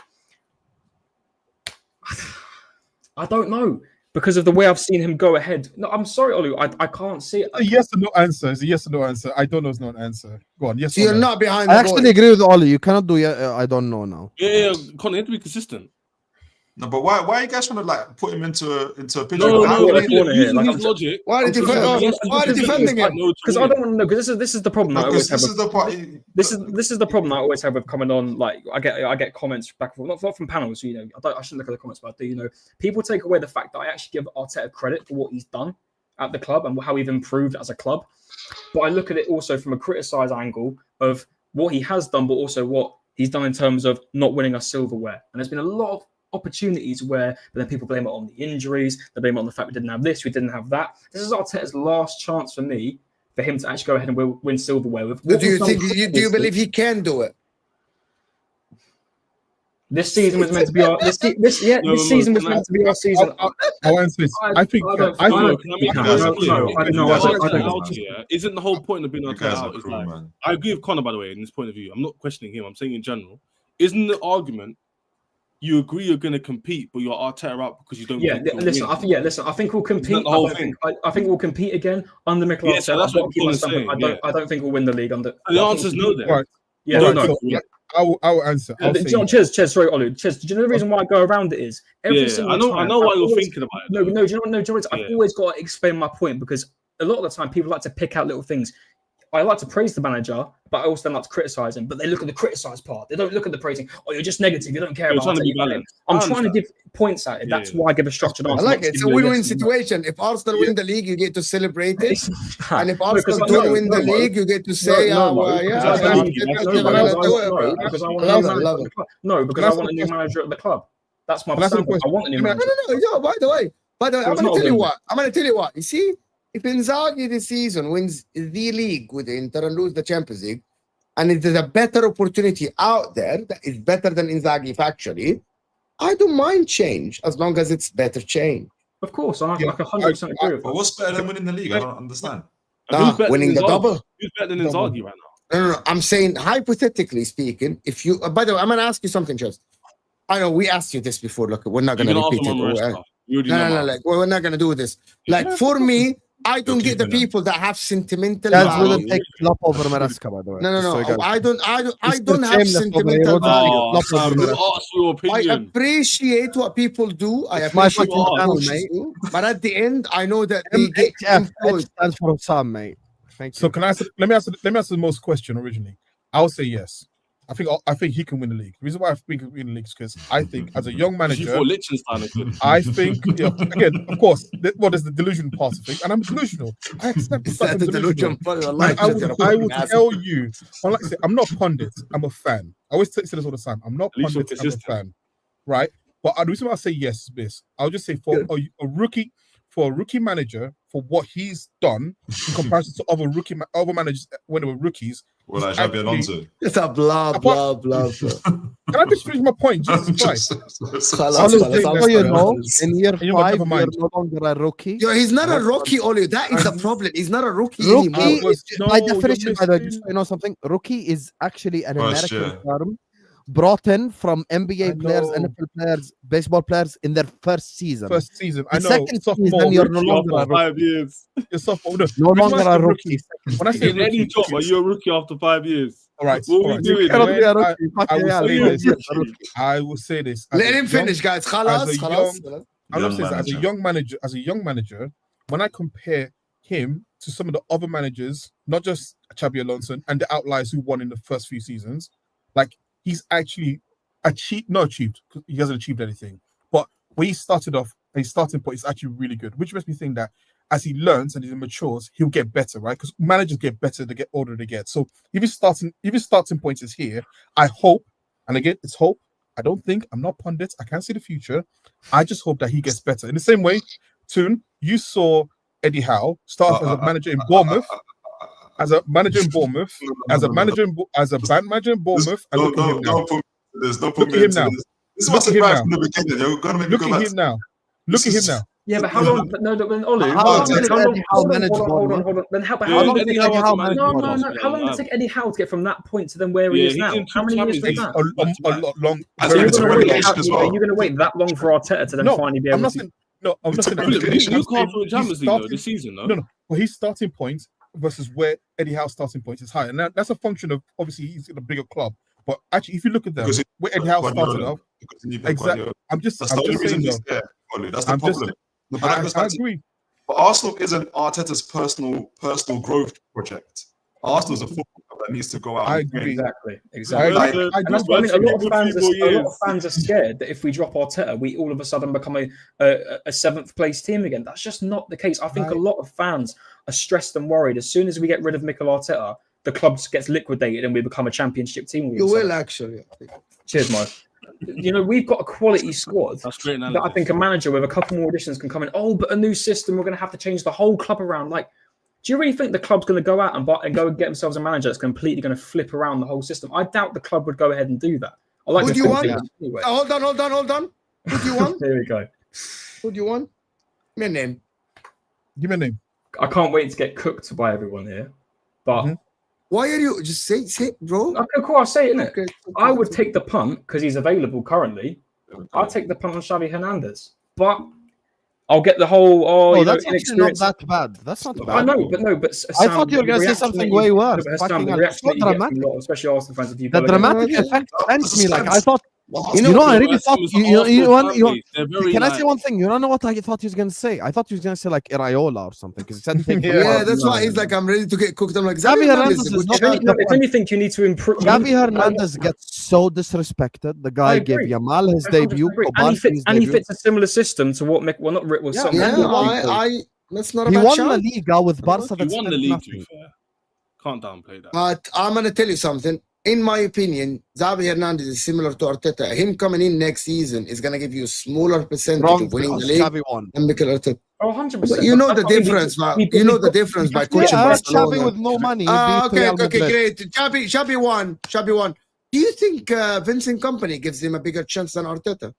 I don't know. Because of the way I've seen him go ahead. No, I'm sorry, Olu. I can't see it. A yes or no answer. It's a yes or no answer. I don't know is not an answer. Go on. Yes. So you're not behind I the actually ball. agree with Ollie. You cannot do I don't know now. Yeah. Connor, you have to be consistent. No, but why you guys want to put him into a picture? Using his logic. Why are you defending him? Because I don't want to know. Because this is the problem. This is the problem I always have with coming on. Like I get comments back and forth, not from panels. You know, I shouldn't look at the comments, but I do. You know, people take away the fact that I actually give Arteta credit for what he's done at the club and how we've improved as a club. But I look at it also from a criticised angle of what he has done, but also what he's done in terms of not winning us silverware. And there's been a lot of opportunities where, but then people blame it on the injuries, they blame it on the fact we didn't have this, we didn't have that. This is Arteta's last chance for me, for him to actually go ahead and win silverware. Do you believe he can do it? This season was meant to be our this season was meant to be our season. I'll answer this. I think isn't the whole point of being Arteta out? Is like, I agree with Connor, by the way, in this point of view. I'm not questioning him. I'm saying in general. Isn't the argument you agree you're going to compete, but you're Arteta out because you don't? Yeah, listen. I think we'll compete. I think we'll compete again under Mikel Arteta. So that's what I'm saying. I don't think we'll win the league under. The answer's no. Then. Right. Yeah, no. I will answer. Ches, sorry, Olu. Ches, do you know the reason why I go around it is every single time. I know why you're thinking about it. No, do you know what? I've always got to explain my point, because a lot of the time people like to pick out little things. I like to praise the manager, but I also like to criticize him. But they look at the criticized part. They don't look at the praising. Oh, you're just negative. You don't care about it. I'm trying to give points at it. That's why I give a structured answer. I like it. It's a win-win situation. If Arsenal win the league, you get to celebrate it. And if Arsenal don't win the league, you get to say, because I want a new manager at the club. That's my standpoint. I want a new manager. No. By the way, I'm going to tell you what. You see? If Inzaghi this season wins the league with Inter and lose the Champions League, and if there's a better opportunity out there that is better than Inzaghi factually, I don't mind change as long as it's better change. Of course, I 100% agree with But what's better than winning the league? I don't understand. Winning the double. Who's better than Inzaghi right now? No. I'm saying, hypothetically speaking, if you... by the way, I'm going to ask you something, Just. I know we asked you this before. Look, we're not going to repeat it. No. We're not going to do this. Like, for me... I don't get the people that have sentimental value. Wouldn't take Klopp over Maresca, by the way. No. I don't have sentimental value. I appreciate what people do. I appreciate what coaches do. But at the end, I know that they get employed. Stands for Husam, mate. Thank you. So can I answer? Let me answer the most question originally. I'll say yes. I think he can win the league. The reason why I think he can win the league is because I think as a young manager, I think again, of course, there's the delusion part of it, and I'm delusional. I accept the delusion. I will tell you, like I say, I'm not a pundit. I'm a fan. I always say this all the time. I'm not a pundit. I'm a fan, right? But the reason why I say yes is this. I'll just say for a rookie manager, for what he's done in comparison to other managers when they were rookies. Well, I shall be Alonso. It's a blah. Can I just finish my point? Jesus Christ. In year 5, you're no longer a rookie. He's not a rookie, Oli. That is the problem. He's not a rookie anymore. By definition, by the way, you know something? Rookie is actually an American term brought in from NBA I players, know. NFL players, baseball players in their first season. First season. I The know. second Sophomore. season, you're no Rookie longer a after rookie. 5 years. You're sophomore. No, No the reason longer why I a say rookie. When I say In any rookie, job, are you a rookie after 5 years? all right, What all are right. we doing? You cannot man? be a rookie. I will say You're a this. rookie. I will say this. as Let a him finish, guys. as Khalas, a khalas. I'm not Young saying as a manager. young manager, when I compare him to some of the other managers, not just Xabi Alonso and the outliers who won in the first few seasons, like he's actually not achieved, because he hasn't achieved anything. But when he started off, his starting point is actually really good, which makes me think that as he learns and he matures, he'll get better, right? Because managers get better, they get older, they get. So if his starting point is here, I hope, and again, it's hope. I'm not pundit. I can't see the future. I just hope that he gets better. In the same way, Toon, you saw Eddie Howe start off as a manager in Bournemouth, as a manager in Bournemouth, as a band manager in Bournemouth, and look at him now. Look at him now. This Look was at him right now. from the beginning. You're gonna make me Look go at back. him now. Look at him now. Yeah, but how long? But no, when Olu, How long did Eddie Howe manage Bournemouth? hold on. Then how Yeah, long did Eddie Eddie Howe Howe managed manage No, Bournemouth? how long did it take Eddie Howe to get from that point to then where he Yeah, is he's now? in two How many years Champions was League. that? A lot long. As So well, you're it's going to wait? relegation as well. You're going to wait that long for Arteta to then No, finally be I'm able not to? saying. No, I'm not saying that. Philip, I'm saying Newcastle in he's Champions League though starting- this season, no? No. Well, his starting point versus where Eddie Howe's starting point is high, and that's a function of obviously he's in a bigger club. But actually, if you look at them, Because he- where Eddie Howe Guardiola. started off, Because he needed exactly. Guardiola. I'm just That's the only reason saying he's though. there, Oli. That's the I'm just- problem. No, but that goes I back to- agree. But Arsenal isn't Arteta's personal growth project. Arsenal's a football club that needs to go out. I and win. agree. Exactly. I Like- agree. I And do. that's what I mean. A lot of fans Years. are scared that if we drop Arteta, we all of a sudden become a seventh place team again. That's just not the case. I think a lot of fans are stressed and worried. As soon as we get rid of Mikel Arteta, the club gets liquidated and we become a championship team. all of a You sudden. will actually. Cheers, Mo. We've got a quality squad That's great that I analysis. think a manager with a couple more additions can come in. Oh, but a new system, we're going to have to change the whole club around. Like, do you really think the club's going to go out and go and get themselves a manager that's completely going to flip around the whole system? I doubt the club would go ahead and do that. I like Who to do you think want? that anyway. Hold on. Who do you want? There we go. Who do you want? Give me a name. Give me a name. I can't wait to get cooked by everyone here. But Mhm. Why are you just say bro? okay, cool. I'll say it, innit? Okay, I would take the punt because he's available currently. I'll take the punt on Xavi Hernandez. But I'll get the whole Oh, that's actually not inexperienced. that bad. That's not I bad. know, but I Sam, thought you were the going to say reaction something that you- way no, worse. but Sam, Fucking the hell, reaction so that you get from dramatic. a lot, especially Arsenal fans, if you The go dramatic Yeah. effect sends me like I Suspense. thought. You You know, know, I Bro, really as thought soon as you Arsenal want. families, they're very Can I like- say one thing? You don't know what I thought he was going to say. I thought he was going to say like Iraola or something because he said take the Yeah. yeah, ball. that's why he's like, I'm ready to get cooked. I'm like, Xavi Xavi Hernandez Hernandez is is not good. that- if anything, you need to improve. Xavi Hernandez gets so disrespected. The guy gave agree. Yamal his 100% debut. agree. Kobarski his And he debut. fits a similar system to what Yeah. Yeah, that's not a He bad won La shout. Liga with Barca. He That won the spent league, to be nothing. fair. Can't downplay that. But I'm gonna tell you something. In my opinion, Xavi Hernandez is similar to Arteta. Him coming in next season is gonna give you a smaller percentage Wrong, of winning the because league Xavi won. than Mikel Arteta. Oh, 100%. But you know That's the what I mean. difference, man. We- You know the we- difference by we- coaching Yeah, Barcelona. Xavi with no money. Ah, beat Real okay, Madrid. great. Xavi won. Do you think Vincent Company gives him a bigger chance than Arteta?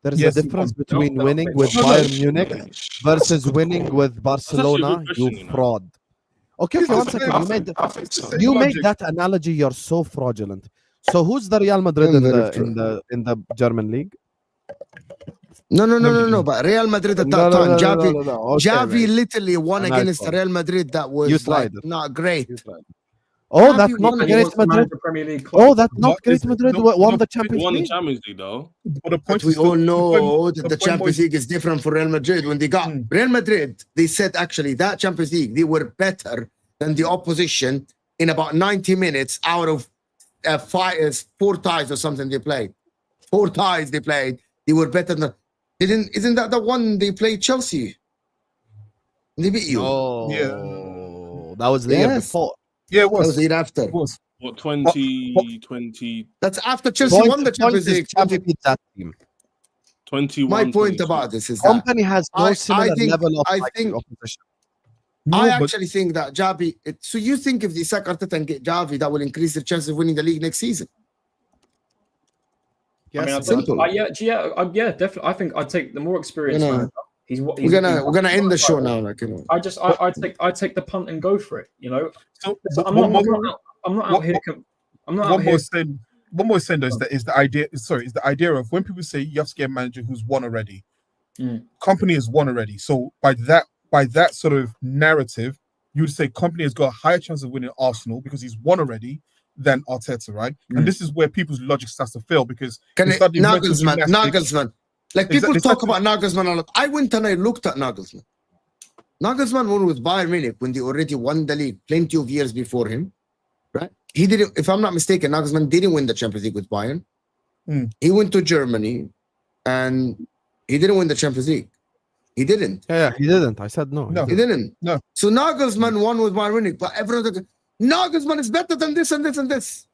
There is Yes, a he difference won. between No, winning no, with no, no. Bayern Munich versus winning with Barcelona. good question, You you know. fraud. Okay, This one is second. the You made I think so. you made logic. that analogy. You're so fraudulent. So who's the Real Madrid in the German league? No. But Real Madrid at that time, Xavi literally won And against I tried. Real Madrid. That You was tried like, it. not great. Oh, Xavi that's won not and he great wants to manage Madrid. the Premier League club. Oh, that's not But great it's- Madrid. no, Won no, the He Champions won the League. Champions League, though. But the But point we is all the know point- that the the point Champions was- League is different for Real Madrid. When they got Real Madrid, they said actually that Champions League, they were better than the opposition in about 90 minutes out of four ties or something they played. 4 ties they played. They were better than. Isn't that the one they played Chelsea? They beat you. Oh, Yeah. that was the year Yes. before. Yeah, it That was was. the year after. It was. What, 2020, That's after Chelsea won the Champions League. Xavi beat that team. 21? My point 22. about this is that Company has no I similar think- level of I like, think- opposition. No, I but actually think that Xavi. So you think if they sack Arteta and get Xavi, that will increase their chance of winning the league next season? I mean, simple. yeah, definitely. I think I'd take the more experienced You know, manager. He's what We're gonna end the show now. Like, you know. I take the punt and go for it. You know, so, So I'm one not more- out here. I'm not one- out one here. more thing. one more saying though is the idea. Sorry, is the idea of when people say you have to get a manager who's won already. Company has won already. So by that sort of narrative, you would say Company has got a higher chance of winning Arsenal because he's won already than Arteta, right? And this is where people's logic starts to fail because Nagelsmann. Like people talk about Nagelsmann a lot. I went and I looked at Nagelsmann. Nagelsmann won with Bayern Munich when they already won the league plenty of years before him, right? He didn't, if I'm not mistaken, Nagelsmann didn't win the Champions League with Bayern. He went to Germany and he didn't win the Champions League. He didn't. Yeah, he didn't. I said no. He didn't. No. So Nagelsmann won with Bayern Munich, but everyone Nagelsmann is better than this and this and this.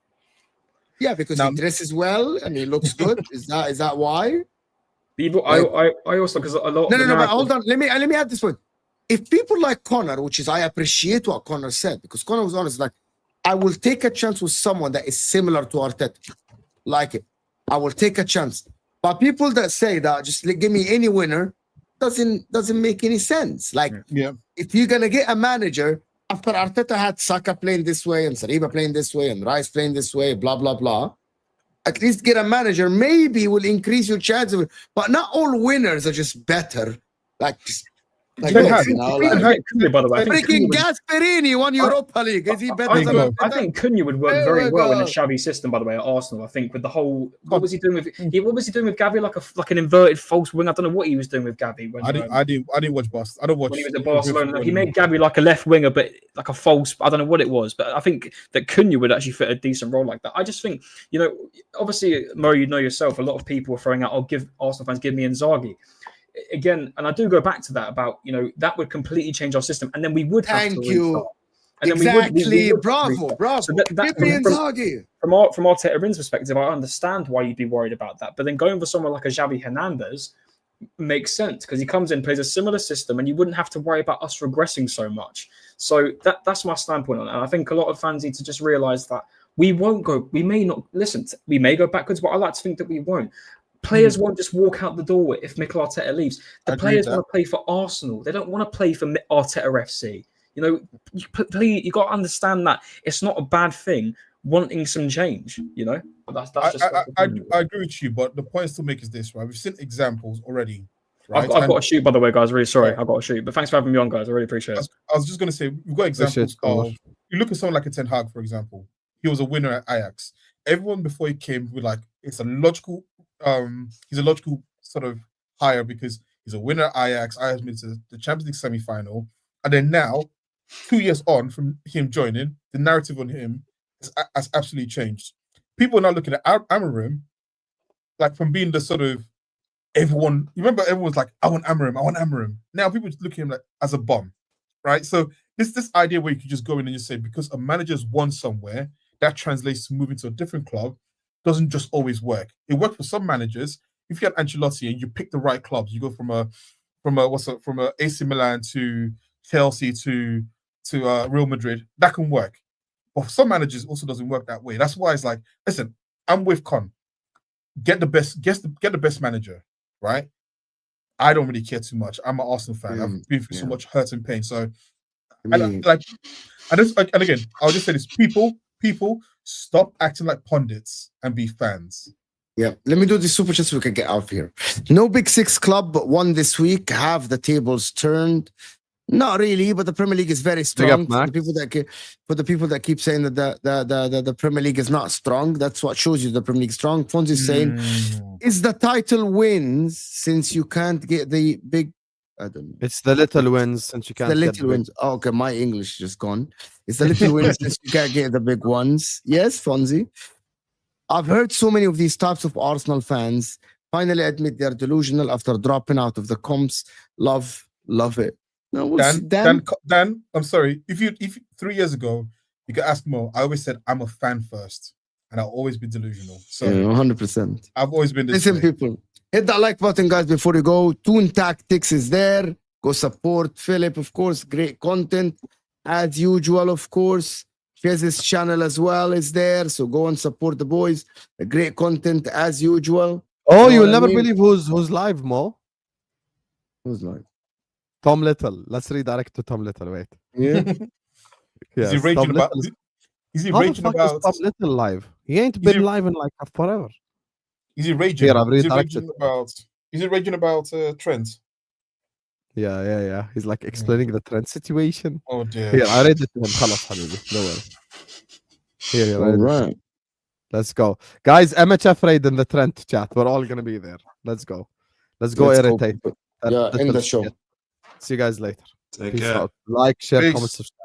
Yeah, because he dresses well and he looks good. Is that why? I also because a lot. No, but hold on. Let me add this one. If people like Connor, which is I appreciate what Connor said because Connor was honest, like I will take a chance with someone that is similar to Arteta, like it. I will take a chance. But people that say that just give me any winner doesn't make any sense. Like if you're gonna get a manager after Arteta had Saka playing this way and Saliba playing this way and Rice playing this way, blah blah blah. At least get a manager, maybe will increase your chance of it. But not all winners are just better. Like by the way, freaking Gasperini won Europa League. Is he better than I think Cunha would work very well in a Xavi system, by the way, at Arsenal. I think with the whole what was he doing with Gavi, like an inverted false wing? I don't know what he was doing with Gavi. When, I didn't watch Barcelona. I don't watch when he was at Barcelona. He made Gavi like a left winger, but like a false. I don't know what it was, but I think that Cunha would actually fit a decent role like that. I just think, obviously, Mo, you know yourself, a lot of people are throwing out, Arsenal fans, give me Inzaghi. Again, and I do go back to that about, that would completely change our system. And then we would have to restart. And exactly. Then we would Bravo. So from Arteta's perspective, I understand why you'd be worried about that. But then going for someone like a Xavi Hernandez makes sense because he comes in, plays a similar system, and you wouldn't have to worry about us regressing so much. So that's my standpoint on it. And I think a lot of fans need to just realize that we won't go, we may not, we may go backwards, but I like to think that we won't. Players won't just walk out the door if Mikel Arteta leaves. The players want to play for Arsenal. They don't want to play for Arteta FC. You got to understand that it's not a bad thing wanting some change. That's just. I agree with you, but the point to make is this, right? We've seen examples already. Right? I've got to shoot, by the way, guys. Really sorry, I've got to shoot. But thanks for having me on, guys. I really appreciate it. I was just going to say we've got examples of. You look at someone like a Ten Hag, for example. He was a winner at Ajax. Everyone before he came would like it's a logical. He's a logical sort of hire because he's a winner at Ajax. Ajax made the Champions League semi-final, and then now, 2 years on from him joining, the narrative on him has absolutely changed. People are now looking at Amorim, like from being the sort of everyone. You remember everyone was like, "I want Amorim." Now people look at him like as a bum, right? So this idea where you could just go in and just say because a manager's won somewhere, that translates to moving to a different club. Doesn't just always work. It worked for some managers. If you had Ancelotti and you pick the right clubs, you go from a AC Milan to Chelsea to Real Madrid. That can work. But for some managers, it also doesn't work that way. That's why it's like, listen, I'm with Con. Get the best manager, right? I don't really care too much. I'm an Arsenal fan. I've been through so much hurt and pain. So, and again, I'll just say this: people. Stop acting like pundits and be fans. Yeah, let me do the super chat so we can get out of here. No Big Six club won this week. Have the tables turned? Not really, but the Premier League is very strong. For the people that keep saying that the Premier League is not strong, that's what shows you the Premier League is strong. Fonzie is saying, is the title wins since you can't get the big? I don't know. It's the little wins since you can't. The little wins. Oh, okay, my English is just gone. It's the little wins since you can't get the big ones. Yes, Fonzie. I've heard so many of these types of Arsenal fans finally admit they're delusional after dropping out of the comps. Love it. No, Dan, I'm sorry. If 3 years ago you could ask Mo, I always said I'm a fan first, and I'll always be delusional. So 100%. I've always been this. Listen, people. Hit that like button, guys, before you go. Toon Tactics is there. Go support Philip, of course. Great content. As usual, of course. Husam Channel as well is there. So go and support the boys. A great content as usual. Oh, you'll never believe who's live, Mo. Who's live? Tom Little. Let's redirect to Tom Little. Wait. Yeah. Is he raging about? Is he raging about? Tom Little live? He ain't been live in like forever. Is he raging? Here, I've Is he redirected. raging about Trent? Yeah. He's like explaining the Trent situation. Oh dear. Here, I read it to him. خلاص حبيبي. Don't worry. Here, All right. Let's go. Guys, MHF raid in the Trent chat. We're all going to be there. Let's go. Let's go irritate. Yeah, in the show. See you guys later. Take Peace care. out. Like, share, Peace. comment, subscribe.